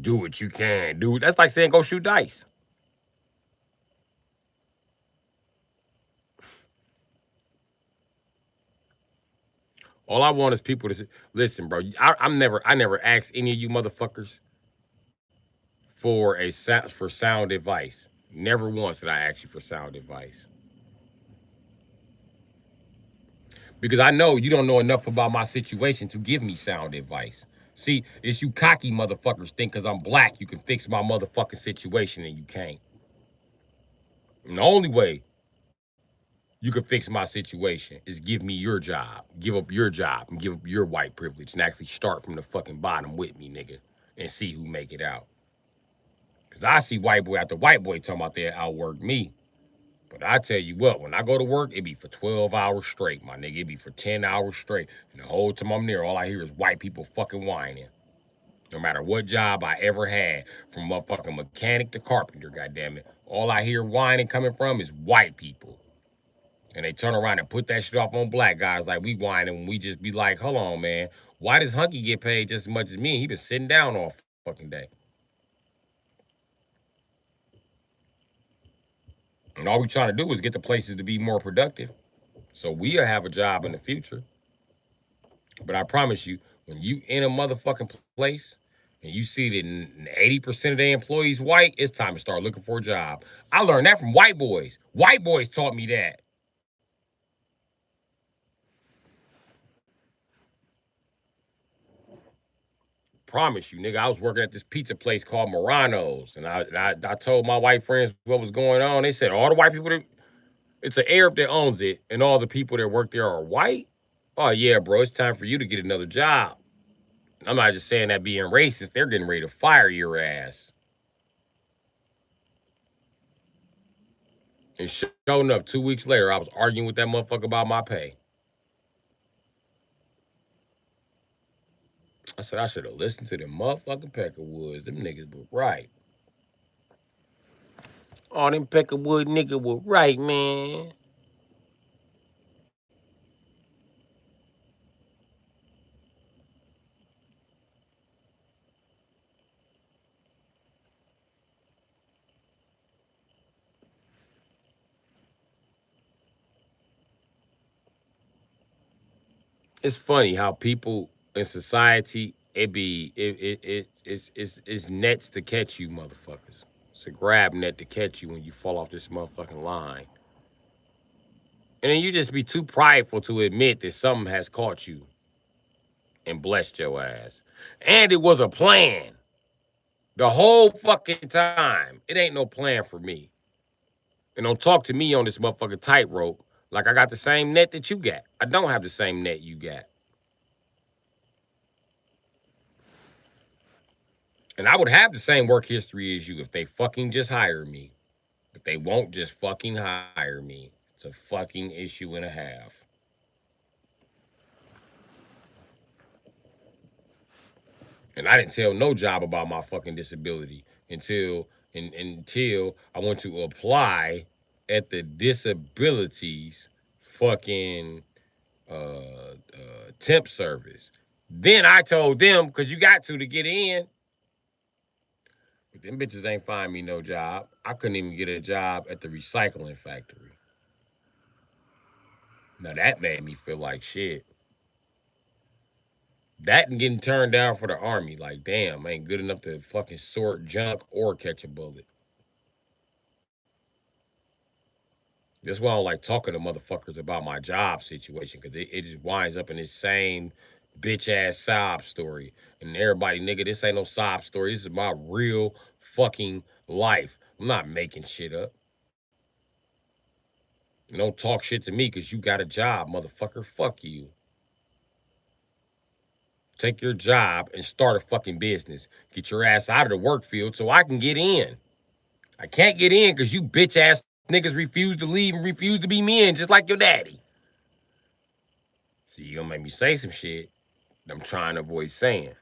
Do what you can, dude. That's like saying go shoot dice. All I want is people to listen, bro. I never asked any of you motherfuckers for sound advice. Never once did I ask you for sound advice. Because I know you don't know enough about my situation to give me sound advice. See, it's you cocky motherfuckers think because I'm black you can fix my motherfucking situation and you can't. And the only way you can fix my situation is give me your job, give up your job, and give up your white privilege, and actually start from the fucking bottom with me, nigga, and see who make it out. Cause I see white boy after white boy talking about they outwork me. But I tell you what, when I go to work, it be for 12 hours straight, my nigga. It be for 10 hours straight. And the whole time I'm there, all I hear is white people fucking whining. No matter what job I ever had, from motherfucking mechanic to carpenter, goddammit, all I hear whining coming from is white people. And they turn around and put that shit off on black guys like we whining when we just be like, hold on, man. Why does Hunky get paid just as much as me? He been sitting down all fucking day. And all we trying to do is get the places to be more productive. So we'll have a job in the future. But I promise you, when you in a motherfucking place and you see that 80% of their employees white, it's time to start looking for a job. I learned that from white boys. White boys taught me that. Promise you, nigga. I was working at this pizza place called Morano's, and I told my white friends what was going on. They said all the white people that it's an Arab that owns it, and all the people that work there are white. Oh yeah, bro, it's time for you to get another job. I'm not just saying that being racist. They're getting ready to fire your ass. And sure enough, 2 weeks later, I was arguing with that motherfucker about my pay. I said I should have listened to them motherfucking Peckerwoods. Them niggas were right. Oh, them Peckerwood niggas were right, man. It's funny how people in society it's nets to catch you motherfuckers. It's a grab net to catch you when you fall off this motherfucking line. And then you just be too prideful to admit that something has caught you and blessed your ass. And it was a plan. The whole fucking time. It ain't no plan for me. And don't talk to me on this motherfucking tightrope like I got the same net that you got. I don't have the same net you got. And I would have the same work history as you if they fucking just hire me. But they won't just fucking hire me. It's a fucking issue and a half. And I didn't tell no job about my fucking disability until I went to apply at the disabilities fucking temp service. Then I told them, because you got to get in. But them bitches ain't find me no job. I couldn't even get a job at the recycling factory. Now that made me feel like shit. That and getting turned down for the army. Like, damn, I ain't good enough to fucking sort junk or catch a bullet. That's why I don't like talking to motherfuckers about my job situation, because it just winds up in this same bitch ass sob story. And everybody, nigga, this ain't no sob story. This is my real fucking life. I'm not making shit up. And don't talk shit to me because you got a job, motherfucker. Fuck you. Take your job and start a fucking business. Get your ass out of the work field so I can get in. I can't get in because you bitch ass niggas refuse to leave and refuse to be men just like your daddy. See, you gonna make me say some shit I'm trying to avoid saying.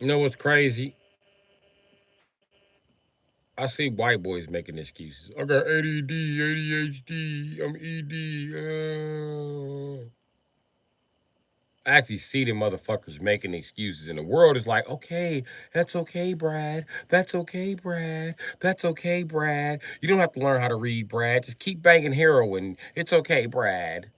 You know what's crazy? I see white boys making excuses. I got ADD, ADHD, I'm ED. I actually see the motherfuckers making excuses, and the world is like, okay, that's okay, Brad. That's okay, Brad. That's okay, Brad. You don't have to learn how to read, Brad. Just keep banging heroin. It's okay, Brad.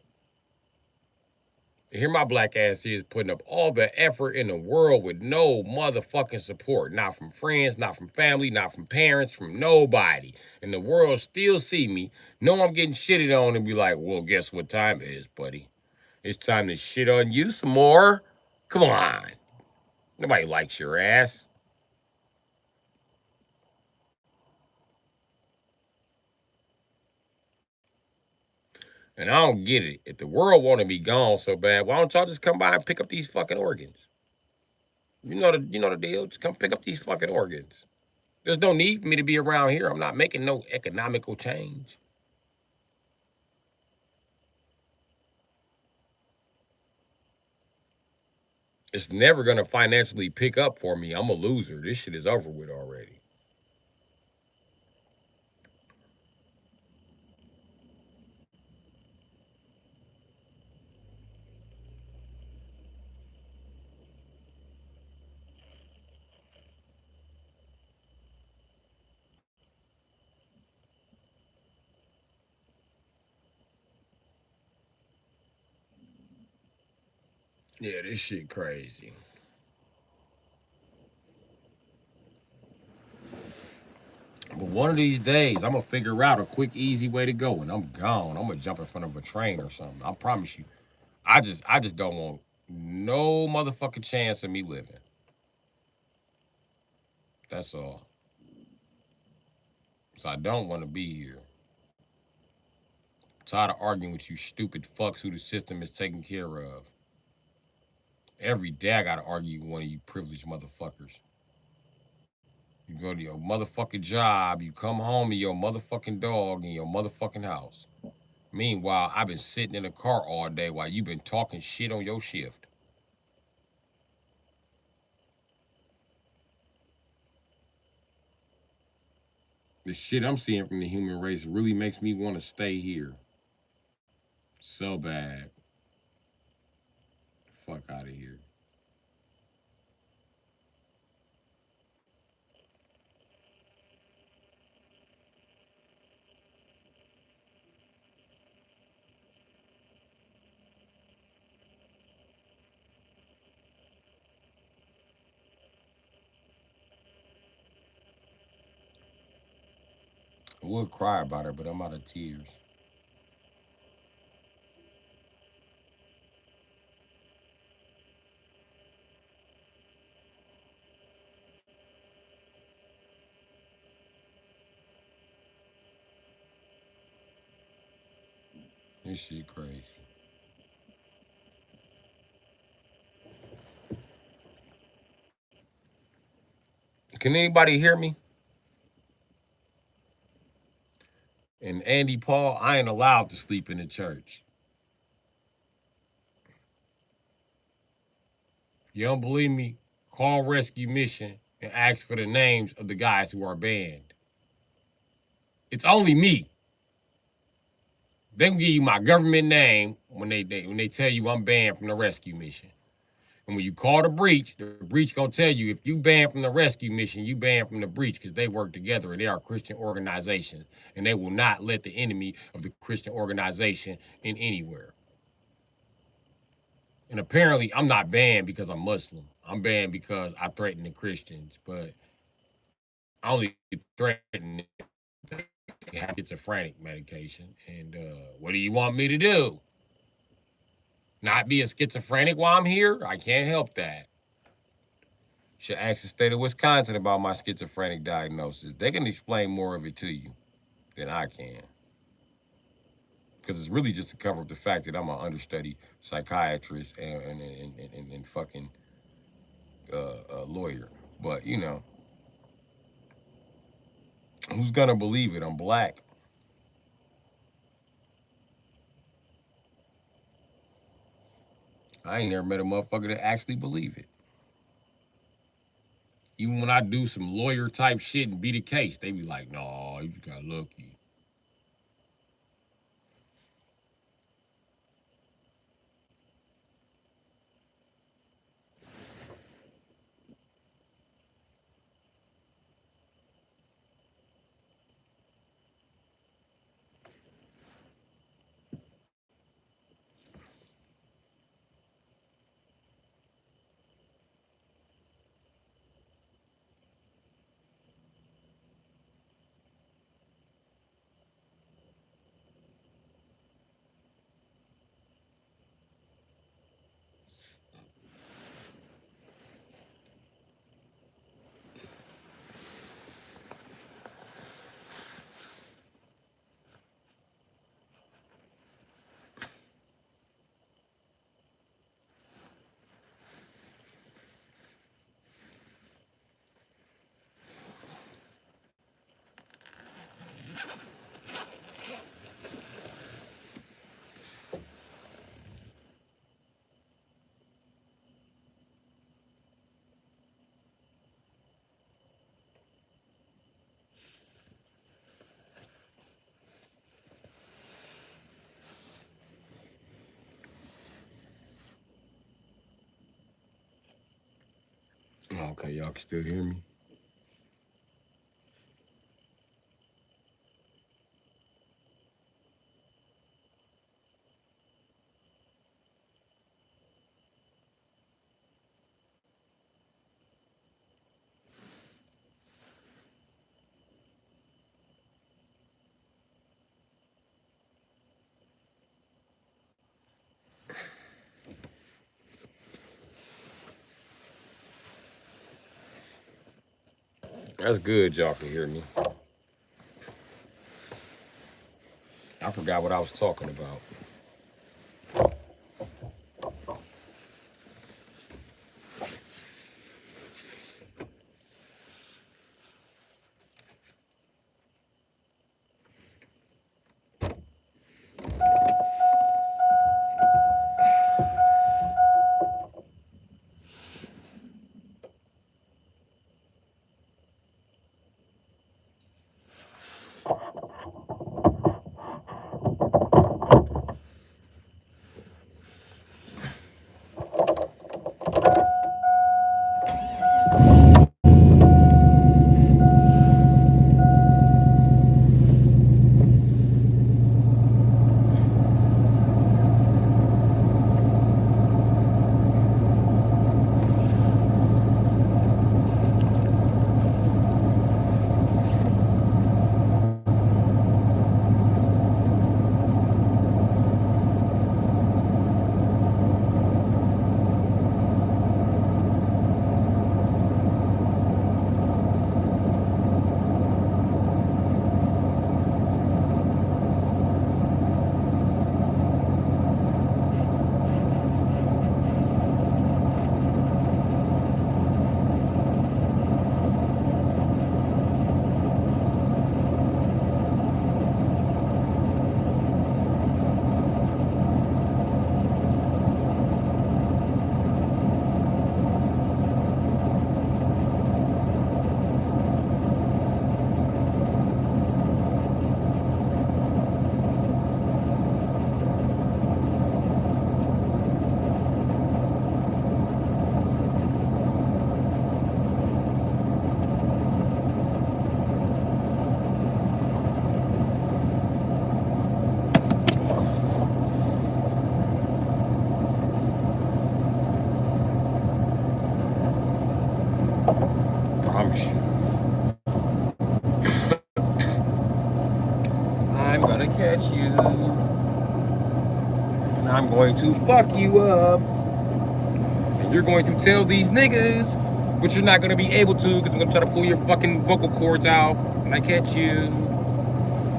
Here my black ass is putting up all the effort in the world with no motherfucking support. Not from friends, not from family, not from parents, from nobody. And the world still see me, know I'm getting shitted on, and be like, well, guess what time it is, buddy? It's time to shit on you some more. Come on. Nobody likes your ass. And I don't get it. If the world want to be gone so bad, why don't y'all just come by and pick up these fucking organs? You know the deal. Just come pick up these fucking organs. There's no need for me to be around here. I'm not making no economical change. It's never gonna financially pick up for me. I'm a loser. This shit is over with already. Yeah, this shit crazy. But one of these days, I'm gonna figure out a quick, easy way to go, and I'm gone. I'm gonna jump in front of a train or something. I promise you. I just don't want no motherfucking chance of me living. That's all. So I don't want to be here. I'm tired of arguing with you stupid fucks who the system is taking care of. Every day I gotta argue with one of you privileged motherfuckers. You go to your motherfucking job, you come home to your motherfucking dog in your motherfucking house. Meanwhile, I've been sitting in the car all day while you've been talking shit on your shift. The shit I'm seeing from the human race really makes me want to stay here. So bad. Fuck out of here. I would cry about it, but I'm out of tears. This shit crazy. Can anybody hear me? And Andy Paul, I ain't allowed to sleep in the church. You don't believe me? Call Rescue Mission and ask for the names of the guys who are banned. It's only me. They can give you my government name when they tell you I'm banned from the rescue mission. And when you call the breach gonna tell you if you banned from the rescue mission, you banned from the breach because they work together and they are a Christian organization. And they will not let the enemy of the Christian organization in anywhere. And apparently I'm not banned because I'm Muslim. I'm banned because I threaten the Christians, but I only threaten they have schizophrenic medication. And what do you want me to do? Not be a schizophrenic while I'm here? I can't help that. Should ask the state of Wisconsin about my schizophrenic diagnosis. They can explain more of it to you than I can. Because it's really just to cover up the fact that I'm an understudy psychiatrist and fucking lawyer. But, who's gonna believe it? I'm black. I ain't never met a motherfucker that actually believe it. Even when I do some lawyer type shit and beat a case, they be like, "No, you got lucky." Okay, y'all can still hear me. That's good, y'all can hear me. I forgot what I was talking about. Promise you. I'm gonna catch you. And I'm going to fuck you up. And you're going to tell these niggas, but you're not gonna be able to because I'm gonna try to pull your fucking vocal cords out when I catch you.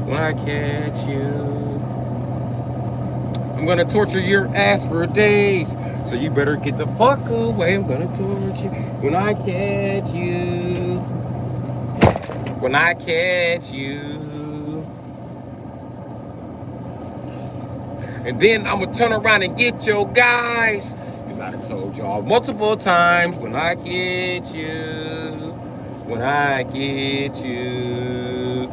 When I catch you. I'm gonna torture your ass for days. So you better get the fuck away. I'm gonna torture you when I catch you. When I catch you. And then I'm gonna turn around and get your guys. Cause I done told y'all multiple times when I catch you. when I get you.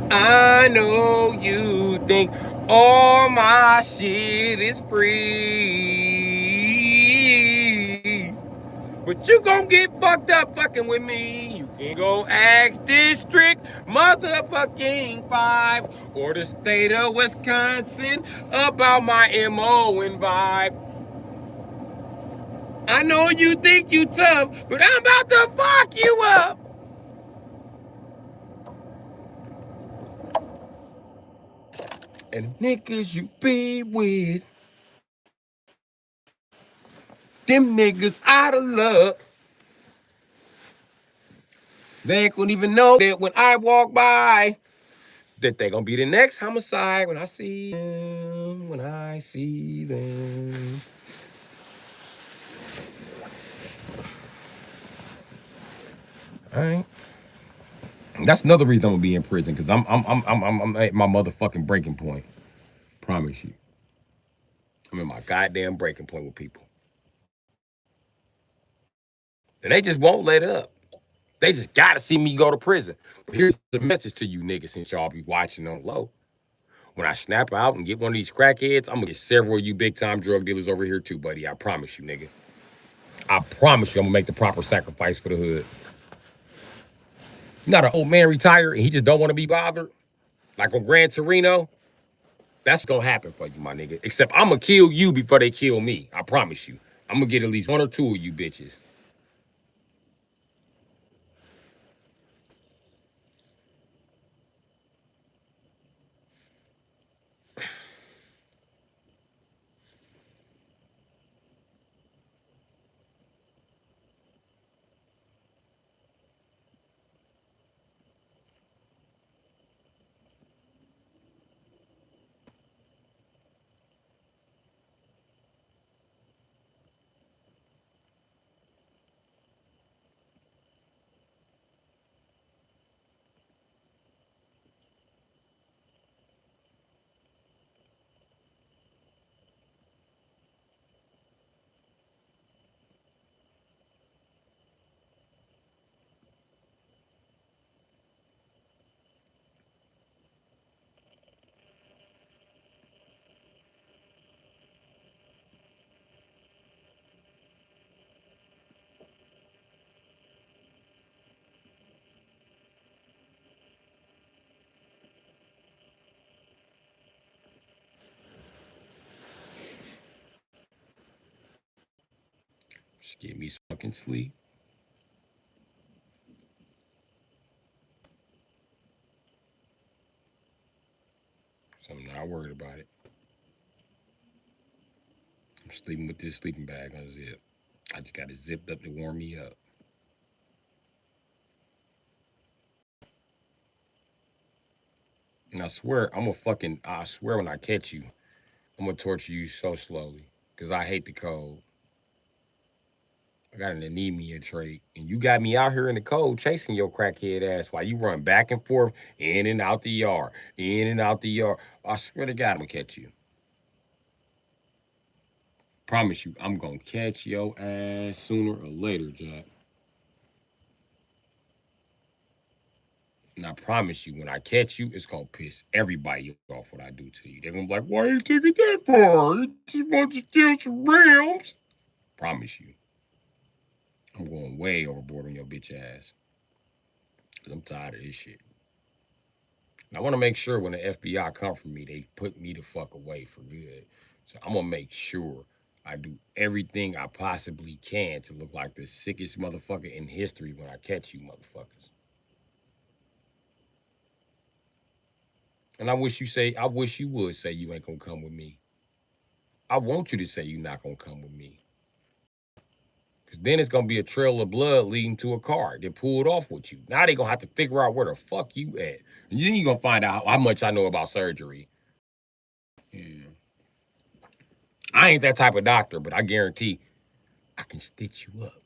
I know you think all my shit is free. But you gon' get fucked up fucking with me. You can go ask District motherfucking 5 or the state of Wisconsin about my MO and vibe. I know you think you tough, but I'm about to fuck you up. And niggas you be with, them niggas out of luck. They ain't gonna even know that when I walk by, that they gonna be the next homicide when I see them, when I see them. All right. That's another reason I'm gonna be in prison, because I'm at my motherfucking breaking point. Promise you. I'm at my goddamn breaking point with people. And they just won't let up. They just gotta see me go to prison. Here's the message to you niggas, since y'all be watching on low. When I snap out and get one of these crackheads, I'm gonna get several of you big time drug dealers over here too, buddy. I promise you, nigga. I promise you I'm gonna make the proper sacrifice for the hood. Not an old man retired and he just don't want to be bothered. Like on Gran Torino. That's gonna happen for you, my nigga. Except I'm gonna kill you before they kill me. I promise you. I'm gonna get at least one or two of you bitches. Just give me some fucking sleep. So I'm not worried about it. I'm sleeping with this sleeping bag unzipped. I just got it zipped up to warm me up. And I swear, I swear when I catch you, I'm gonna torture you so slowly. Cause I hate the cold. I got an anemia trait. And you got me out here in the cold chasing your crackhead ass while you run back and forth, in and out the yard, in and out the yard. I swear to God, I'm gonna catch you. Promise you, I'm gonna catch your ass sooner or later, Jack. And I promise you, when I catch you, it's gonna piss everybody off what I do to you. They're gonna be like, why you taking that far? You just want to steal some rims. Promise you. I'm going way overboard on your bitch ass. Cause I'm tired of this shit. And I wanna make sure when the FBI come for me, they put me the fuck away for good. So I'm gonna make sure I do everything I possibly can to look like the sickest motherfucker in history when I catch you motherfuckers. And I wish you would say you ain't gonna come with me. I want you to say you're not gonna come with me. Cause then it's gonna be a trail of blood leading to a car that pulled off with you. Now they gonna have to figure out where the fuck you at. And then you gonna find out how much I know about surgery. Yeah. I ain't that type of doctor, but I guarantee I can stitch you up.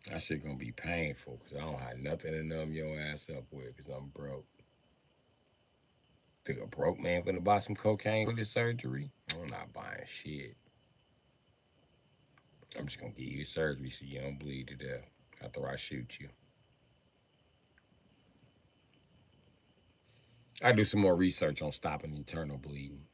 That shit gonna be painful because I don't have nothing to numb your ass up with because I'm broke. Think a broke man finna buy some cocaine for this surgery? I'm not buying shit. I'm just gonna give you the surgery so you don't bleed to death after I shoot you. I do some more research on stopping internal bleeding.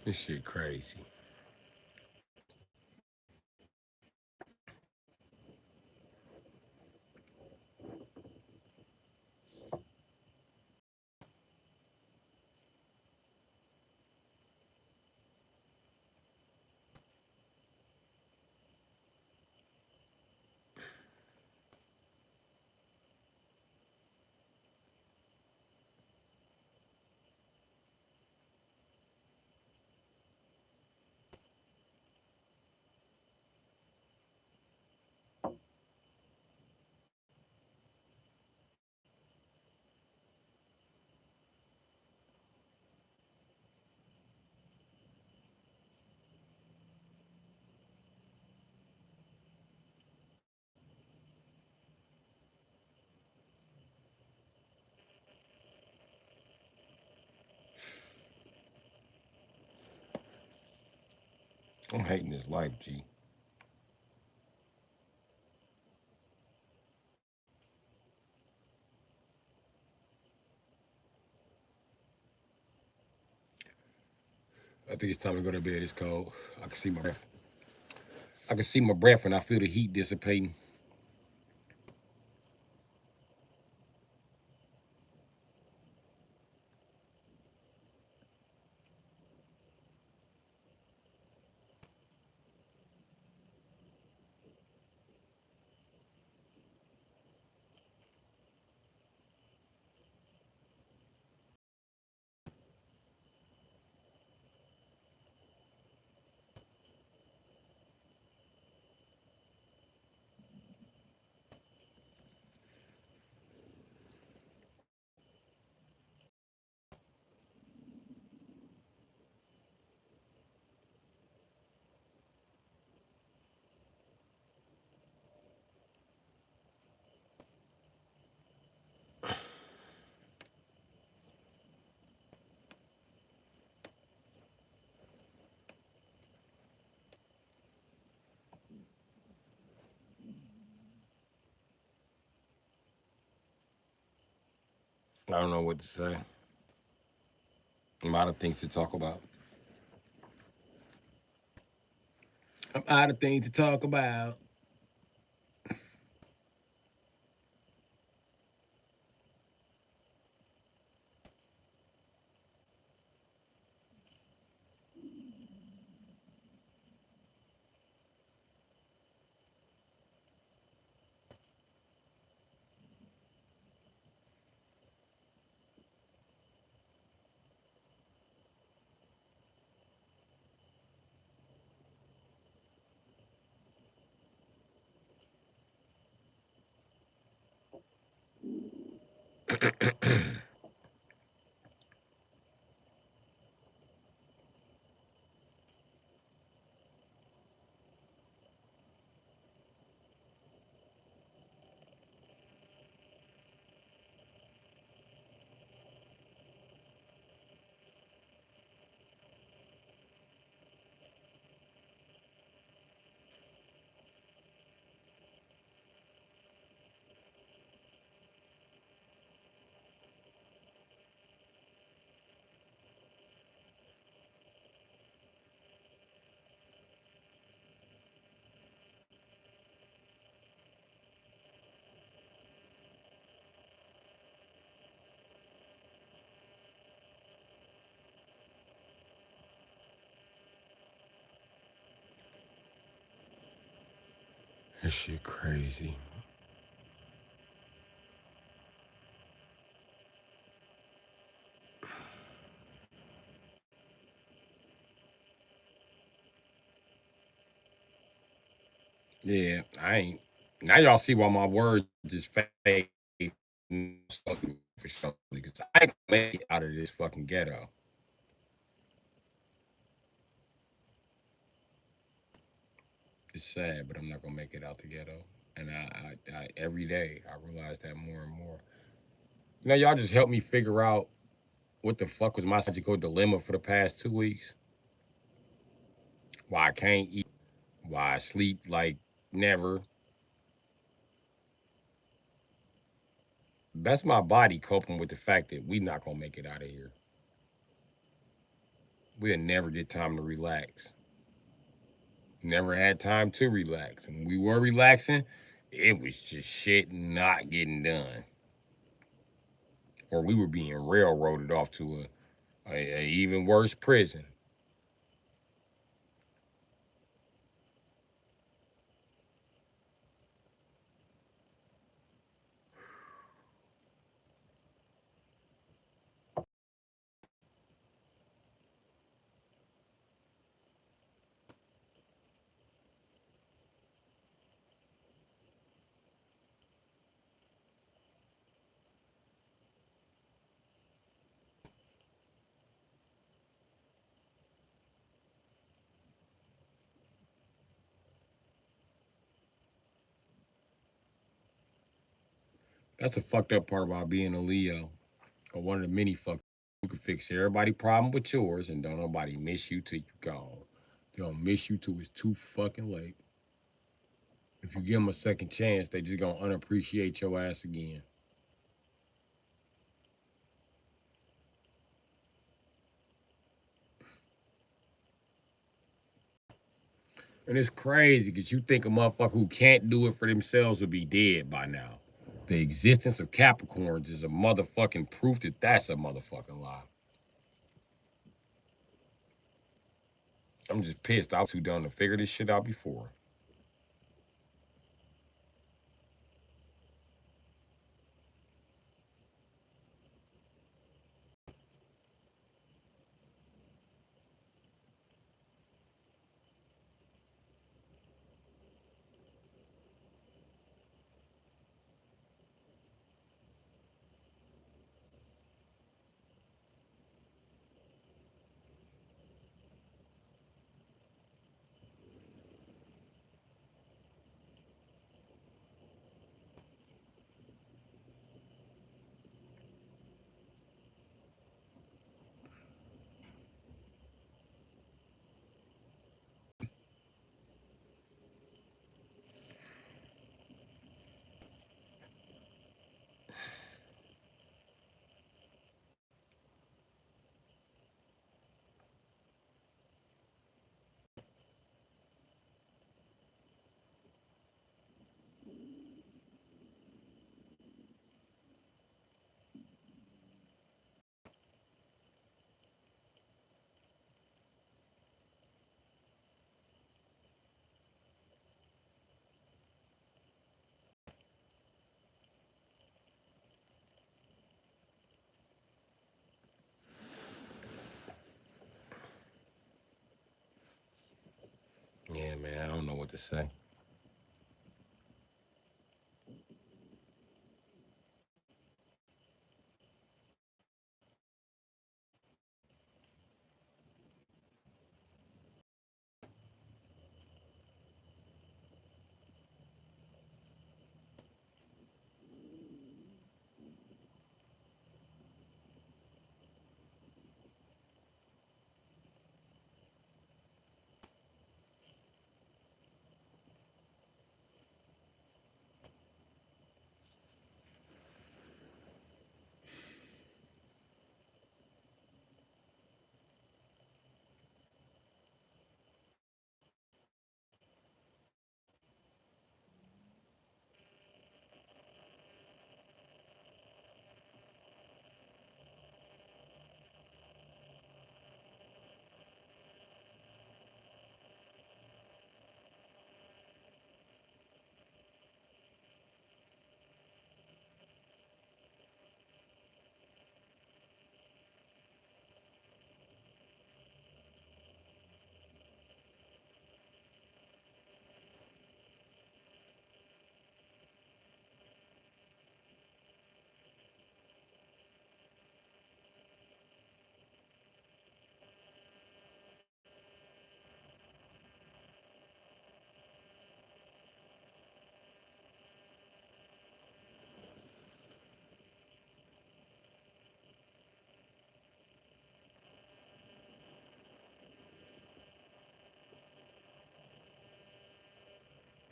This shit crazy. I'm hating this life, G. I think it's time to go to bed. It's cold. I can see my breath. I can see my breath and I feel the heat dissipating. I don't know what to say. I'm out of things to talk about. I'm out of things to talk about. This shit crazy. Yeah, I ain't. Now y'all see why my words is fake for sure. Because I ain't gonna make it out of this fucking ghetto. It's sad, but I'm not gonna make it out the ghetto. And I every day I realize that more and more. You know, y'all just helped me figure out what the fuck was my psychological dilemma for the past 2 weeks. Why I can't eat, why I sleep like never. That's my body coping with the fact that we not gonna make it out of here. We'll never get time to relax. Never had time to relax. And when we were relaxing, it was just shit not getting done. Or we were being railroaded off to a even worse prison. That's the fucked up part about being a Leo, or one of the many fuck. You can fix everybody problem but yours, and don't nobody miss you till you gone. They don't miss you till it's too fucking late. If you give them a second chance, they just gonna unappreciate your ass again. And it's crazy because you think a motherfucker who can't do it for themselves would be dead by now. The existence of Capricorns is a motherfucking proof that that's a motherfucking lie. I'm just pissed. I was too dumb to figure this shit out before. Yeah, man, I don't know what to say.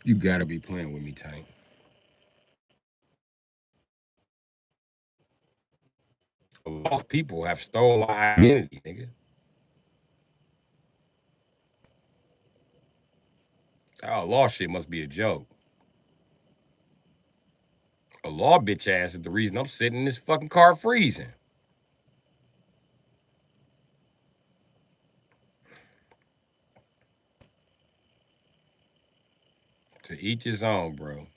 You gotta be playing with me, Tank. Lost people have stolen my identity, nigga. Oh, lost shit must be a joke. A law bitch ass is the reason I'm sitting in this fucking car freezing. To each his own, bro.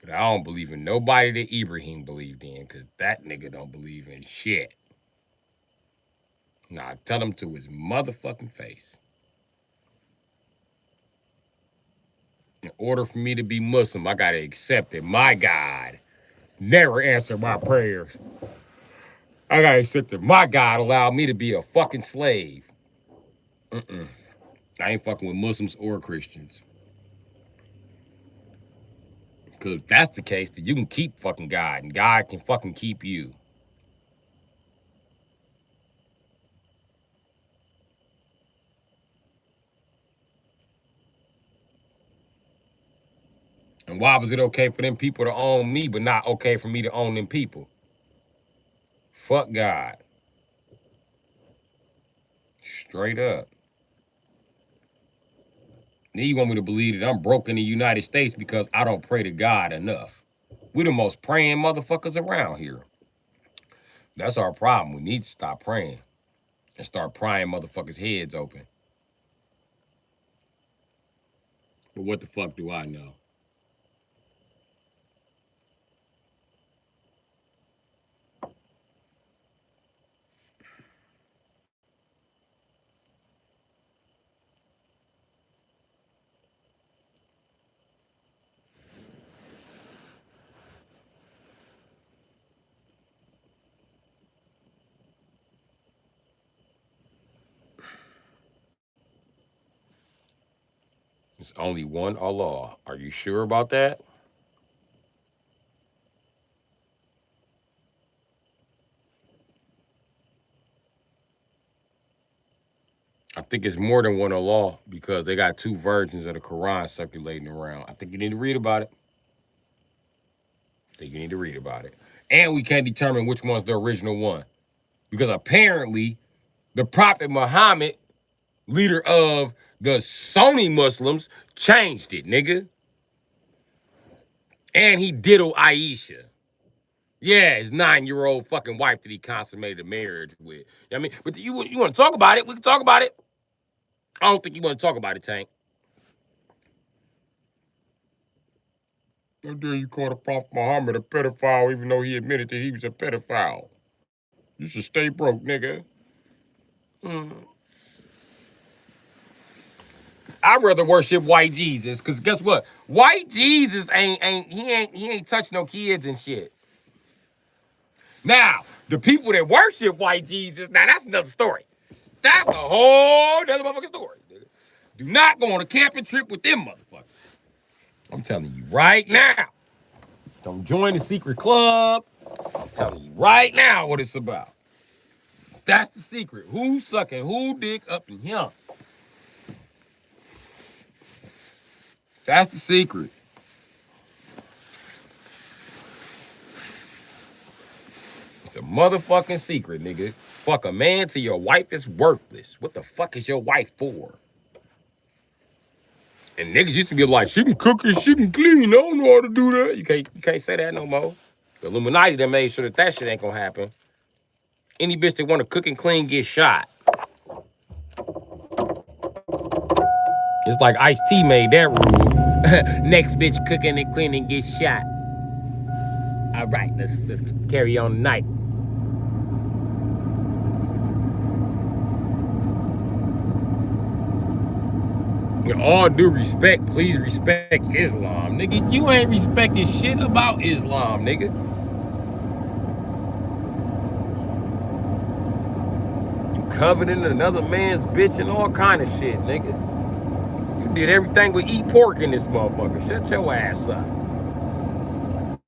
But I don't believe in nobody that Ibrahim believed in, because that nigga don't believe in shit. Nah, tell him to his motherfucking face. In order for me to be Muslim, I gotta accept that my God never answered my prayers. I gotta accept that my God allowed me to be a fucking slave. I ain't fucking with Muslims or Christians. Because if that's the case, then you can keep fucking God, and God can fucking keep you. And why was it okay for them people to own me, but not okay for me to own them people? Fuck God. Straight up. Then you want me to believe that I'm broke in the United States because I don't pray to God enough. We're the most praying motherfuckers around here. That's our problem. We need to stop praying and start prying motherfuckers' heads open. But what the fuck do I know? There's only one Allah. Are you sure about that? I think it's more than one Allah because they got two versions of the Quran circulating around. I think you need to read about it. And we can't determine which one's the original one. Because apparently, the Prophet Muhammad, leader of the Sunni Muslims, changed it, nigga. And he diddled Aisha. Yeah, his 9-year-old fucking wife that he consummated a marriage with. You know what I mean? But you want to talk about it? We can talk about it. I don't think you want to talk about it, Tank. How dare you call the Prophet Muhammad a pedophile even though he admitted that he was a pedophile? You should stay broke, nigga. I'd rather worship white Jesus, cause guess what? White Jesus ain't touch no kids and shit. Now, the people that worship white Jesus, now that's another story. That's a whole other motherfucking story. Nigga. Do not go on a camping trip with them motherfuckers. I'm telling you right now. Don't join the secret club. I'm telling you right now what it's about. That's the secret. Who's sucking who dick up in here? That's the secret. It's a motherfucking secret, nigga. Fuck a man till your wife is worthless. What the fuck is your wife for? And niggas used to be like, she can cook and she can clean. I don't know how to do that. You can't say that no more. The Illuminati done made sure that shit ain't gonna happen. Any bitch that want to cook and clean get shot. It's like Ice-T made that rule. Next bitch cooking and cleaning gets shot. All right, let's carry on tonight. With all due respect, please respect Islam, nigga. You ain't respecting shit about Islam, nigga. You coveting another man's bitch and all kind of shit, nigga. You did everything but eat pork in this motherfucker. Shut your ass up.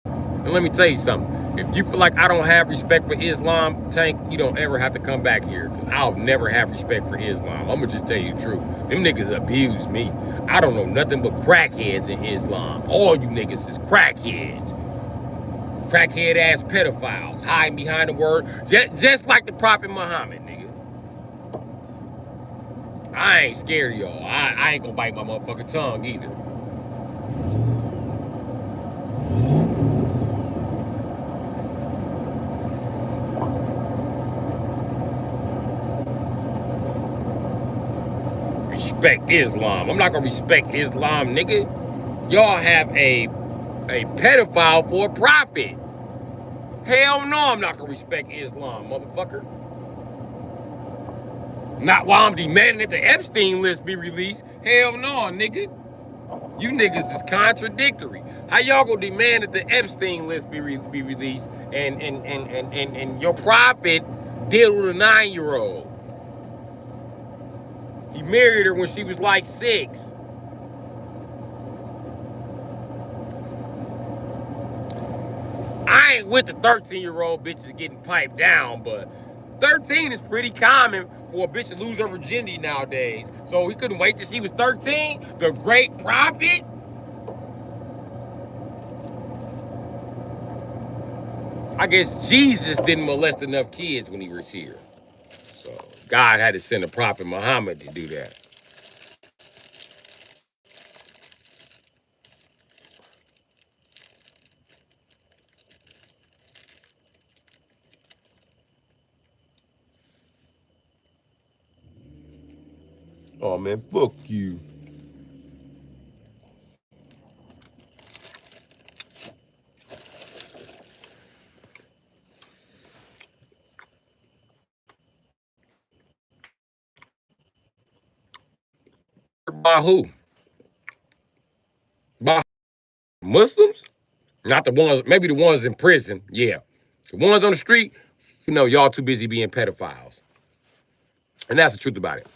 And let me tell you something. If you feel like I don't have respect for Islam, Tank, you don't ever have to come back here. Because I'll never have respect for Islam. I'm going to just tell you the truth. Them niggas abuse me. I don't know nothing but crackheads in Islam. All you niggas is crackheads. Crackhead ass pedophiles. Hiding behind the word. Just like the Prophet Muhammad, nigga. I ain't scared of y'all. I ain't going to bite my motherfucking tongue either. Respect Islam. I'm not gonna respect Islam, nigga. Y'all have a pedophile for a prophet. Hell no, I'm not gonna respect Islam, motherfucker. Not while I'm demanding that the Epstein list be released. Hell no, nigga. You niggas is contradictory. How y'all gonna demand that the Epstein list be released and your prophet deal with a 9-year-old? He married her when she was like 6. I ain't with the 13-year-old bitches getting piped down, but 13 is pretty common for a bitch to lose her virginity nowadays. So he couldn't wait till she was 13? The great prophet? I guess Jesus didn't molest enough kids when he was here. So God had to send the prophet Muhammad to do that. Oh man, fuck you. By who? By Muslims? Not the ones, maybe the ones in prison, yeah. The ones on the street, you know, y'all too busy being pedophiles. And that's the truth about it.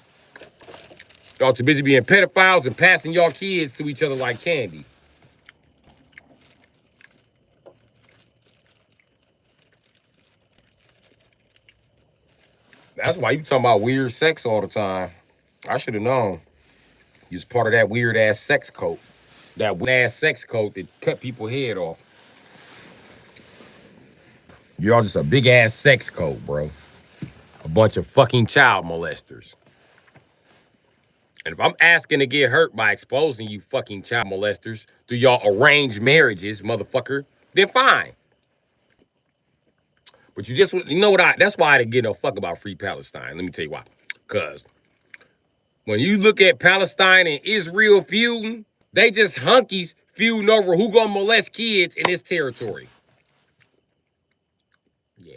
Y'all too busy being pedophiles and passing y'all kids to each other like candy. That's why you talking about weird sex all the time. I should have known. You was part of that weird ass sex cult. That weird ass sex cult that cut people's head off. Y'all just a big ass sex cult, bro. A bunch of fucking child molesters. And if I'm asking to get hurt by exposing you fucking child molesters through y'all arranged marriages, motherfucker, then fine. But you know what, that's why I didn't give no fuck about Free Palestine. Let me tell you why. Because when you look at Palestine and Israel feuding, they just hunkies feuding over who gonna molest kids in this territory. Yeah.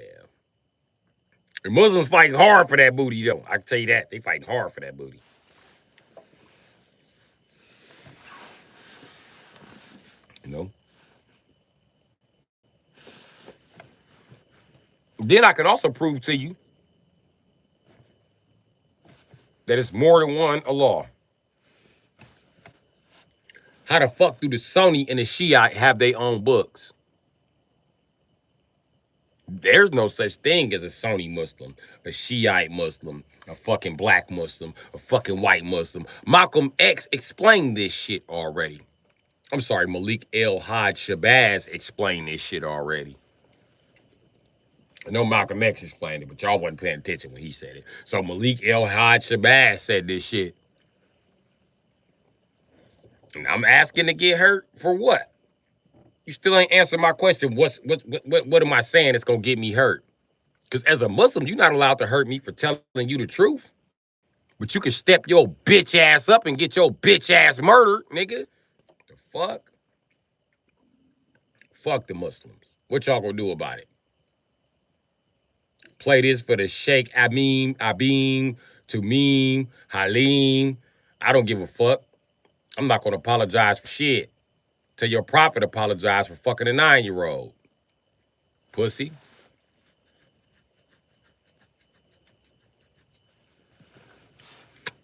The Muslims fighting hard for that booty, though. I can tell you that. They fighting hard for that booty. You know? Then I can also prove to you that it's more than one Allah. How the fuck do the Sunni and the Shiite have their own books? There's no such thing as a Sunni Muslim, a Shiite Muslim, a fucking black Muslim, a fucking white Muslim. Malcolm X explained this shit already. I'm sorry, Malik El Haj Shabazz explained this shit already. I know Malcolm X explained it, but y'all wasn't paying attention when he said it. So Malik El Haj Shabazz said this shit. And I'm asking to get hurt for what? You still ain't answered my question. What am I saying that's gonna get me hurt? Because as a Muslim, you're not allowed to hurt me for telling you the truth. But you can step your bitch ass up and get your bitch ass murdered, nigga. The fuck? Fuck the Muslims. What y'all gonna do about it? Play this for the Sheikh Abim, Tumim, Halim. I don't give a fuck. I'm not gonna apologize for shit. Tell your prophet apologize for fucking a 9-year-old. Pussy.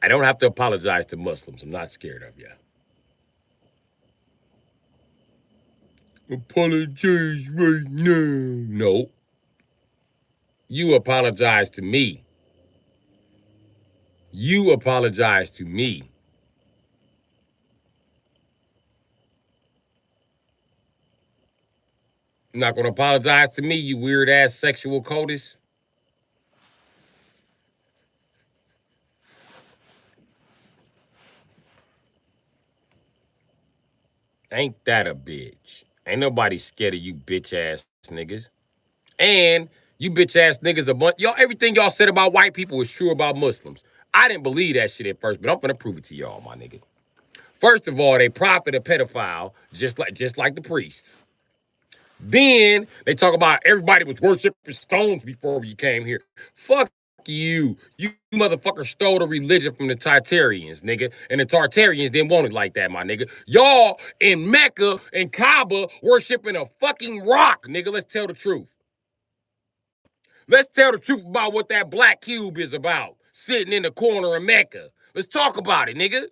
I don't have to apologize to Muslims. I'm not scared of you. Apologize right now. No. You apologize to me. You apologize to me. You're not gonna apologize to me, you weird ass sexual cultist? Ain't that a bitch? Ain't nobody scared of you bitch ass niggas. And you bitch ass niggas a bunch. Y'all, everything y'all said about white people is true about Muslims. I didn't believe that shit at first, but I'm gonna prove it to y'all, my nigga. First of all, they prophet a pedophile, just like the priests. Then they talk about everybody was worshiping stones before you came here. Fuck you. You motherfucker stole the religion from the Tartarians, nigga. And the Tartarians didn't want it like that, my nigga. Y'all in Mecca and Kaaba worshiping a fucking rock, nigga. Let's tell the truth. Let's tell the truth about what that black cube is about. Sitting in the corner of Mecca. Let's talk about it, nigga.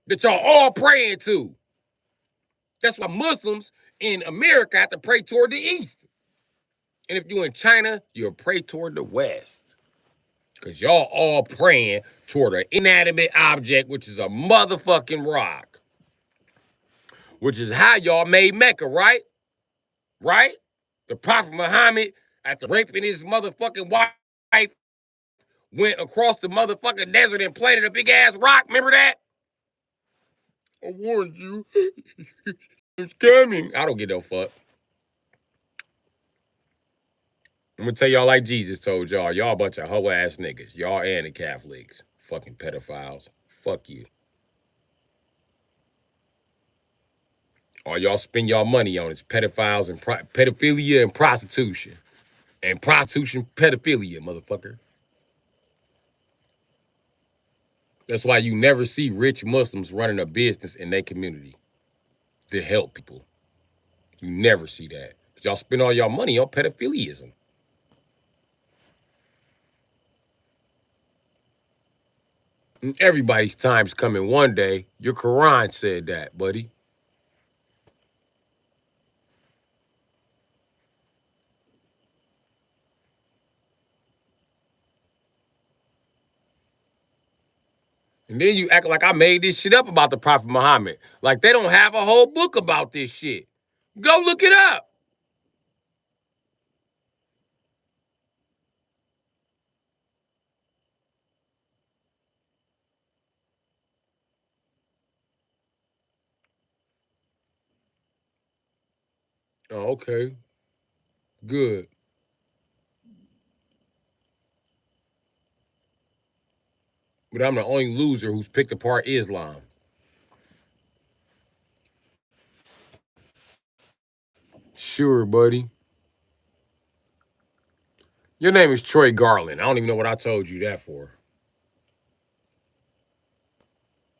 That y'all all praying to. That's why Muslims in America have to pray toward the east. And if you're in China, you'll pray toward the west. Because y'all all praying toward an inanimate object, which is a motherfucking rock. Which is how y'all made Mecca, right? Right? The Prophet Muhammad, after raping his motherfucking wife, went across the motherfucking desert and planted a big ass rock. Remember that? I warned you. It's coming. I don't give no fuck. I'm gonna tell y'all like Jesus told y'all. Y'all a bunch of hoe ass niggas. Y'all and the Catholics. Fucking pedophiles. Fuck you. All y'all spend y'all money on is pedophiles and pedophilia and prostitution. And prostitution, pedophilia, motherfucker. That's why you never see rich Muslims running a business in their community to help people. You never see that. But y'all spend all y'all money on pedophiliism. And everybody's time's coming one day. Your Quran said that, buddy. And then you act like I made this shit up about the Prophet Muhammad. Like they don't have a whole book about this shit. Go look it up. Oh, okay. Good. But I'm the only loser who's picked apart Islam. Sure, buddy. Your name is Troy Garland. I don't even know what I told you that for.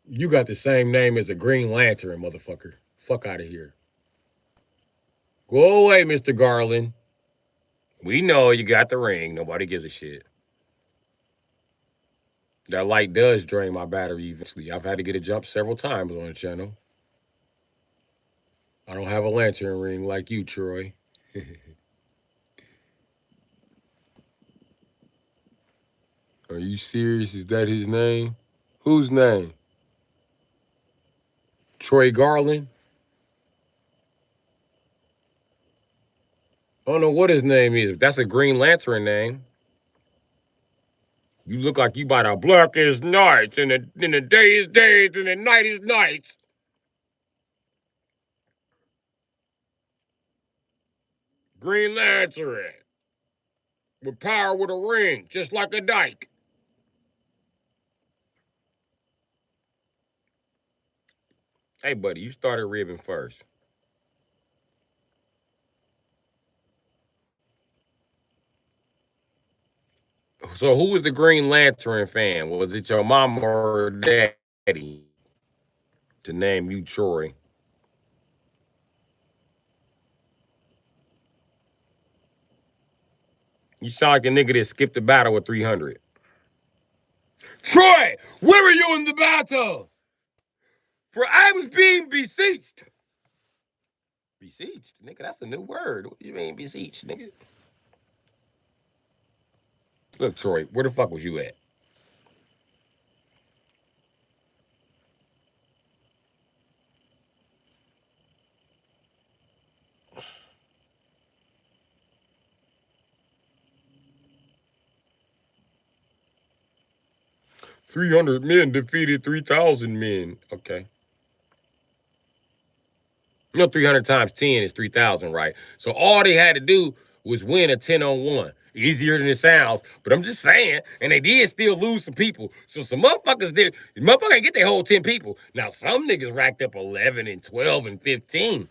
You got the same name as the Green Lantern, motherfucker. Fuck out of here. Go away, Mr. Garland. We know you got the ring. Nobody gives a shit. That light does drain my battery eventually. I've had to get it jumped several times on the channel. I don't have a lantern ring like you, Troy. Are you serious? Is that his name? Whose name? Troy Garland? I don't know what his name is, but that's a Green Lantern name. You look like you by the blackest nights, and the day is days, and the night is nights. Green Lantern. With power with a ring, just like a dyke. Hey, buddy, you started ribbing first. So who was the Green Lantern fan? Was it your mama or daddy to name you Troy? You sound like a nigga that skipped the battle with 300. Troy, where were you in the battle? For I was being besieged. Beseeched, nigga. That's a new word. What do you mean beseeched, nigga? Look, Troy, where the fuck was you at? 300 men defeated 3,000 men. Okay. You know, 300 times 10 is 3,000, right? So all they had to do was win a 10 on 1. Easier than it sounds, but I'm just saying. And they did still lose some people. So some motherfuckers ain't get their whole 10 people. Now, some niggas racked up 11 and 12 and 15.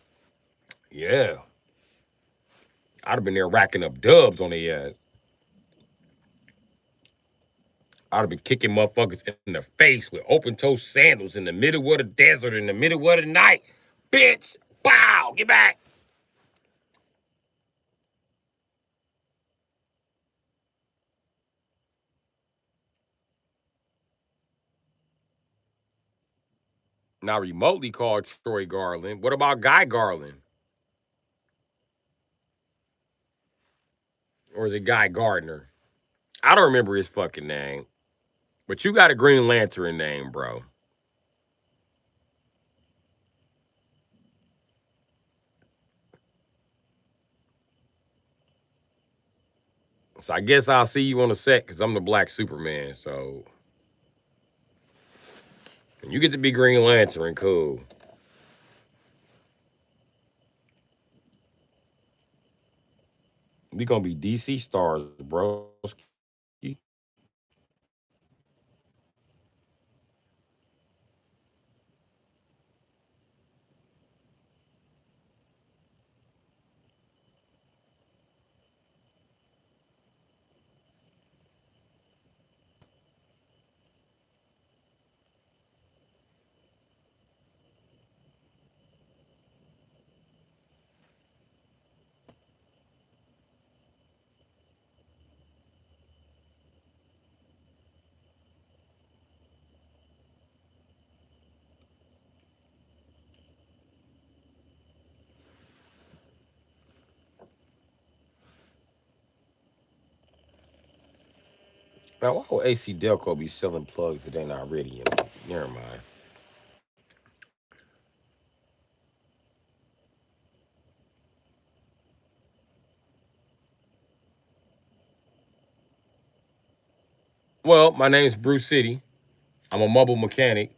Yeah. I'd have been there racking up dubs on their ass. I'd have been kicking motherfuckers in the face with open toe sandals in the middle of the desert in the middle of the night. Bitch, bow, get back. Now remotely called Troy Garland. What about Guy Garland? Or is it Guy Gardner? I don't remember his fucking name. But you got a Green Lantern name, bro. So I guess I'll see you on the set because I'm the Black Superman. So you get to be Green Lantern, cool. We gonna be DC stars, bro. Now, why would AC Delco be selling plugs that they're not ready? Never mind. Well, my name's Bru Sitdee. I'm a mobile mechanic.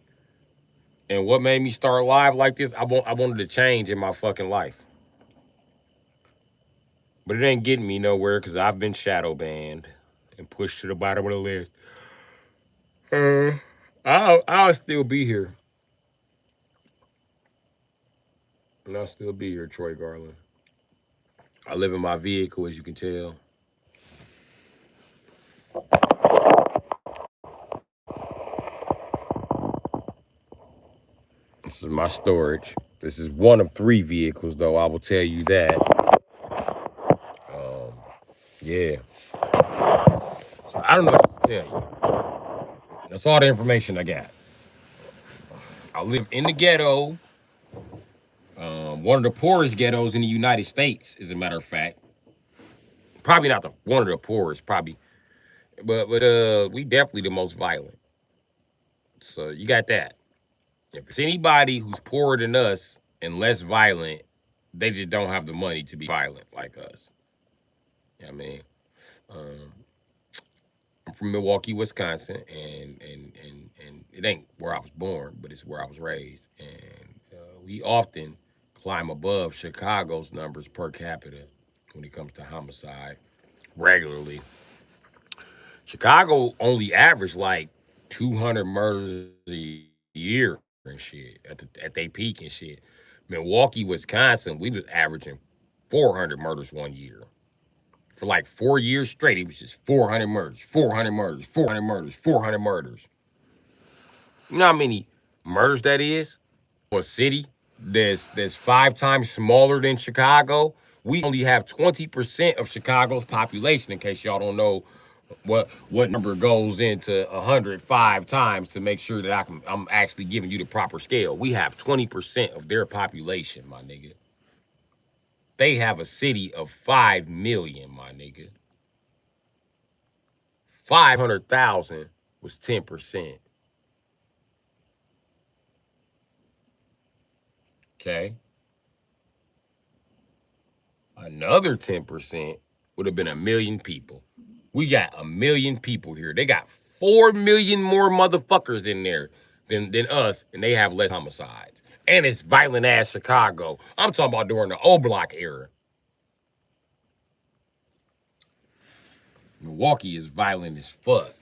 And what made me start live like this, I wanted to change in my fucking life. But it ain't getting me nowhere because I've been shadow banned and pushed to the bottom of the list. Uh, I'll still be here. And I'll still be here, Troy Garland. I live in my vehicle, as you can tell. This is my storage. This is one of 3 vehicles, though. I will tell you that. Yeah. So I don't know what to tell you. That's all the information I got. I live in the ghetto. One of the poorest ghettos in the United States, as a matter of fact. Probably not the one of the poorest, probably, but we definitely the most violent. So you got that. If it's anybody who's poorer than us and less violent, they just don't have the money to be violent like us. You know what I mean? Um, I'm from Milwaukee, Wisconsin, and it ain't where I was born, but it's where I was raised. And we often climb above Chicago's numbers per capita when it comes to homicide regularly. Chicago only averaged like 200 murders a year and shit at their peak and shit. Milwaukee, Wisconsin, we was averaging 400 murders one year. For like 4 years straight, it was just 400 murders, 400 murders, 400 murders, 400 murders. You know how many murders that is? For a city that's 5 times smaller than Chicago, we only have 20% of Chicago's population. In case y'all don't know what number goes into 105 times to make sure that I'm actually giving you the proper scale. We have 20% of their population, my nigga. They have a city of 5 million, my nigga. 500,000 was 10%. Okay. Another 10% would have been 1,000,000 people. We got 1,000,000 people here. They got 4 million more motherfuckers in there than us, and they have less homicides. And it's violent ass Chicago. I'm talking about during the O Block era. Milwaukee is violent as fuck.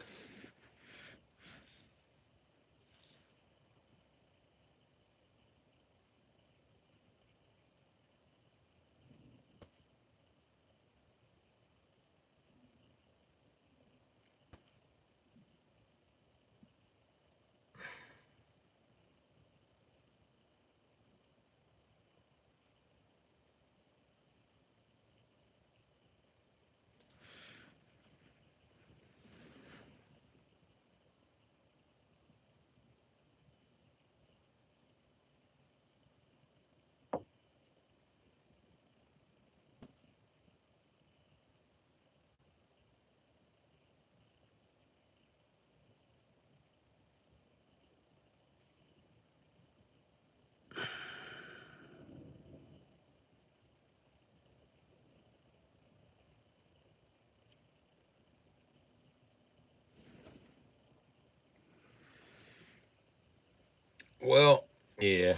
Well, yeah.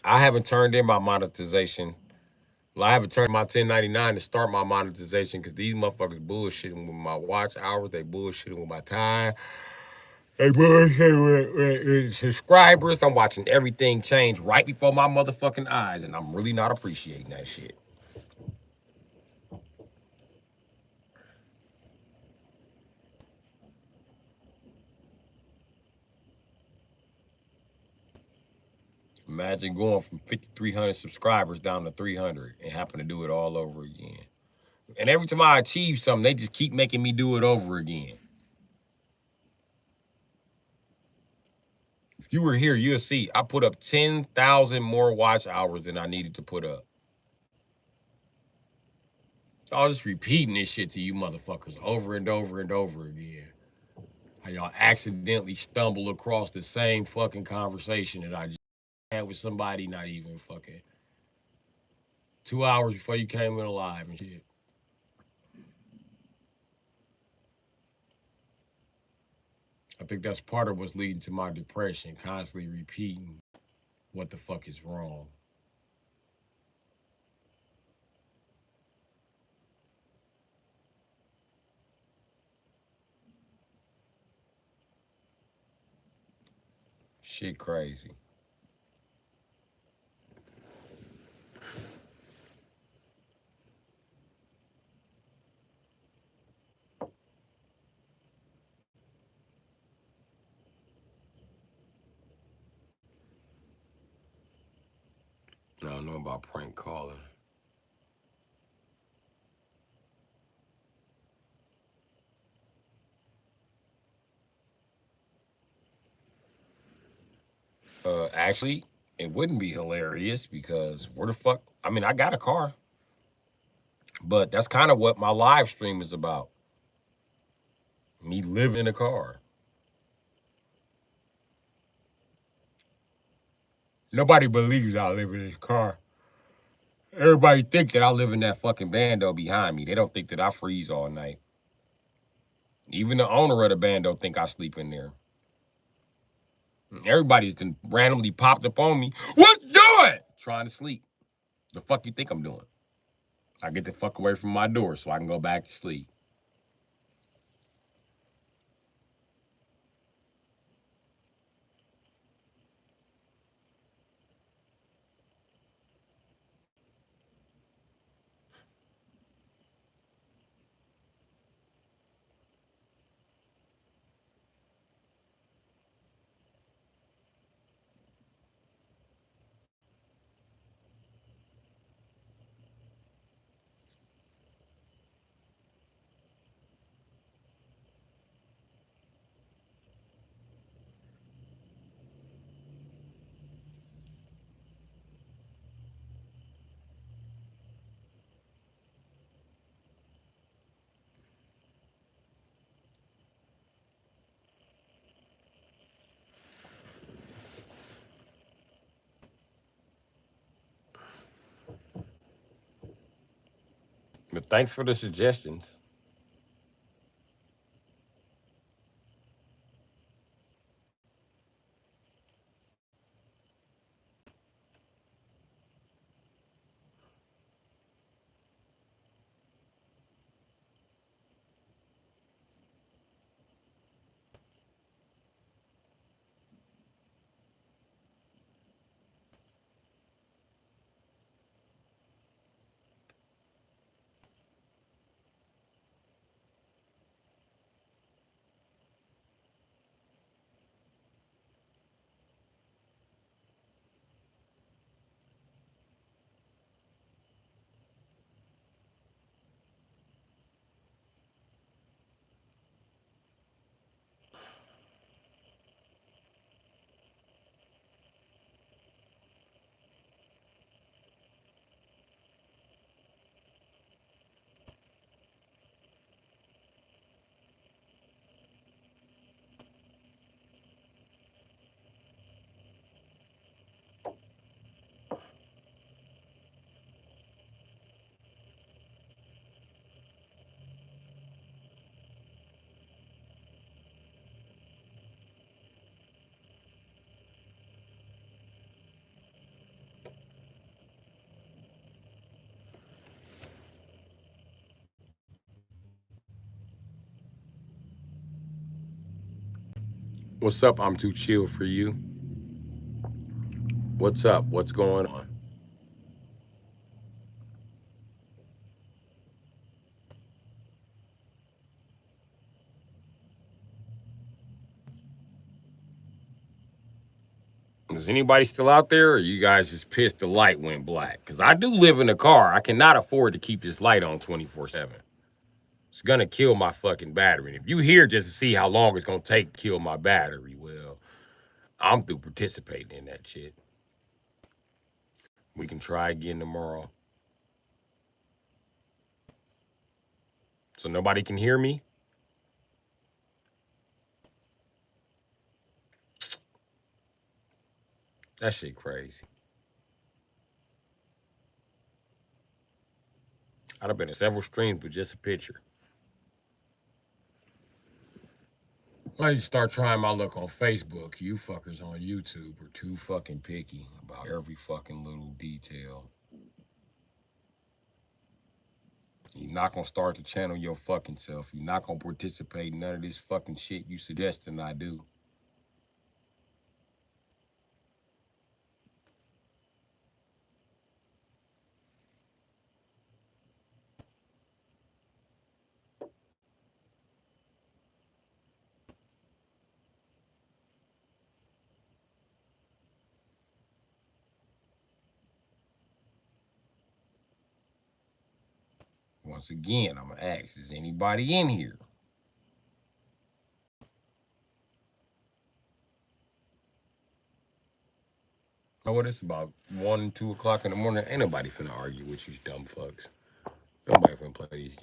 I haven't turned in my monetization. Well, I haven't turned my 1099 to start my monetization because these motherfuckers bullshitting with my watch hours. They bullshitting with my time. They bullshitting with subscribers. I'm watching everything change right before my motherfucking eyes, and I'm really not appreciating that shit. Imagine going from 5,300 subscribers down to 300 and having to do it all over again. And every time I achieve something, they just keep making me do it over again. If you were here, you'll see I put up 10,000 more watch hours than I needed to put up. Y'all just repeating this shit to you motherfuckers over and over and over again. How y'all accidentally stumble across the same fucking conversation that I just had with somebody not even fucking 2 hours before you came in alive and shit. I think that's part of what's leading to my depression, constantly repeating what the fuck is wrong. Shit crazy. I don't know about prank calling. Actually, it wouldn't be hilarious because where the fuck? I mean, I got a car, but that's kind of what my live stream is about. Me living in a car. Nobody believes I live in this car. Everybody think that I live in that fucking bando behind me. They don't think that I freeze all night. Even the owner of the bando think I sleep in there. Everybody's been randomly popped up on me. What you doing? Trying to sleep. The fuck you think I'm doing? I get the fuck away from my door so I can go back to sleep. But thanks for the suggestions. What's up? I'm too chill for you. What's up? What's going on? Is anybody still out there, or you guys just pissed the light went black? Because I do live in a car. I cannot afford to keep this light on 24/7. It's gonna kill my fucking battery. And if you here just to see how long it's gonna take to kill my battery, well, I'm through participating in that shit. We can try again tomorrow. So nobody can hear me? That shit crazy. I'd have been in several streams with just a picture. I need to start trying my luck on Facebook. You fuckers on YouTube are too fucking picky about every fucking little detail. You're not gonna start to channel your fucking self. You're not gonna participate in none of this fucking shit you suggesting I do. Once again, I'm gonna ask, is anybody in here? Know what? It's about 1, 2 o'clock in the morning. Ain't nobody finna argue with you dumb fucks. Nobody finna play these games.